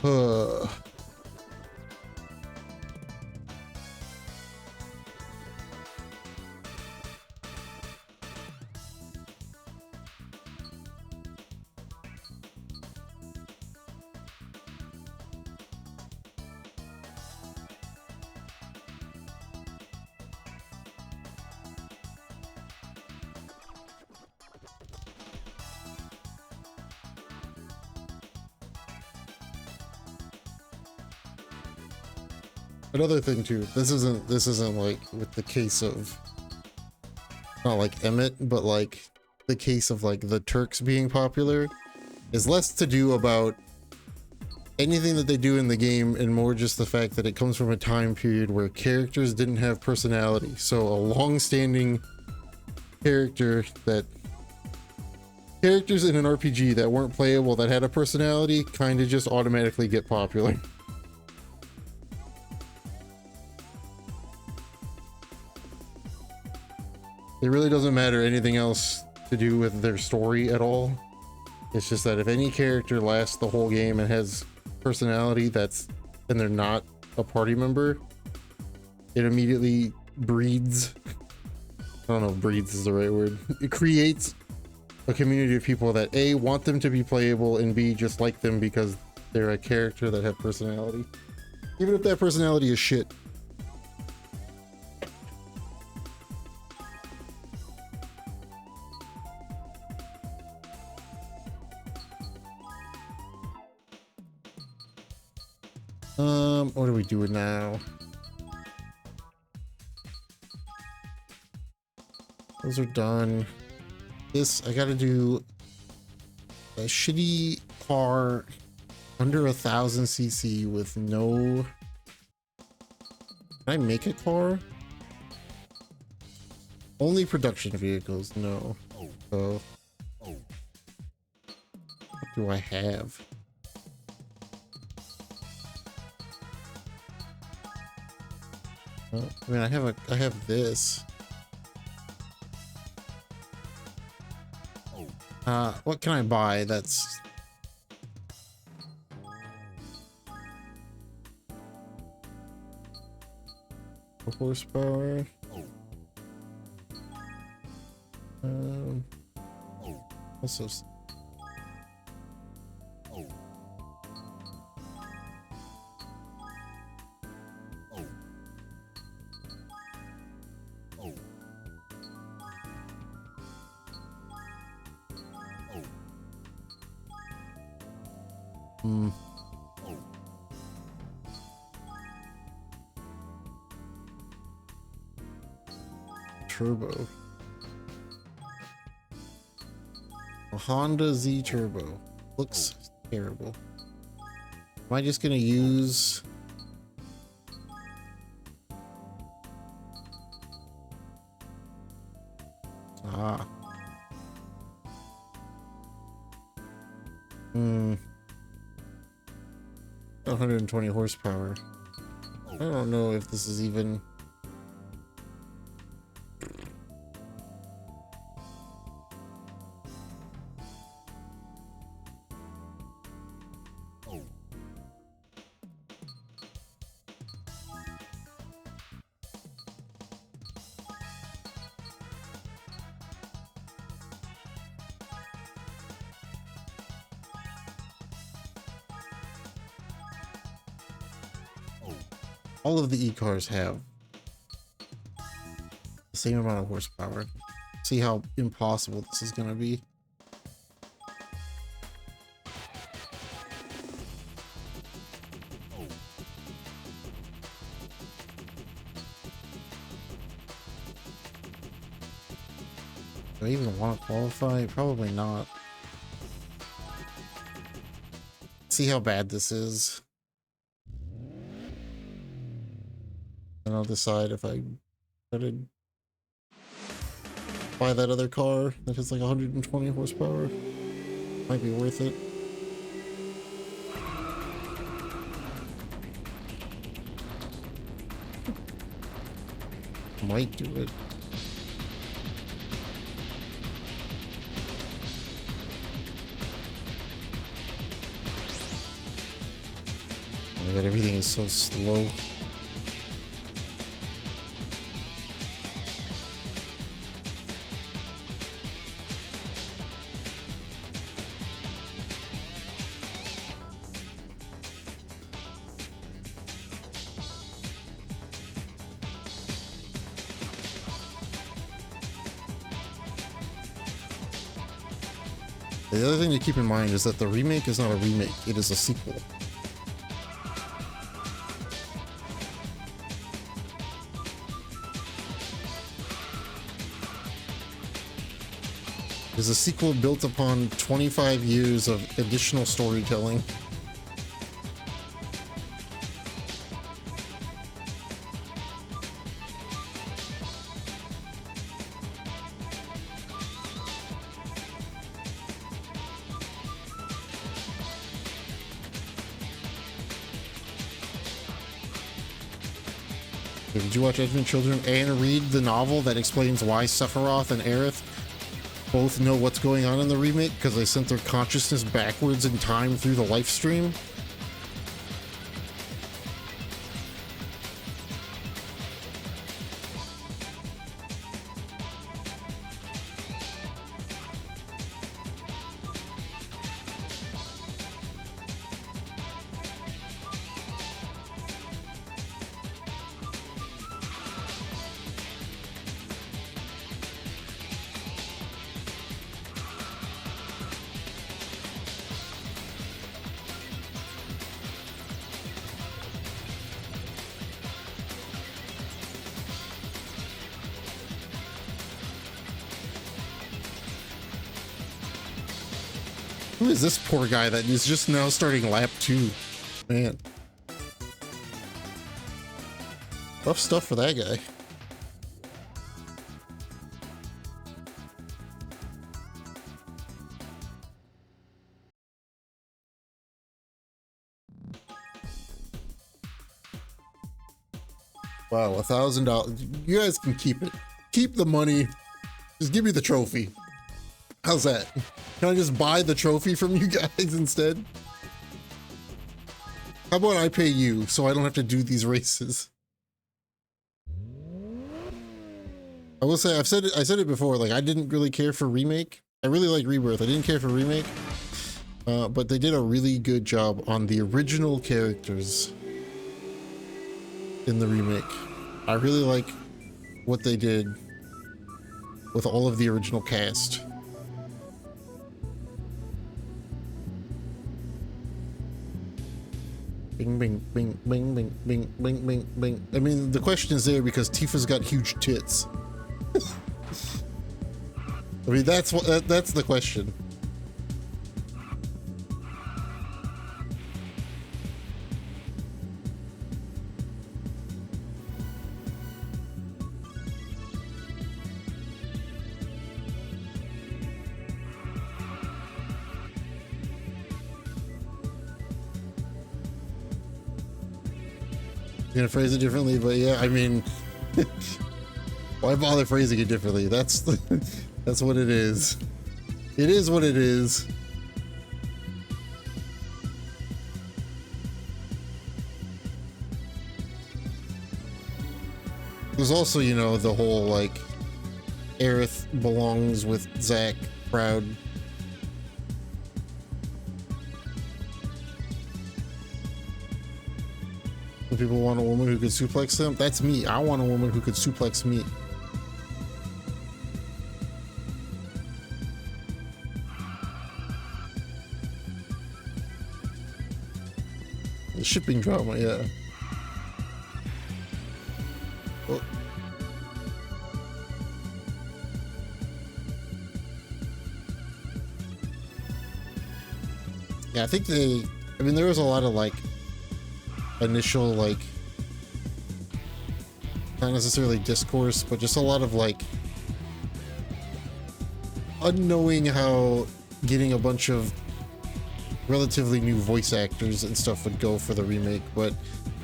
Uh, Another thing too, this isn't like with the case of, not like Emmett, but like the case of like the Turks being popular is less to do about anything that they do in the game and more just the fact that it comes from a time period where characters didn't have personality. So a long-standing characters in an RPG that weren't playable that had a personality kind of just automatically get popular. It really doesn't matter anything else to do with their story at all. It's just that if any character lasts the whole game and has personality and they're not a party member, it immediately breeds. I don't know if breeds is the right word. It creates a community of people that A, want them to be playable, and B, just like them because they're a character that have personality. Even if that personality is shit. What are we doing now? Those are done. This, I gotta do a shitty car under 1,000 cc with no... Can I make a car? Only production vehicles, no. So, what do I have? I mean, I have this. What can I buy that's... horsepower? Also... Turbo. A Honda Z Turbo. Looks terrible. Am I just gonna use... Ah. 120 horsepower. I don't know if this is even... All of the e-cars have the same amount of horsepower. See how impossible this is going to be. Do I even want to qualify? Probably not. See how bad this is. And I'll decide if I try to buy that other car that has like 120 horsepower. Might be worth it. Might do it. God, everything is so slow. The other thing to keep in mind is that the remake is not a remake, it is a sequel. It is a sequel built upon 25 years of additional storytelling. Did you watch Advent Children and read the novel that explains why Sephiroth and Aerith both know what's going on in the remake because they sent their consciousness backwards in time through the live stream? Who is this poor guy that is just now starting lap 2? Man. Rough stuff for that guy. Wow, $1,000. You guys can keep it. Keep the money. Just give me the trophy. How's that? Can I just buy the trophy from you guys instead? How about I pay you so I don't have to do these races? I will say I said it before, like I didn't really care for Remake. I really like Rebirth. I didn't care for Remake. But they did a really good job on the original characters in the remake. I really like what they did with all of the original cast. Bing, bing, bing, bing, bing, bing, bing, bing, bing. I mean, the question is there because Tifa's got huge tits. I mean, that's the question. Gonna phrase it differently, but yeah, I mean, why bother phrasing it differently? That's what it is. It is what it is. There's also, you know, the whole like Aerith belongs with Zack crowd. People want a woman who could suplex them. That's me. I want a woman who could suplex me. The shipping drama, yeah. Well, yeah, I think I mean, there was a lot of like initial, like, not necessarily discourse, but just a lot of like unknowing how getting a bunch of relatively new voice actors and stuff would go for the remake, but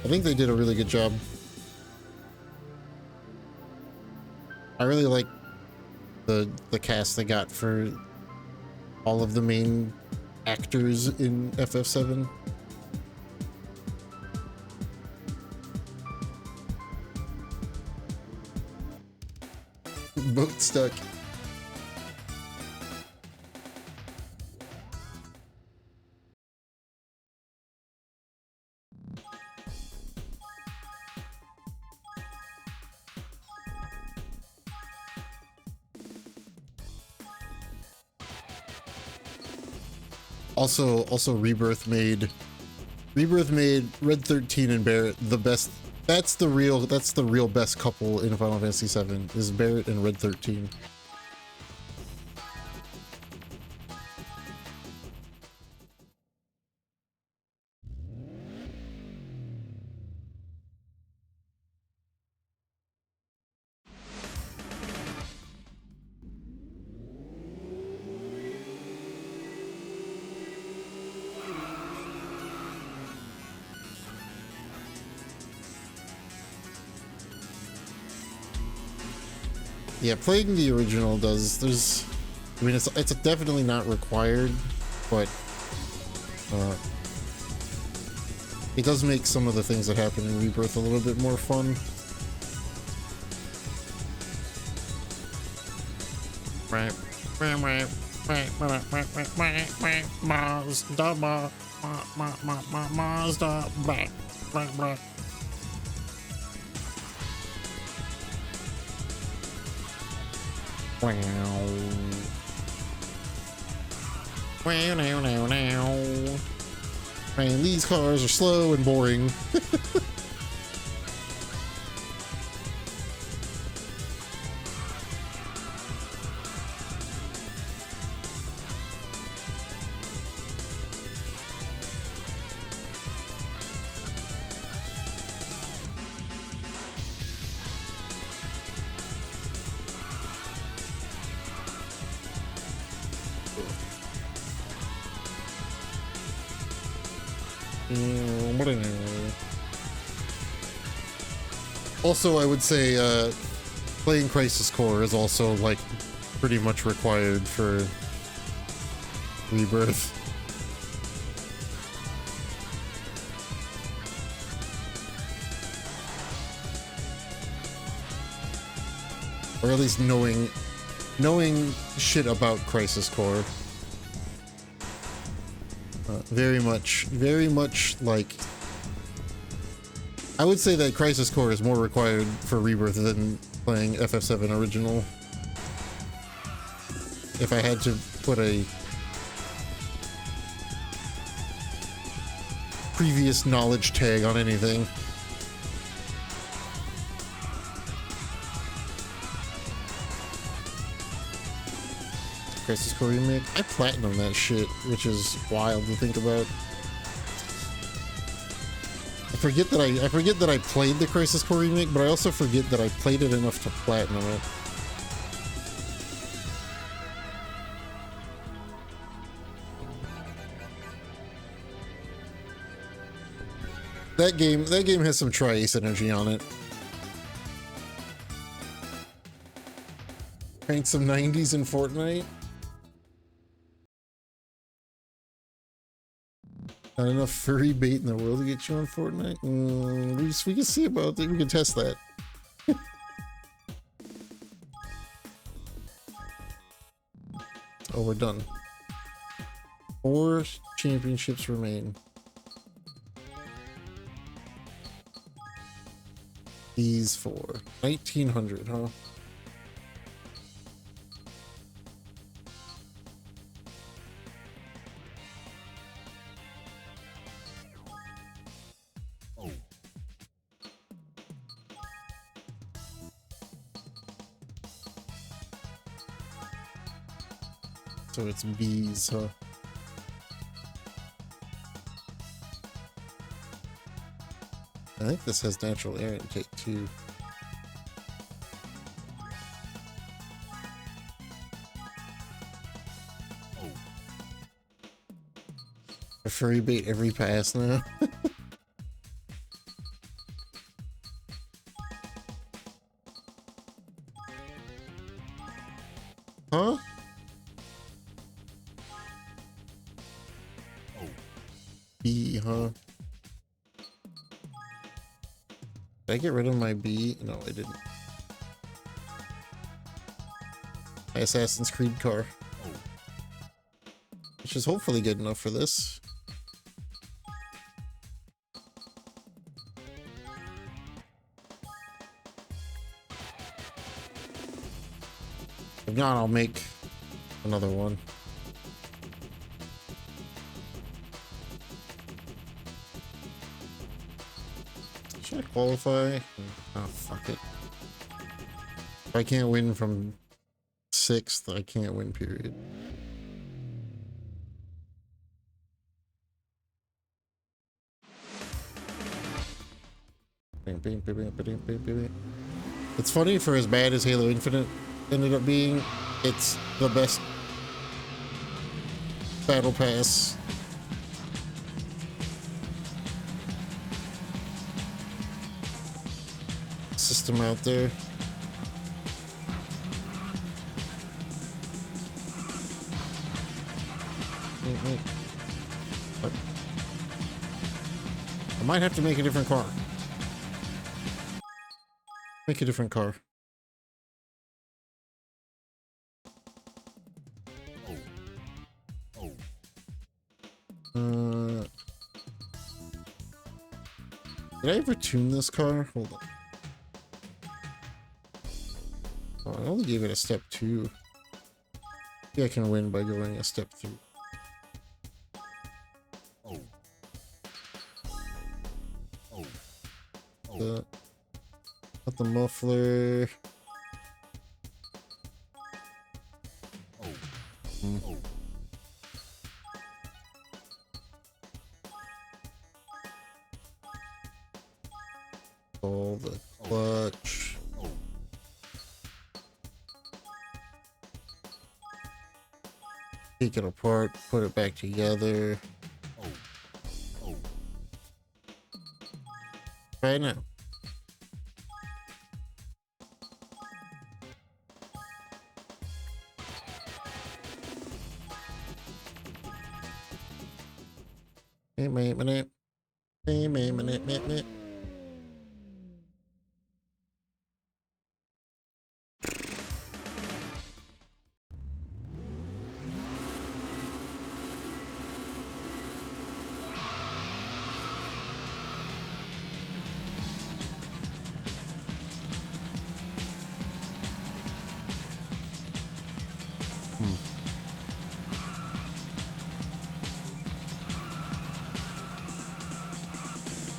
I think they did a really good job. I really like the cast they got for all of the main actors in FF7. Boat stuck. Also Rebirth made Red 13 and Barrett the best. That's the real best couple in Final Fantasy VII is Barrett and Red 13. Yeah, playing the original there's I mean it's definitely not required, but it does make some of the things that happen in Rebirth a little bit more fun. Man, these cars are slow and boring. Also, I would say playing Crisis Core is also like pretty much required for Rebirth. Or at least knowing shit about Crisis Core. Very much like, I would say that Crisis Core is more required for Rebirth than playing FF7 original. If I had to put a previous knowledge tag on anything. Crisis Core remake. I platinum that shit, which is wild to think about. I forget that I played the Crisis Core remake, but I also forget that I played it enough to platinum it. That game has some Tri-Ace energy on it. Crank some 90s in Fortnite. Not enough furry bait in the world to get you on Fortnite? We can see about that. We can test that. Oh, we're done. 4 championships remain. These 4. 1900, huh? So it's bees, huh? I think this has natural air intake too. A furry bait every pass now. Huh? Bee, huh? Did I get rid of my bee? No, I didn't. Assassin's Creed car. Which is hopefully good enough for this. If not, I'll make another one. Should I qualify? Oh, fuck it. If I can't win from 6th, I can't win, period. It's funny, for as bad as Halo Infinite ended up being, it's the best battle pass system out there. I might have to make a different car. Make a different car. Did I ever tune this car? Hold on. Oh, I only gave it a step 2. Maybe I can win by going a step 3. Got the muffler. All the clutch. Take it apart, put it back together. Right now.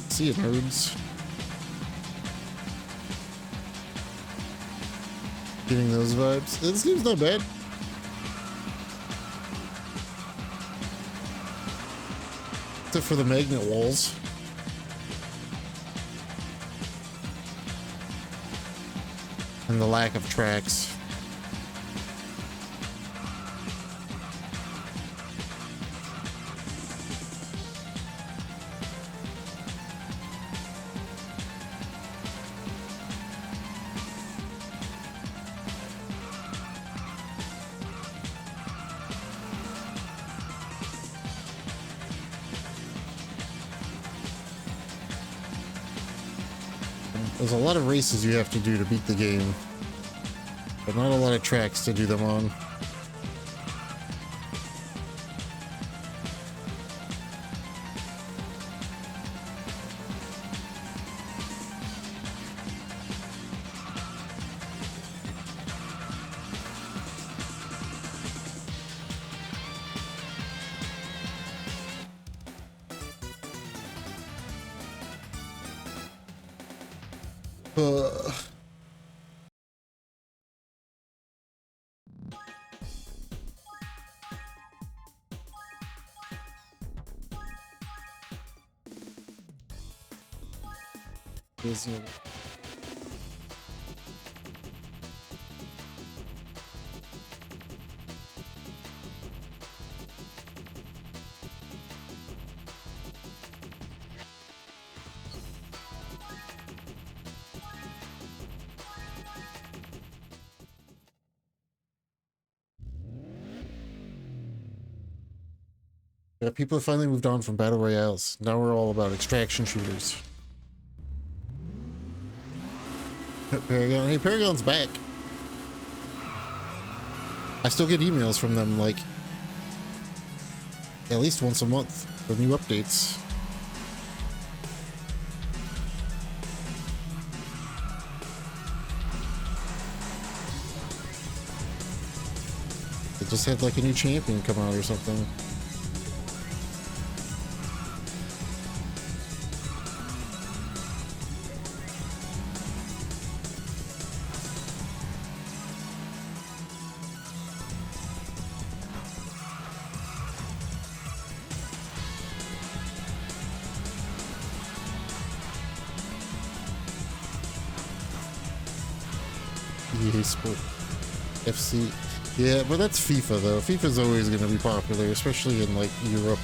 See it, nerds. Getting those vibes. This game's not bad. Except for the magnet walls. And the lack of tracks. There's a lot of races you have to do to beat the game, but not a lot of tracks to do them on. Busy. Yeah, people have finally moved on from battle royales. Now we're all about extraction shooters. Paragon. Hey, Paragon's back. I still get emails from them like at least once a month for new updates. They just had like a new champion come out or something. EA Sport FC. Yeah, but that's FIFA though. FIFA's always going to be popular, especially in like Europe.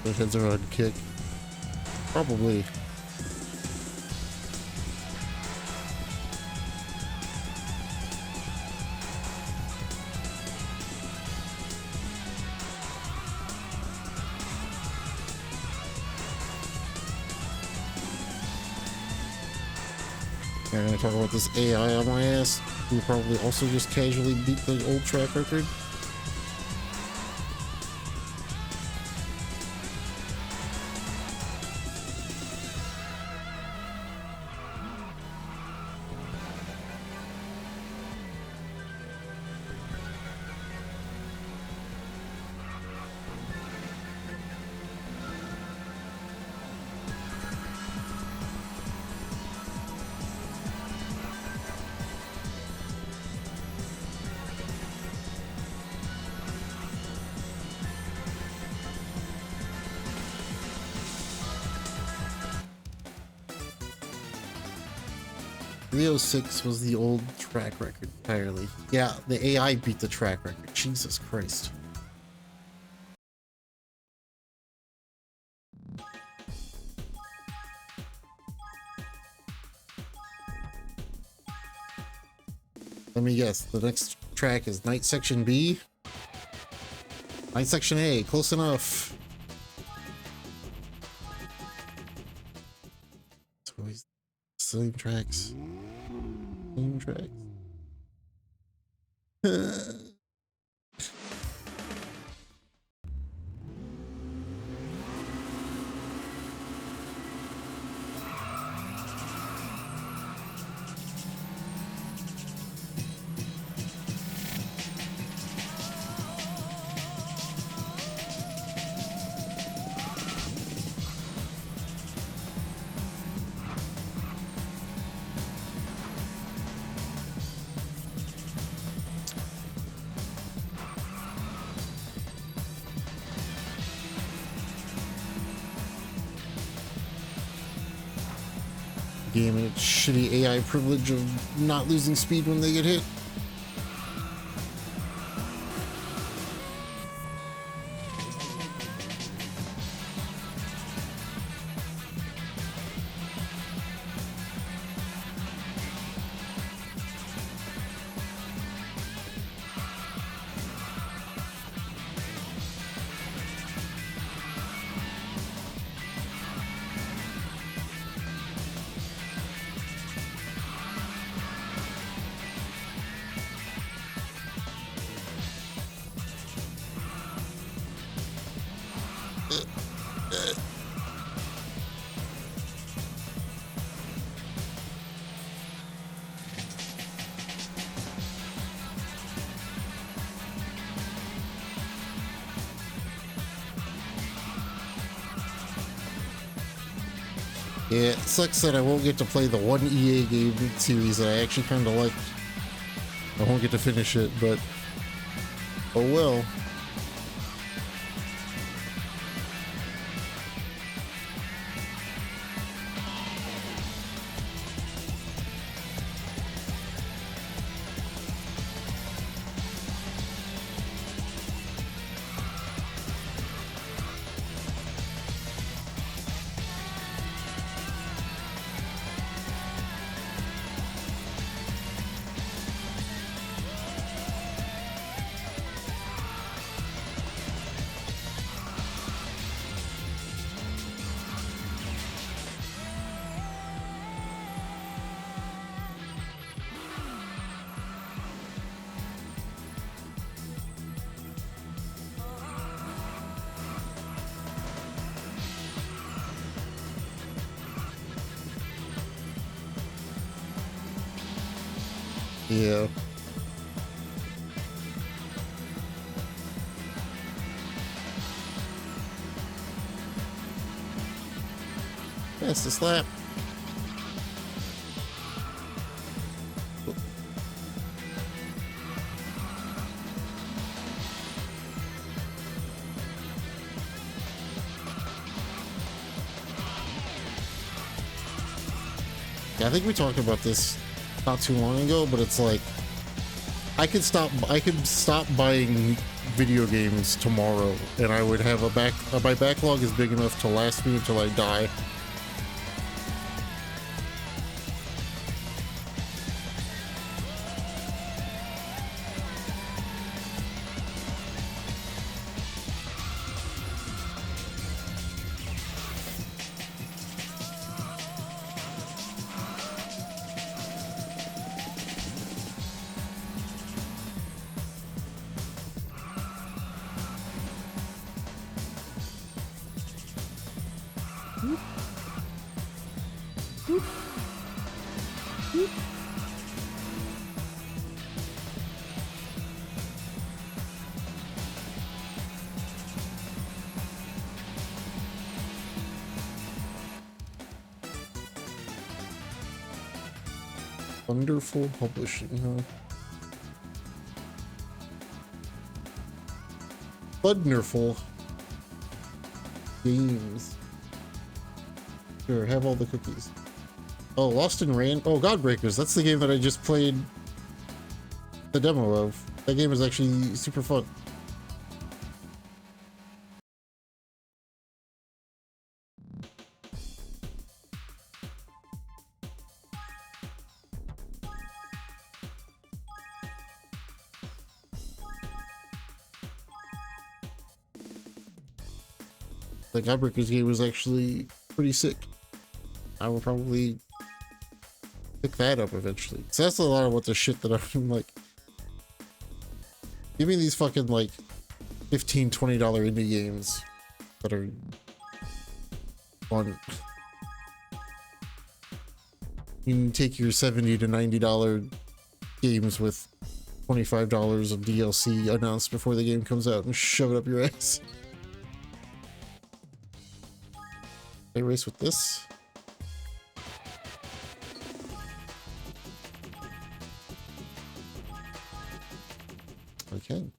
Their heads are on kick. Probably. And I'm gonna talk about this AI on my ass, who probably also just casually beat the old track record. The 06 was the old track record entirely. Yeah, the AI beat the track record. Jesus Christ. Let me guess, the next track is Night Section B? Night Section A, close enough. It's always same tracks. Same tracks. Game and its shitty AI privilege of not losing speed when they get hit. Yeah, it sucks that I won't get to play the one EA game series that I actually kind of liked. I won't get to finish it, but oh well. Yeah. That's the slap. Yeah, I think we talked about this not too long ago, but it's like I could stop buying video games tomorrow and I would have my backlog is big enough to last me until I die. Wonderful publishing, huh? Wonderful games. Sure, have all the cookies. Oh, Lost in Rain. Oh, Godbreakers. That's the game that I just played the demo of. That game is actually super fun. The Godbreakers game was actually pretty sick. I will probably pick that up eventually. So that's a lot of what the shit that I'm like. Give me these fucking like $15, $20 indie games that are fun. You can take your $70 to $90 games with $25 of DLC announced before the game comes out and shove it up your ass. I race with this. Okay.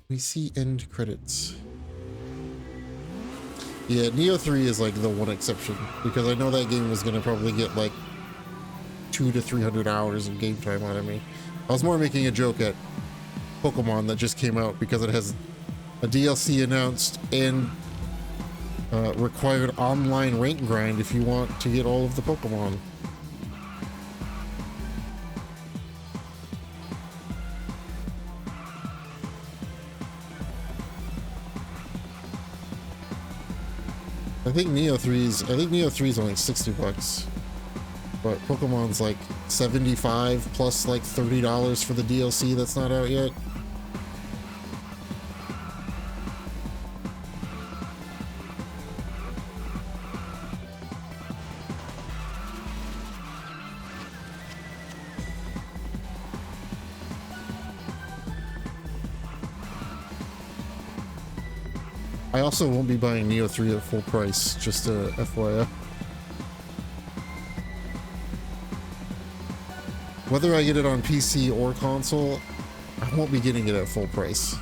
We see end credits. Yeah, Neo 3 is like the one exception because I know that game was gonna probably get like 200 to 300 hours of game time out of me. I was more making a joke at Pokemon that just came out because it has a DLC announced and required online rank grind if you want to get all of the Pokemon. I think Neo 3 is only $60, but Pokemon's like $75 plus like $30 for the DLC that's not out yet. I also won't be buying Neo 3 at full price, just a FYI. Whether I get it on PC or console, I won't be getting it at full price.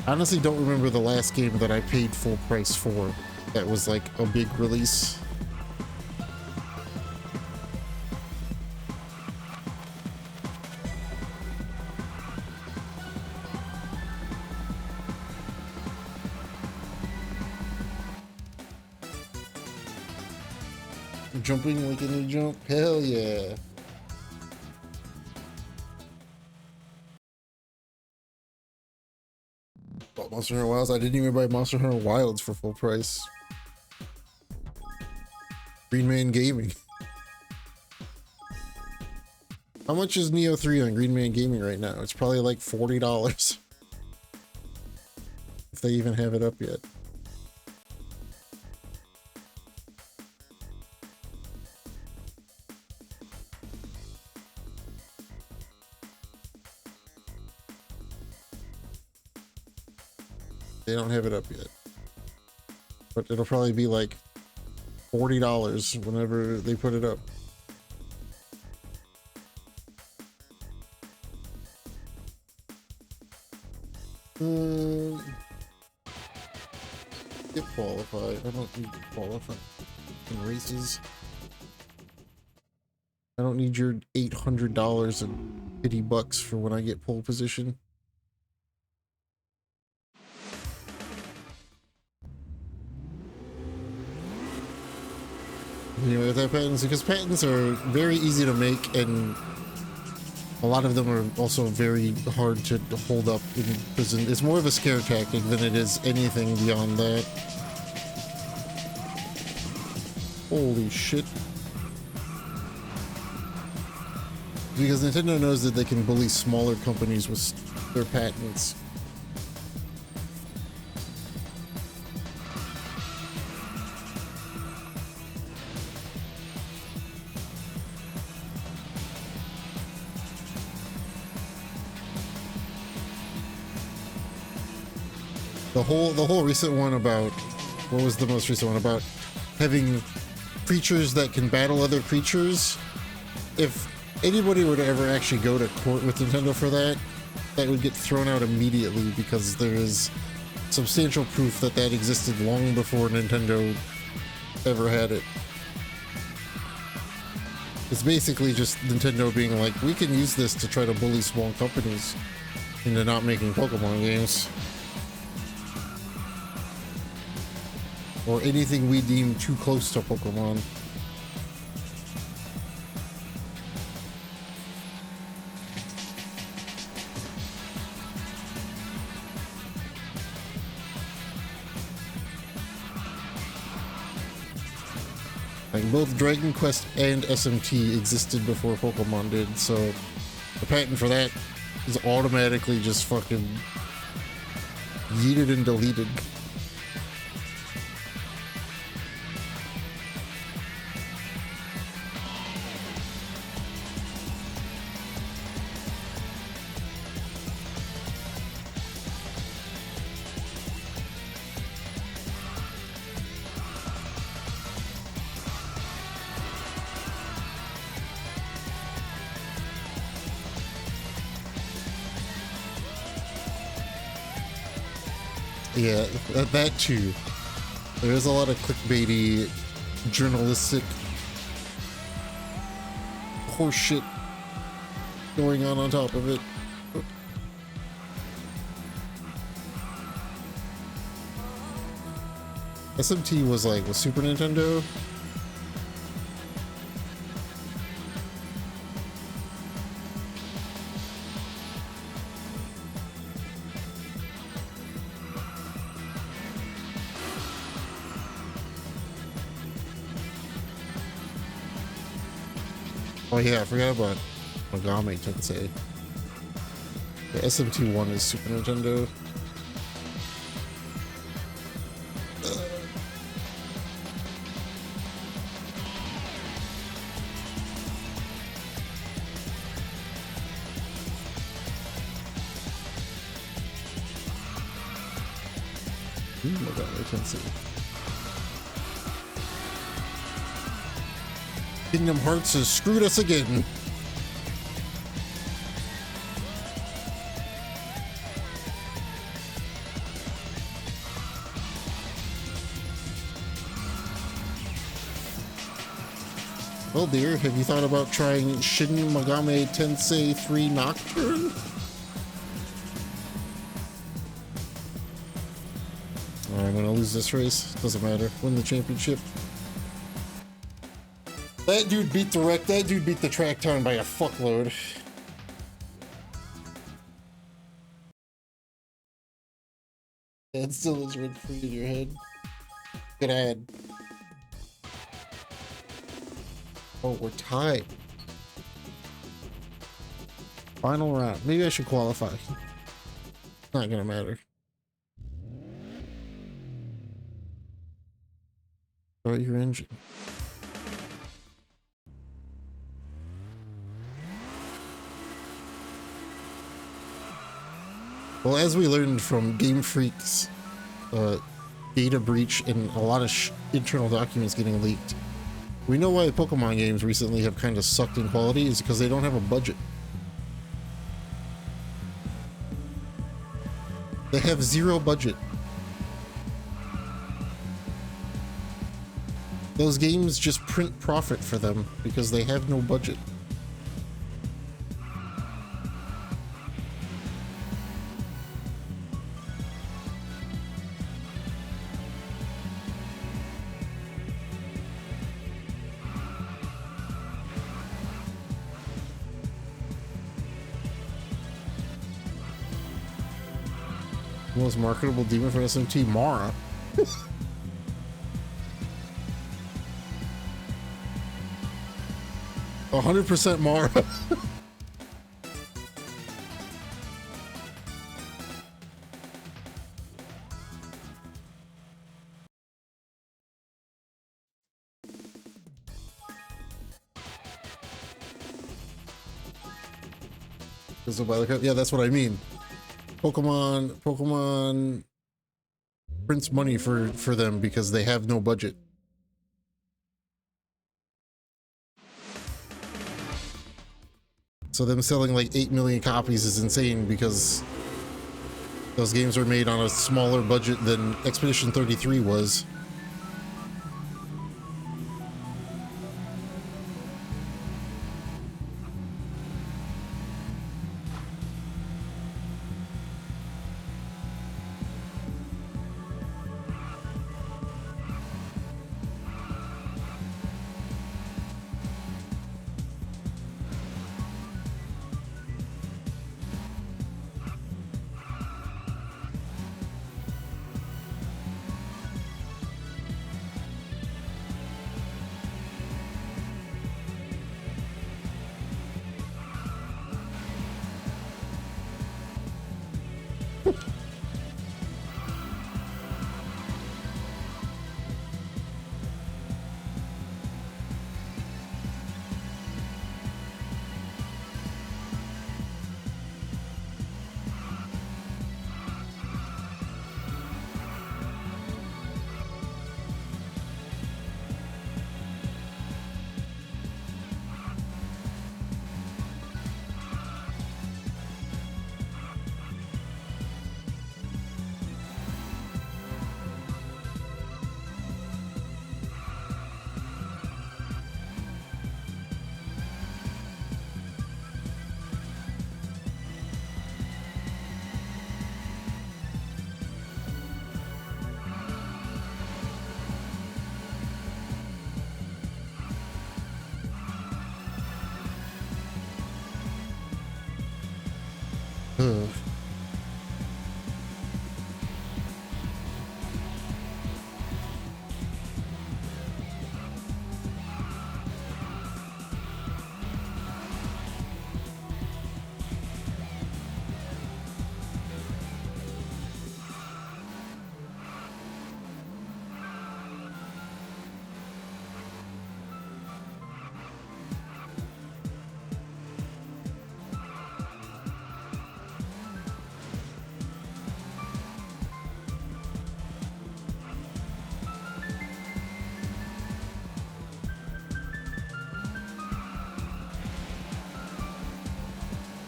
I honestly don't remember the last game that I paid full price for that was like a big release. Jumping like a new jump? Hell yeah. Bought Monster Hunter Wilds. I didn't even buy Monster Hunter Wilds for full price. Green Man Gaming. How much is Neo 3 on Green Man Gaming right now? It's probably like $40. If they even have it up yet. They don't have it up yet, but it'll probably be like $40 whenever they put it up. Get qualified. I don't need to qualify in races. I don't need your $800 and 50 bucks for when I get pole position. You know, with that patents, because patents are very easy to make, and a lot of them are also very hard to hold up in prison. It's more of a scare tactic than it is anything beyond that. Holy shit. Because Nintendo knows that they can bully smaller companies with their patents. The whole recent one about, what was the most recent one about having creatures that can battle other creatures? If anybody were to ever actually go to court with Nintendo for that, that would get thrown out immediately, because there is substantial proof that that existed long before Nintendo ever had it. It's basically just Nintendo being like, we can use this to try to bully small companies into not making Pokemon games. Or anything we deem too close to Pokemon. Like, both Dragon Quest and SMT existed before Pokemon did, so the patent for that is automatically just fucking yeeted and deleted. Yeah, that too. There is a lot of clickbaity, journalistic horseshit going on top of it. SMT was like with Super Nintendo. Oh yeah, I forgot about Megami Tensei. The SMT1 is Super Nintendo. Oh god, I can't see. Kingdom Hearts has screwed us again. Well, dear, have you thought about trying Shin Megami Tensei 3 Nocturne? I'm gonna lose this race. Doesn't matter. Win the championship. That dude beat the wreck. That dude beat the track time by a fuckload. That still is rent free in your head. Good ad. Oh, we're tied. Final round. Maybe I should qualify. Not gonna matter. Start your engine. Well, as we learned from Game Freak's data breach and a lot of internal documents getting leaked, we know why Pokemon games recently have kind of sucked in quality is because they don't have a budget. They have zero budget. Those games just print profit for them because they have no budget. Most marketable demon for SMT, Mara. 100% Mara. Yeah, that's what I mean. Pokemon prints money for them because they have no budget. So them selling like 8 million copies is insane because those games are made on a smaller budget than Expedition 33 was.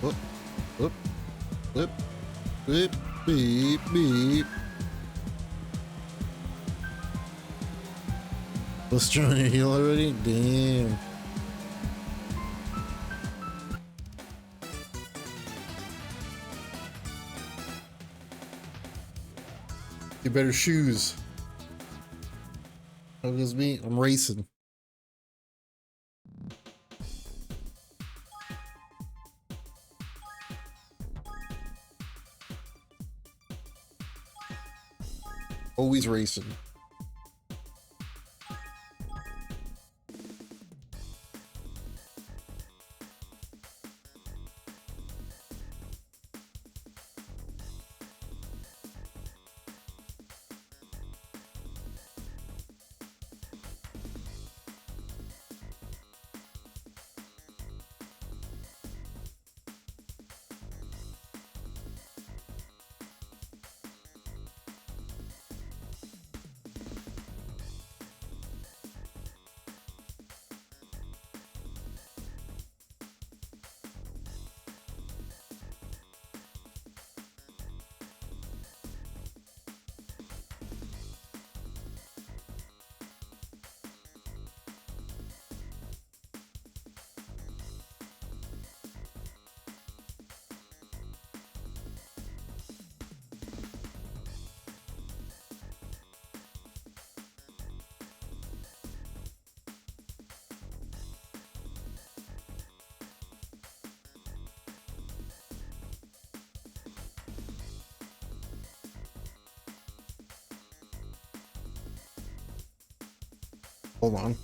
Whoop, whoop, whoop, beep, beep, beep. Let's try to heal already? Damn. Get better shoes. How goes me? I'm racing. Always racing. Hold on.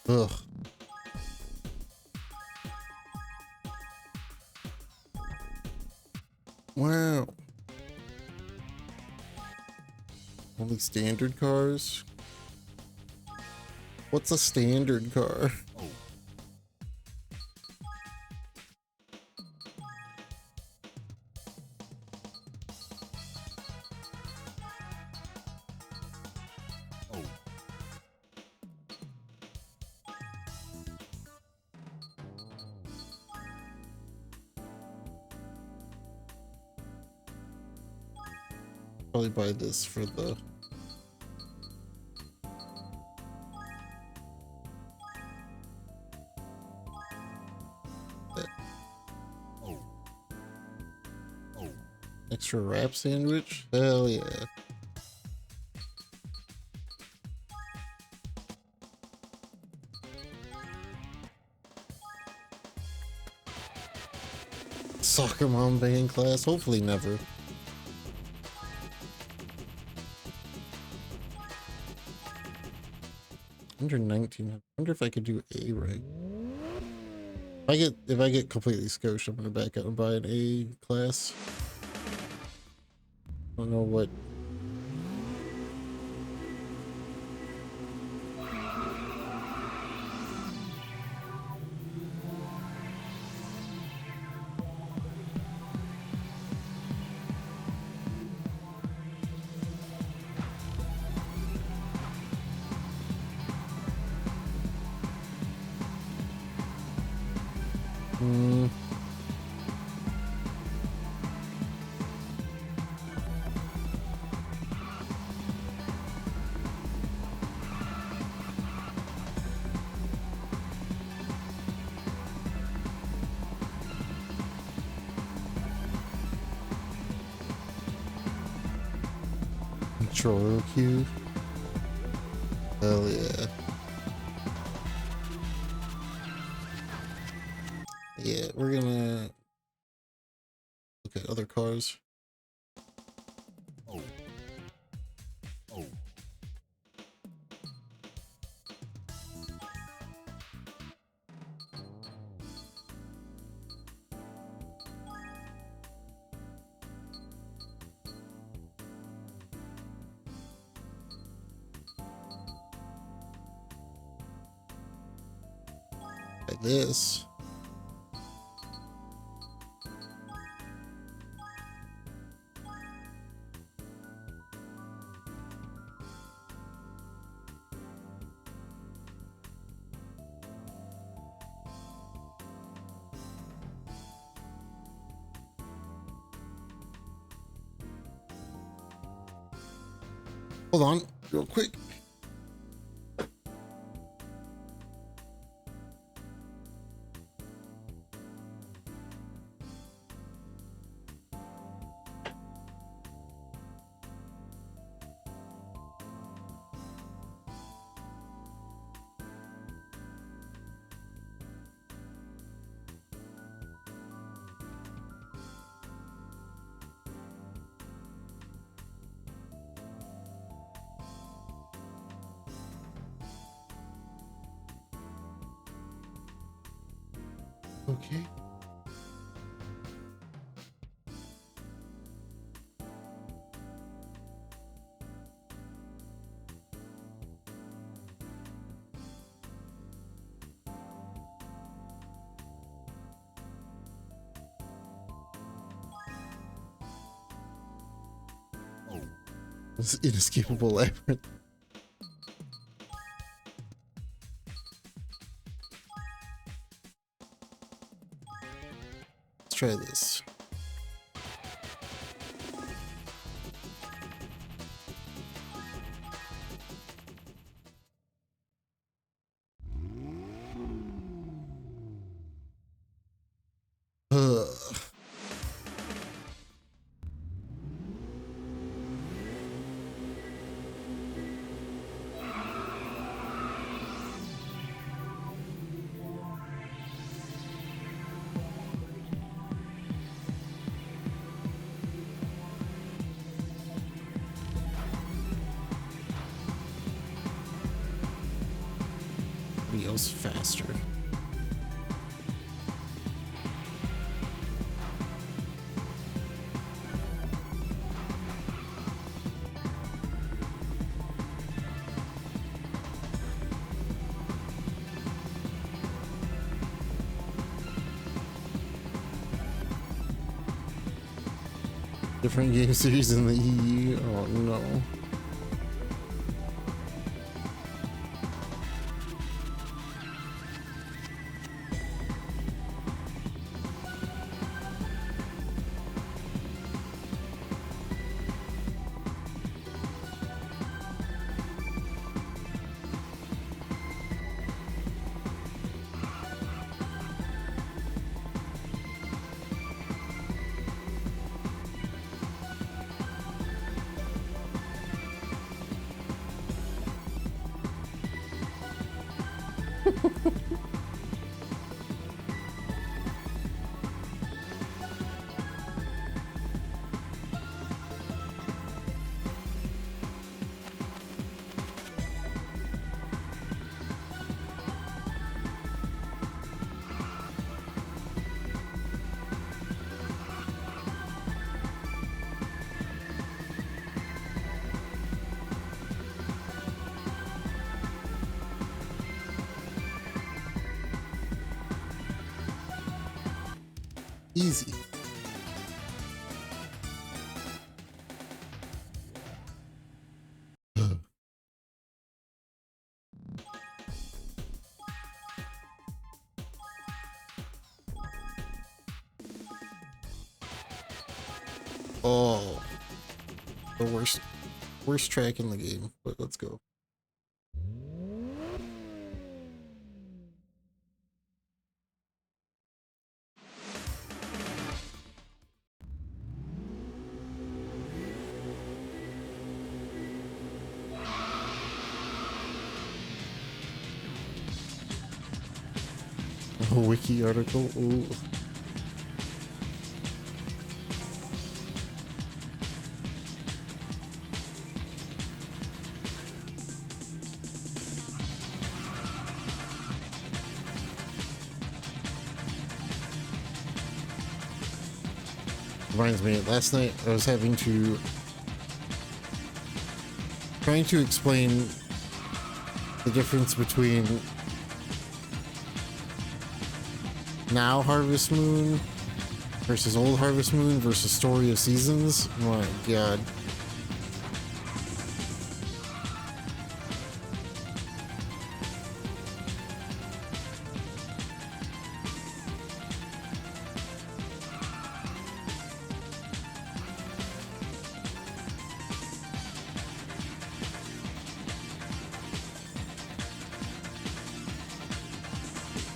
Ugh. Wow. Only standard cars? What's a standard car? Probably buy this for the extra wrap sandwich. Hell yeah. Soccer mom band class? Hopefully never. Under 19. I wonder if I could do A rank. If I get completely scoshed, I'm gonna back out and buy an A class. I don't know what. Control queue. Hell yeah. Yeah, we're gonna look at other cars. Like this. Hold on, real quick. Okay. This inescapable labyrinth. Let's try this. Ugh. Wheels faster. Different game series in the EU. Oh no. Easy. Oh, the worst track in the game, but let's go. A wiki article. Ooh. Reminds me, last night I was trying to explain the difference between now Harvest Moon versus old Harvest Moon versus Story of Seasons. My god.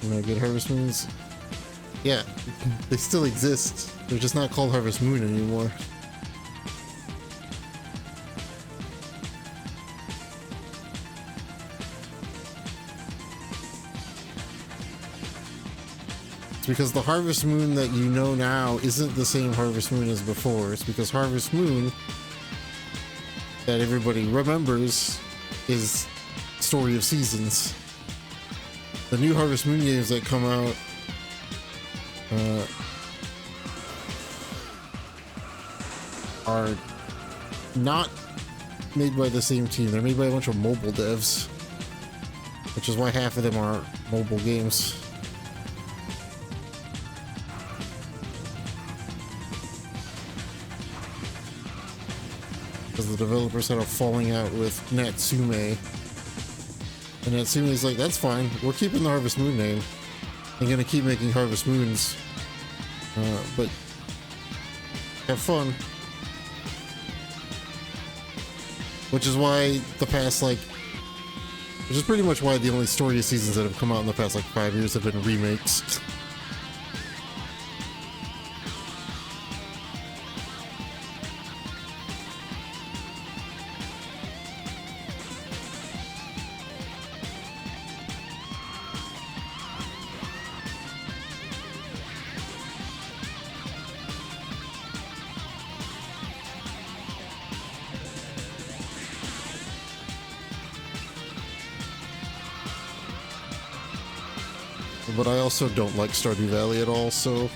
You know, good Harvest Moons. Yeah, they still exist. They're just not called Harvest Moon anymore. It's because the Harvest Moon that you know now isn't the same Harvest Moon as before. It's because Harvest Moon that everybody remembers is Story of Seasons. The new Harvest Moon games that come out are not made by the same team. They're made by a bunch of mobile devs, which is why half of them are mobile games. Because the developers had a falling out with Natsume. And Natsume's like, that's fine. We're keeping the Harvest Moon name. I'm gonna keep making Harvest Moons. But have fun. Which is why the past, which is pretty much why the only Story of Seasons that have come out in the past, 5 years have been remakes. But I also don't like Stardew Valley at all, so...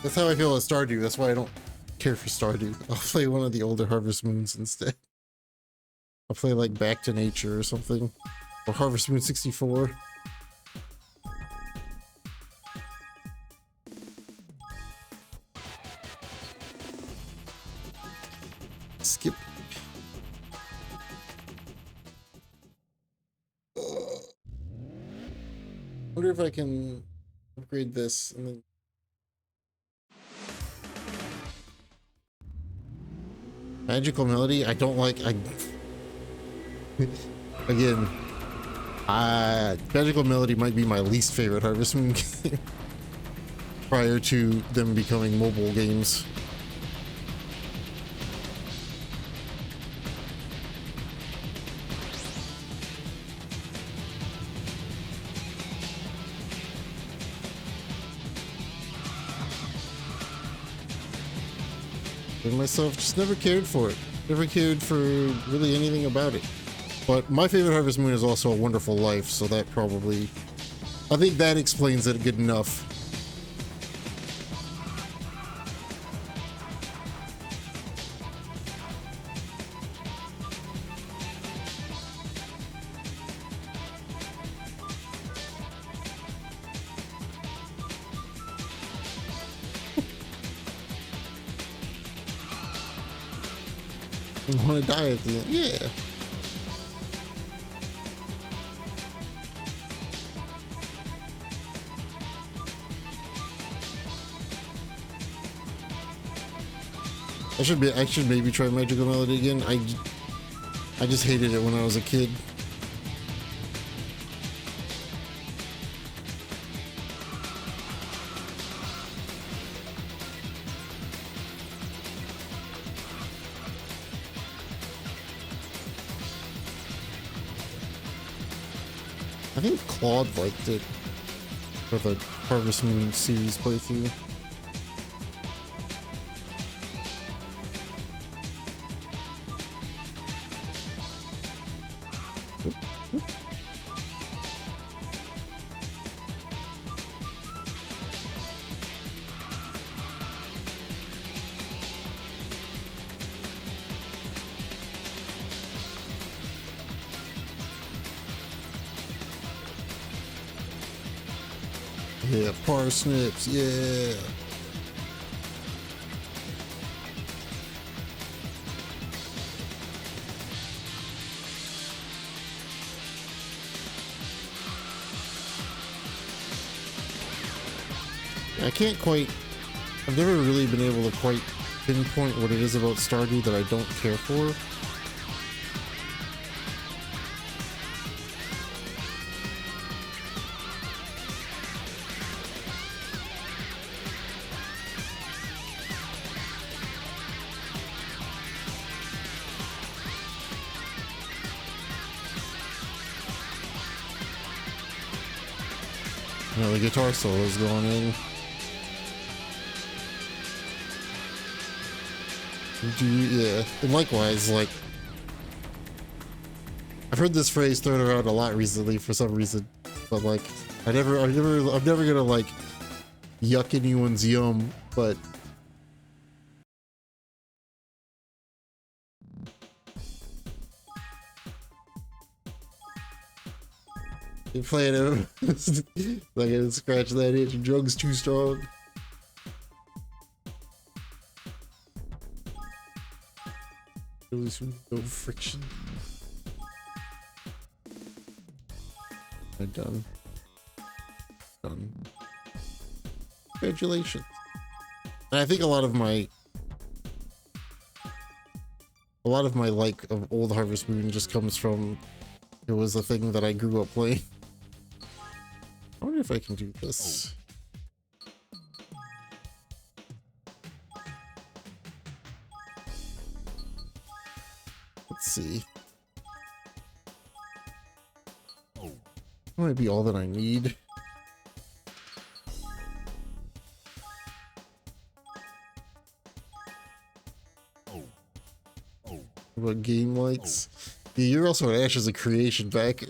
That's how I feel with Stardew. That's why I don't care for Stardew. I'll play one of the older Harvest Moons instead. I'll play Back to Nature or something. Or Harvest Moon 64. Skip. Wonder if I can upgrade this and then... Magical Melody, I don't like. Again, Magical Melody might be my least favorite Harvest Moon game prior to them becoming mobile games. And myself just never cared for it. Never cared for really anything about it. But my favorite Harvest Moon is also A Wonderful Life, so that probably... I think that explains it good enough. I want to die at the end. Yeah. I should maybe try Magical Melody again. I just hated it when I was a kid. I think Claude liked it for the Harvest Moon series playthrough. Yeah, parsnips, yeah. I can't quite, I've never really been able to quite pinpoint what it is about Stardew that I don't care for. You know, the guitar solo's going in. Yeah, and likewise, like, I've heard this phrase thrown around a lot recently for some reason, but like, I'm never gonna like yuck anyone's yum, but you're playing it like I scratch that itch. Drugs too strong. No friction. I'm done. Done. Congratulations. And I think a lot of my like of old Harvest Moon just comes from it was a thing that I grew up playing. I wonder if I can do this. Let's see. That might be all that I need. What game likes? Yeah, you're also an Ashes of Creation back.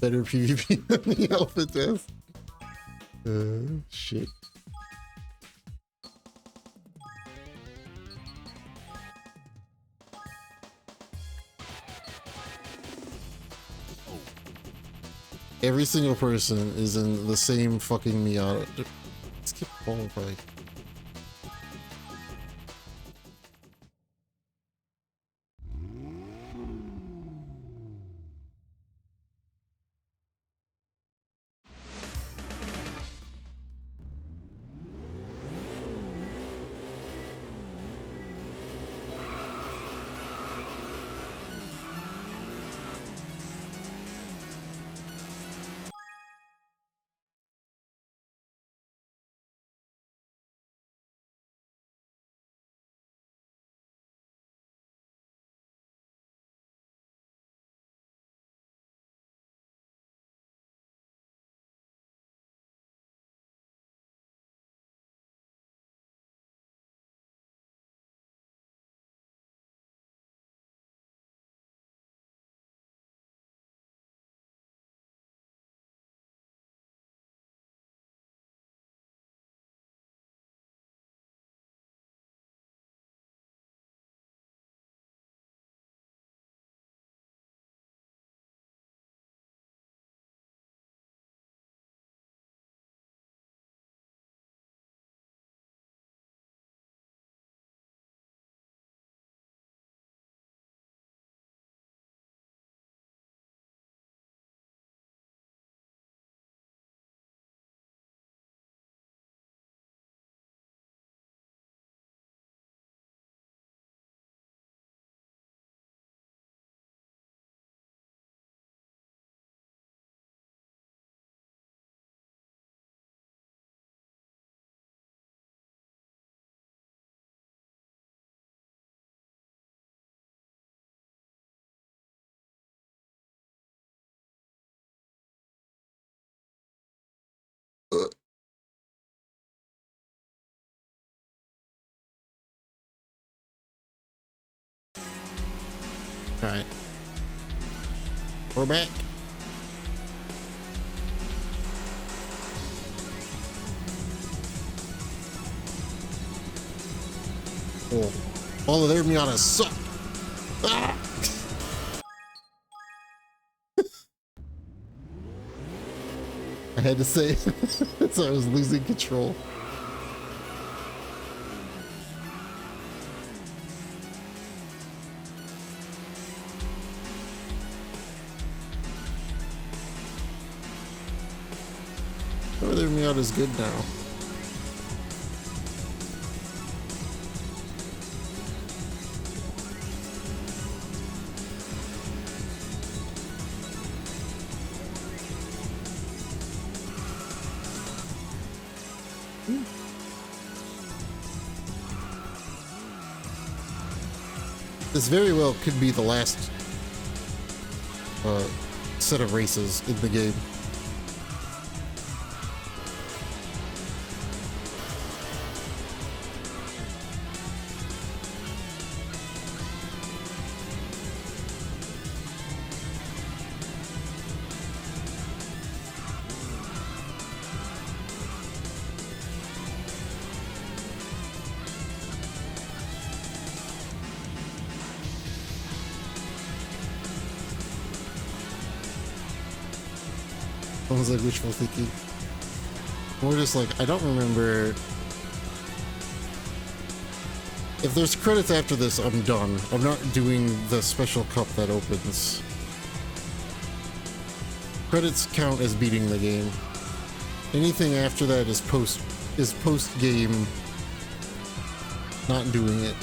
Better PvP than the Alpha Death. Shit. Every single person is in the same fucking Miata. Skip qualified. Alright. We're back. Oh. All of their Miatas suck. Ah! I had to say it, so I was losing control. Oh, their Miata's good now. This very well could be the last set of races in the game. Almost like wishful thinking. More just like, I don't remember. If there's credits after this, I'm done. I'm not doing the special cup that opens. Credits count as beating the game. Anything after that is post game. Not doing it.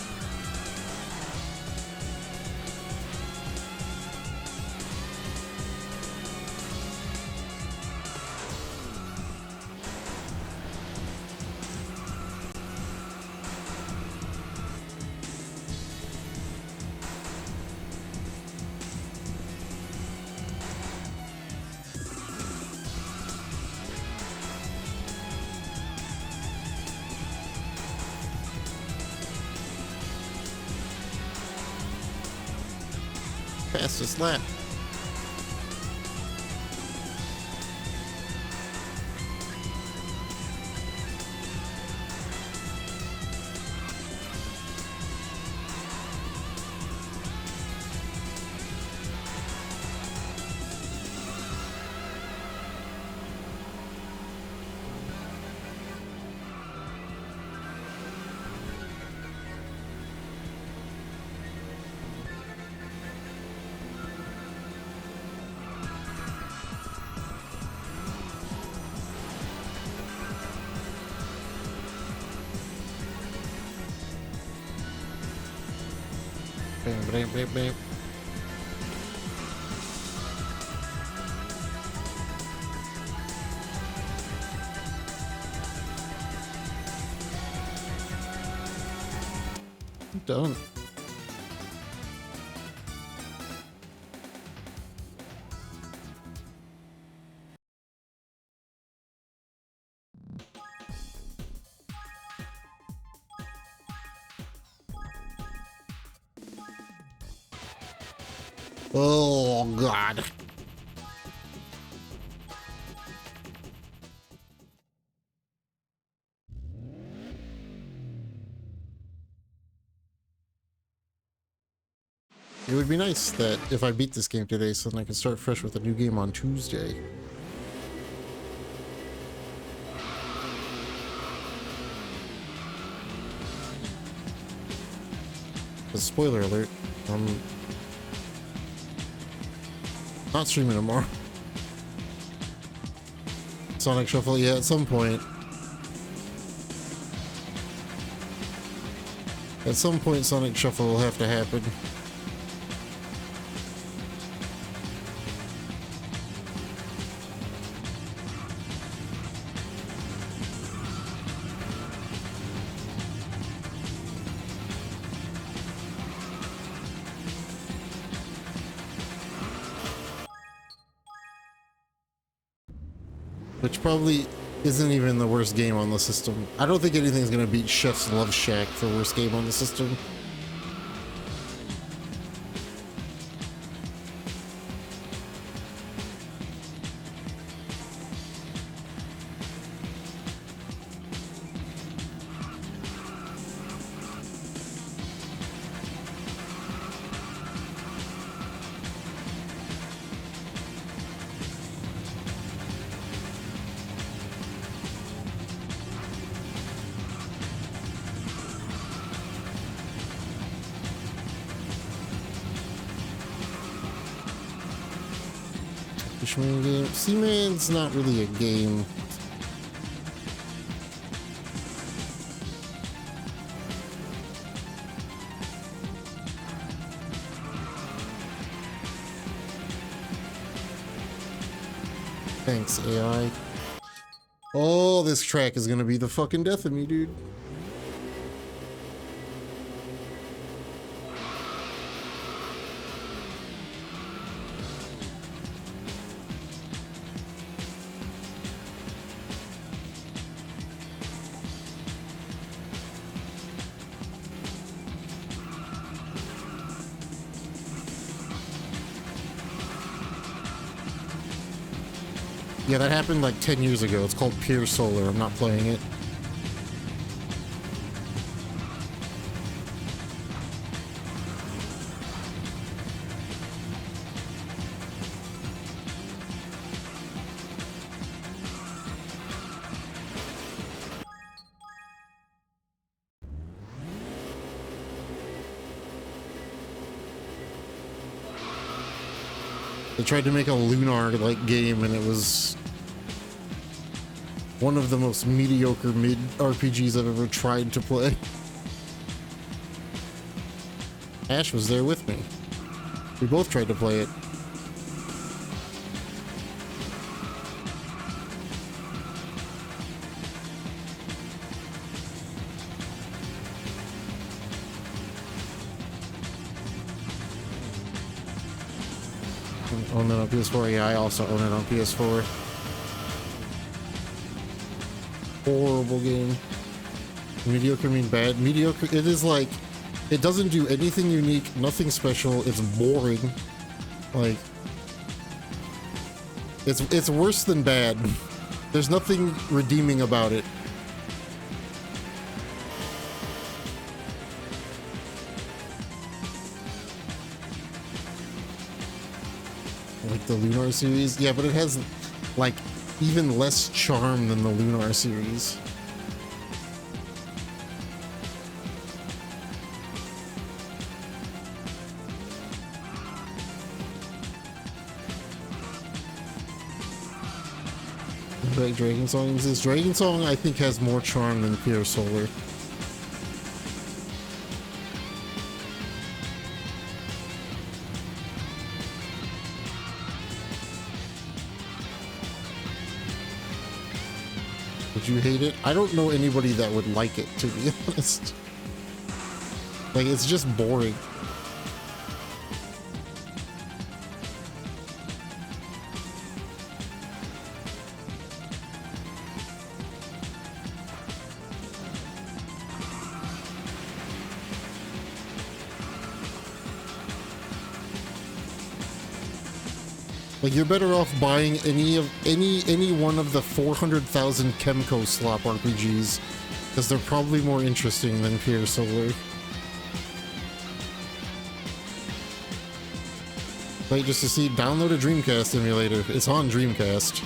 Fastest lap. Bam, bam, bam, bam. I'm done. Oh, God. It would be nice that if I beat this game today, so then I can start fresh with a new game on Tuesday. Spoiler alert, I'm not streaming tomorrow. Sonic Shuffle, yeah, at some point. At some point, Sonic Shuffle will have to happen. Which probably isn't even the worst game on the system. I don't think anything's gonna beat Chef's Love Shack for worst game on the system. Ash main game. Seaman's not really a game. Thanks, AI. Oh, this track is gonna be the fucking death of me, dude. Yeah, that happened like 10 years ago. It's called Pure Solar. I'm not playing it. They tried to make a Lunar-like game, and it was one of the most mediocre mid RPGs I've ever tried to play. Ash was there with me. We both tried to play it. I own it on PS4. Yeah, I also own it on PS4. Horrible game. Mediocre mean bad. Mediocre, it is like, it doesn't do anything unique, nothing special, it's boring. Like, it's worse than bad. There's nothing redeeming about it. Like the Lunar series? Yeah, but it has, like, even less charm than the Lunar series. Like Dragon Song exists. Dragon Song, I think, has more charm than Pure Solar. Would you hate it? I don't know anybody that would like it, to be honest. Like, it's just boring. Like, you're better off buying any one of the 400,000 Chemco slop RPGs, because they're probably more interesting than Pure Solar. Like, just to see, download a Dreamcast emulator. It's on Dreamcast.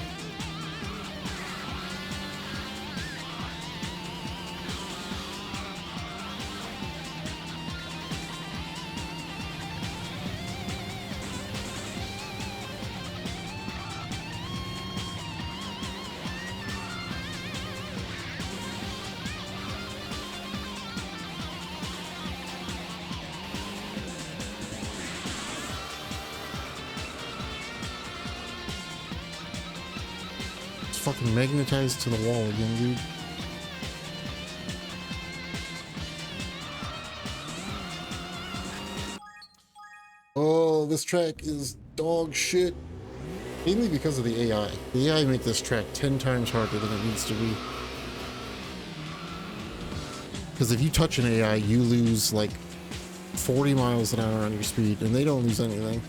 Fucking magnetized to the wall again, dude. Oh, this track is dog shit. Mainly because of the AI. The AI make this track 10 times harder than it needs to be. Because if you touch an AI, you lose like 40 miles an hour on your speed, and they don't lose anything.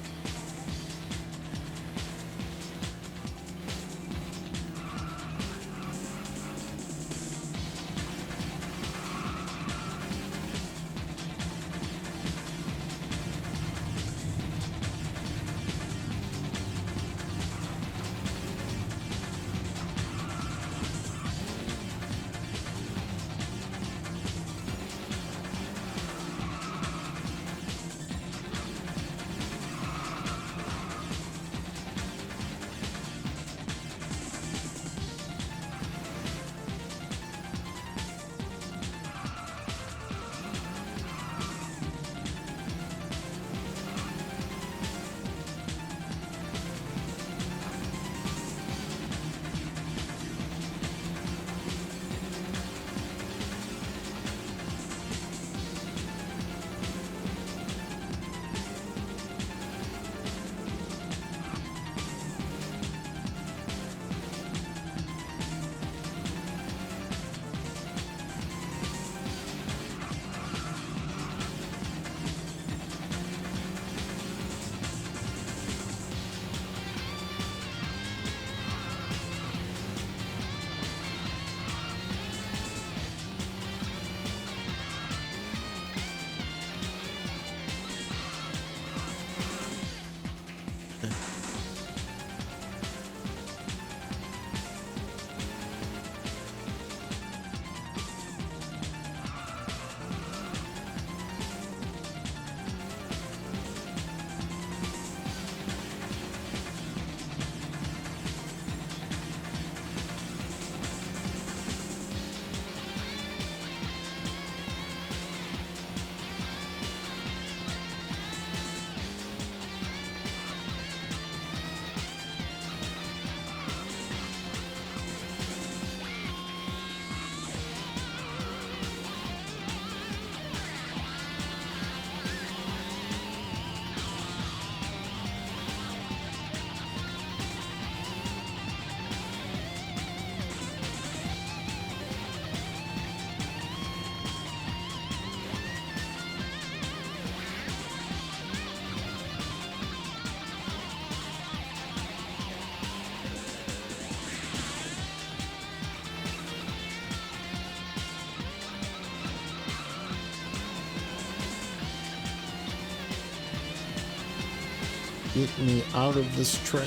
Get me out of this trap.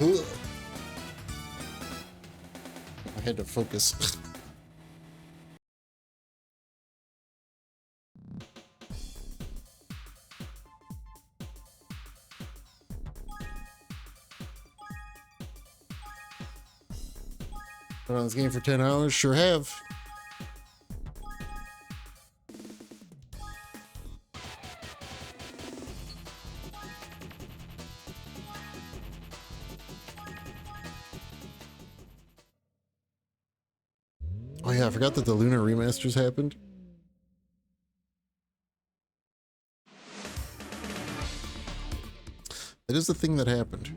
Ugh. I had to focus. Been on this game for 10 hours? Sure have. Oh yeah, I forgot that the Lunar remasters happened. That is the thing that happened.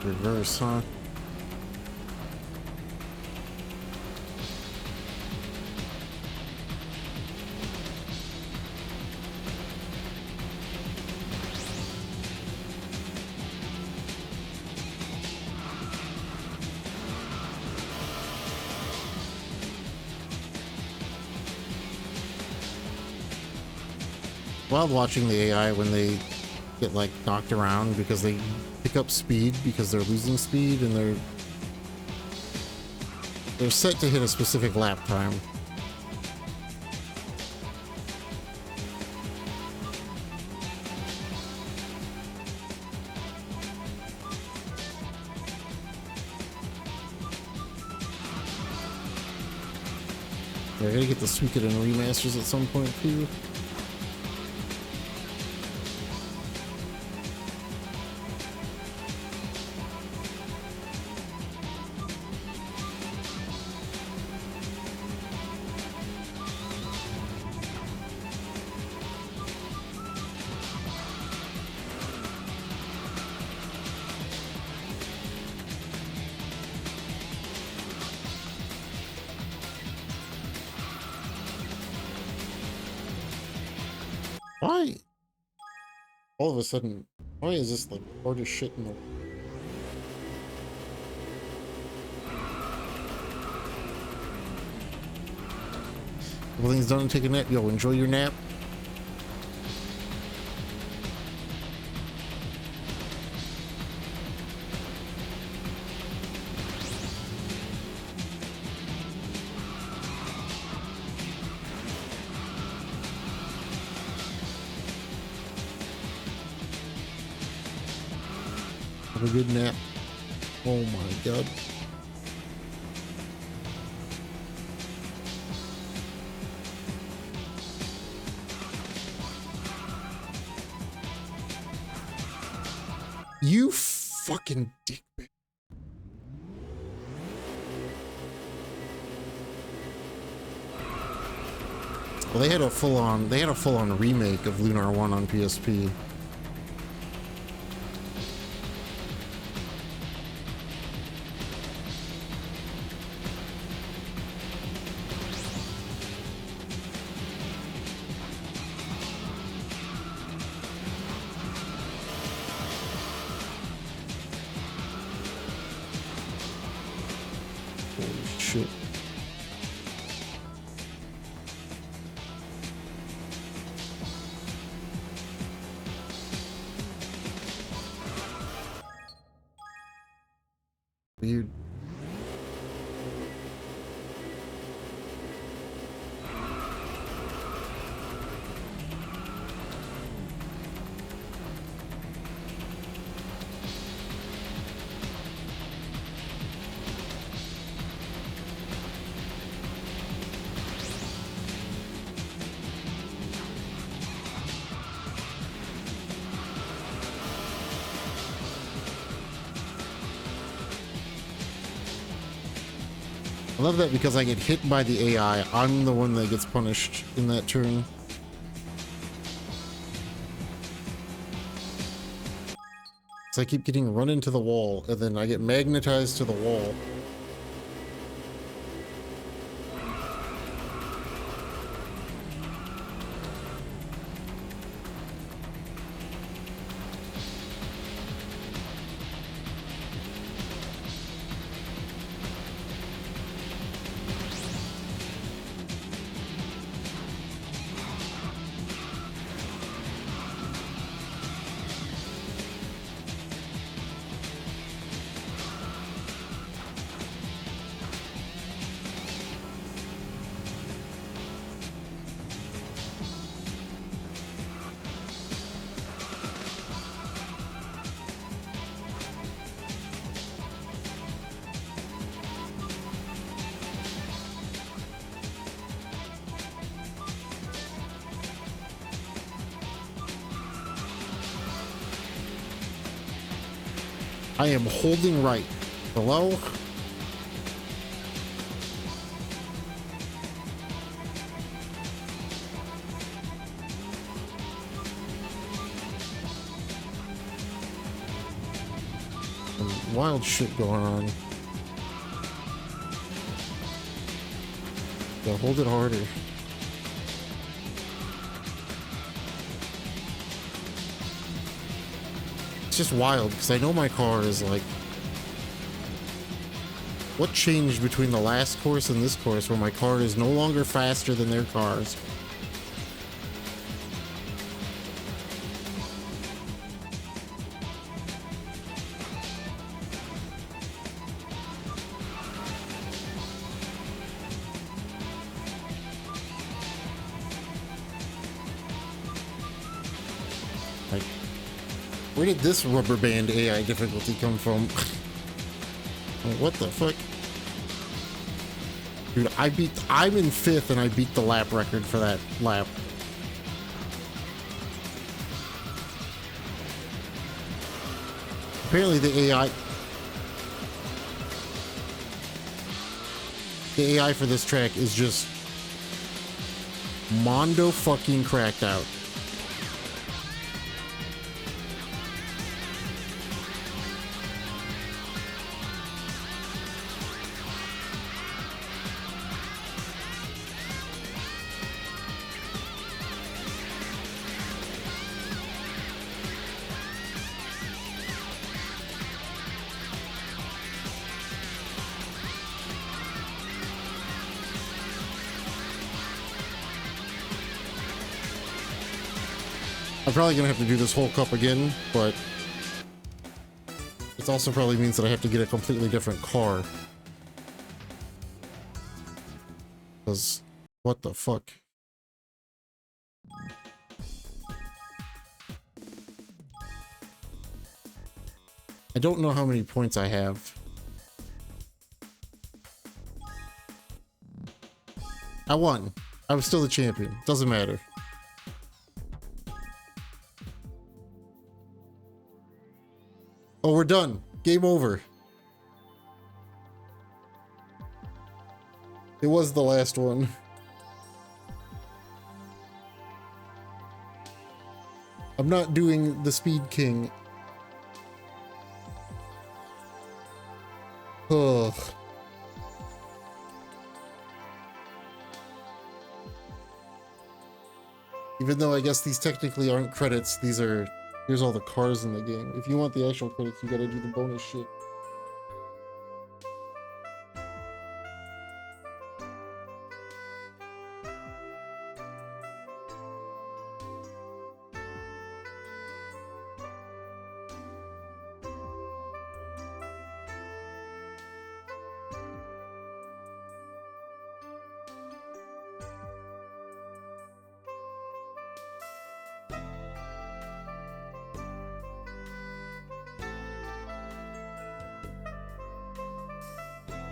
Reverse, huh? Wild watching the AI when they get like knocked around because they pick up speed because they're losing speed and they're set to hit a specific lap time. Yeah, I gotta get the Suikoden remasters at some point too. Why? All of a sudden, why is this like hard as shit in the... Everything's done and take a nap. Yo, enjoy your nap. Have a good nap. Oh my god. You fucking dickbag. Well, they had a full-on remake of Lunar 1 on PSP. Shit. Weird. I love that because I get hit by the AI. I'm the one that gets punished in that turn. So I keep getting run into the wall, and then I get magnetized to the wall. I am holding right. Hello? Some wild shit going on. Yeah, hold it harder. It's just wild because I know my car is like, what changed between the last course and this course where my car is no longer faster than their cars? Like, where did this rubber band AI difficulty come from? Like, what the fuck? Dude, I'm in 5th and I beat the lap record for that lap. Apparently the AI for this track is just mondo fucking cracked out. I'm probably gonna have to do this whole cup again, but it also probably means that I have to get a completely different car. Because, what the fuck? I don't know how many points I have. I won. I was still the champion. Doesn't matter. Oh, we're done. Game over. It was the last one. I'm not doing the Speed King. Ugh. Even though I guess these technically aren't credits, these are... Here's all the cars in the game. If you want the actual credits, you gotta do the bonus shit.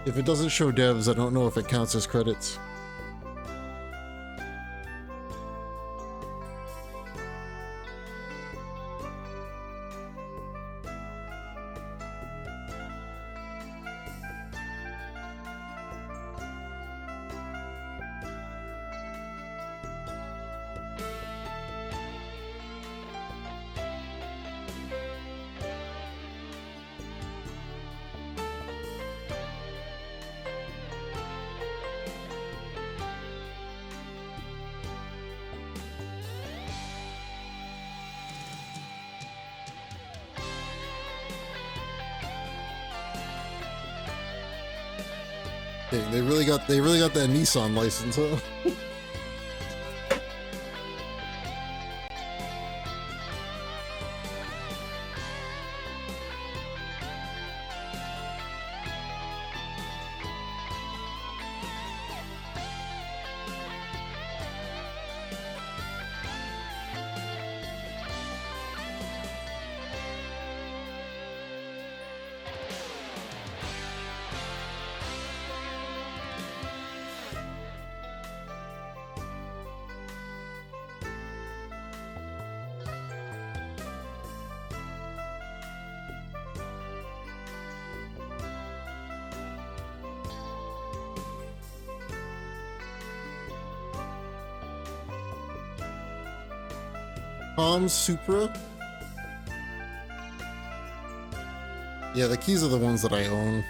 If it doesn't show devs, I don't know if it counts as credits. Dang, they really got that Nissan license, huh? Supra. Yeah, the keys are the ones that I own.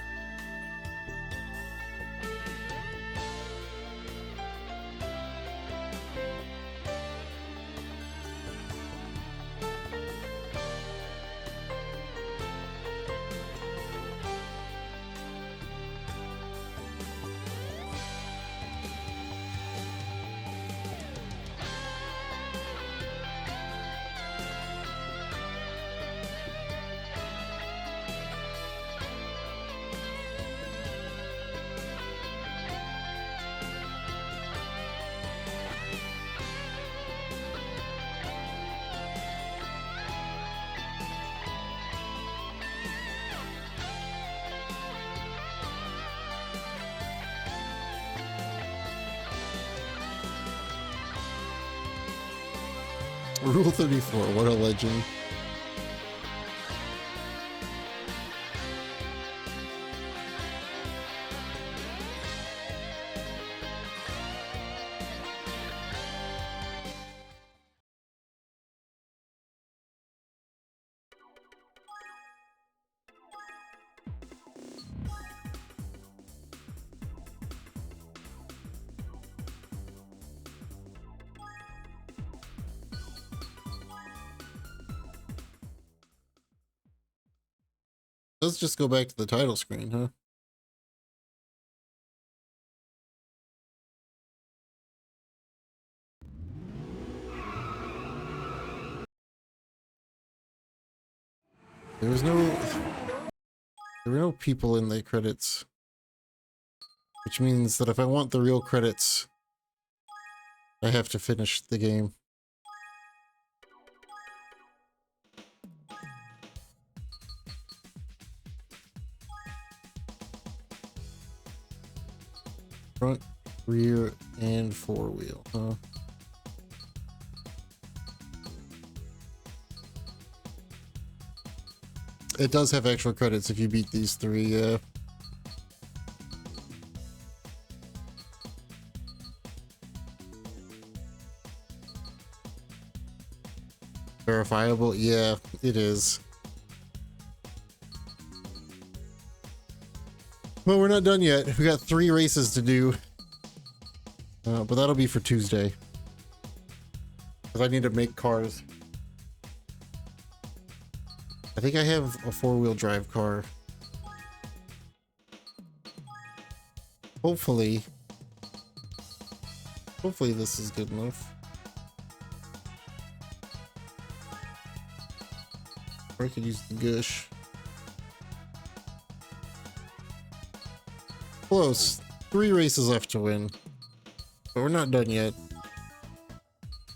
Rule 34, what a legend. Let's just go back to the title screen, huh? There were no people in the credits, which means that if I want the real credits, I have to finish the game. Front, rear, and four-wheel, huh? It does have extra credits if you beat these three, yeah. Verifiable? Yeah, it is. Well, we're not done yet. We got 3 races to do. But that'll be for Tuesday. Because I need to make cars. I think I have a 4-wheel drive car. Hopefully this is good enough. Or I could use the gush. Close. 3 races left to win. But we're not done yet.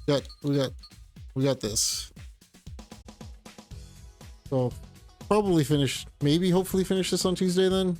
We got this. So probably finish, hopefully finish this on Tuesday then.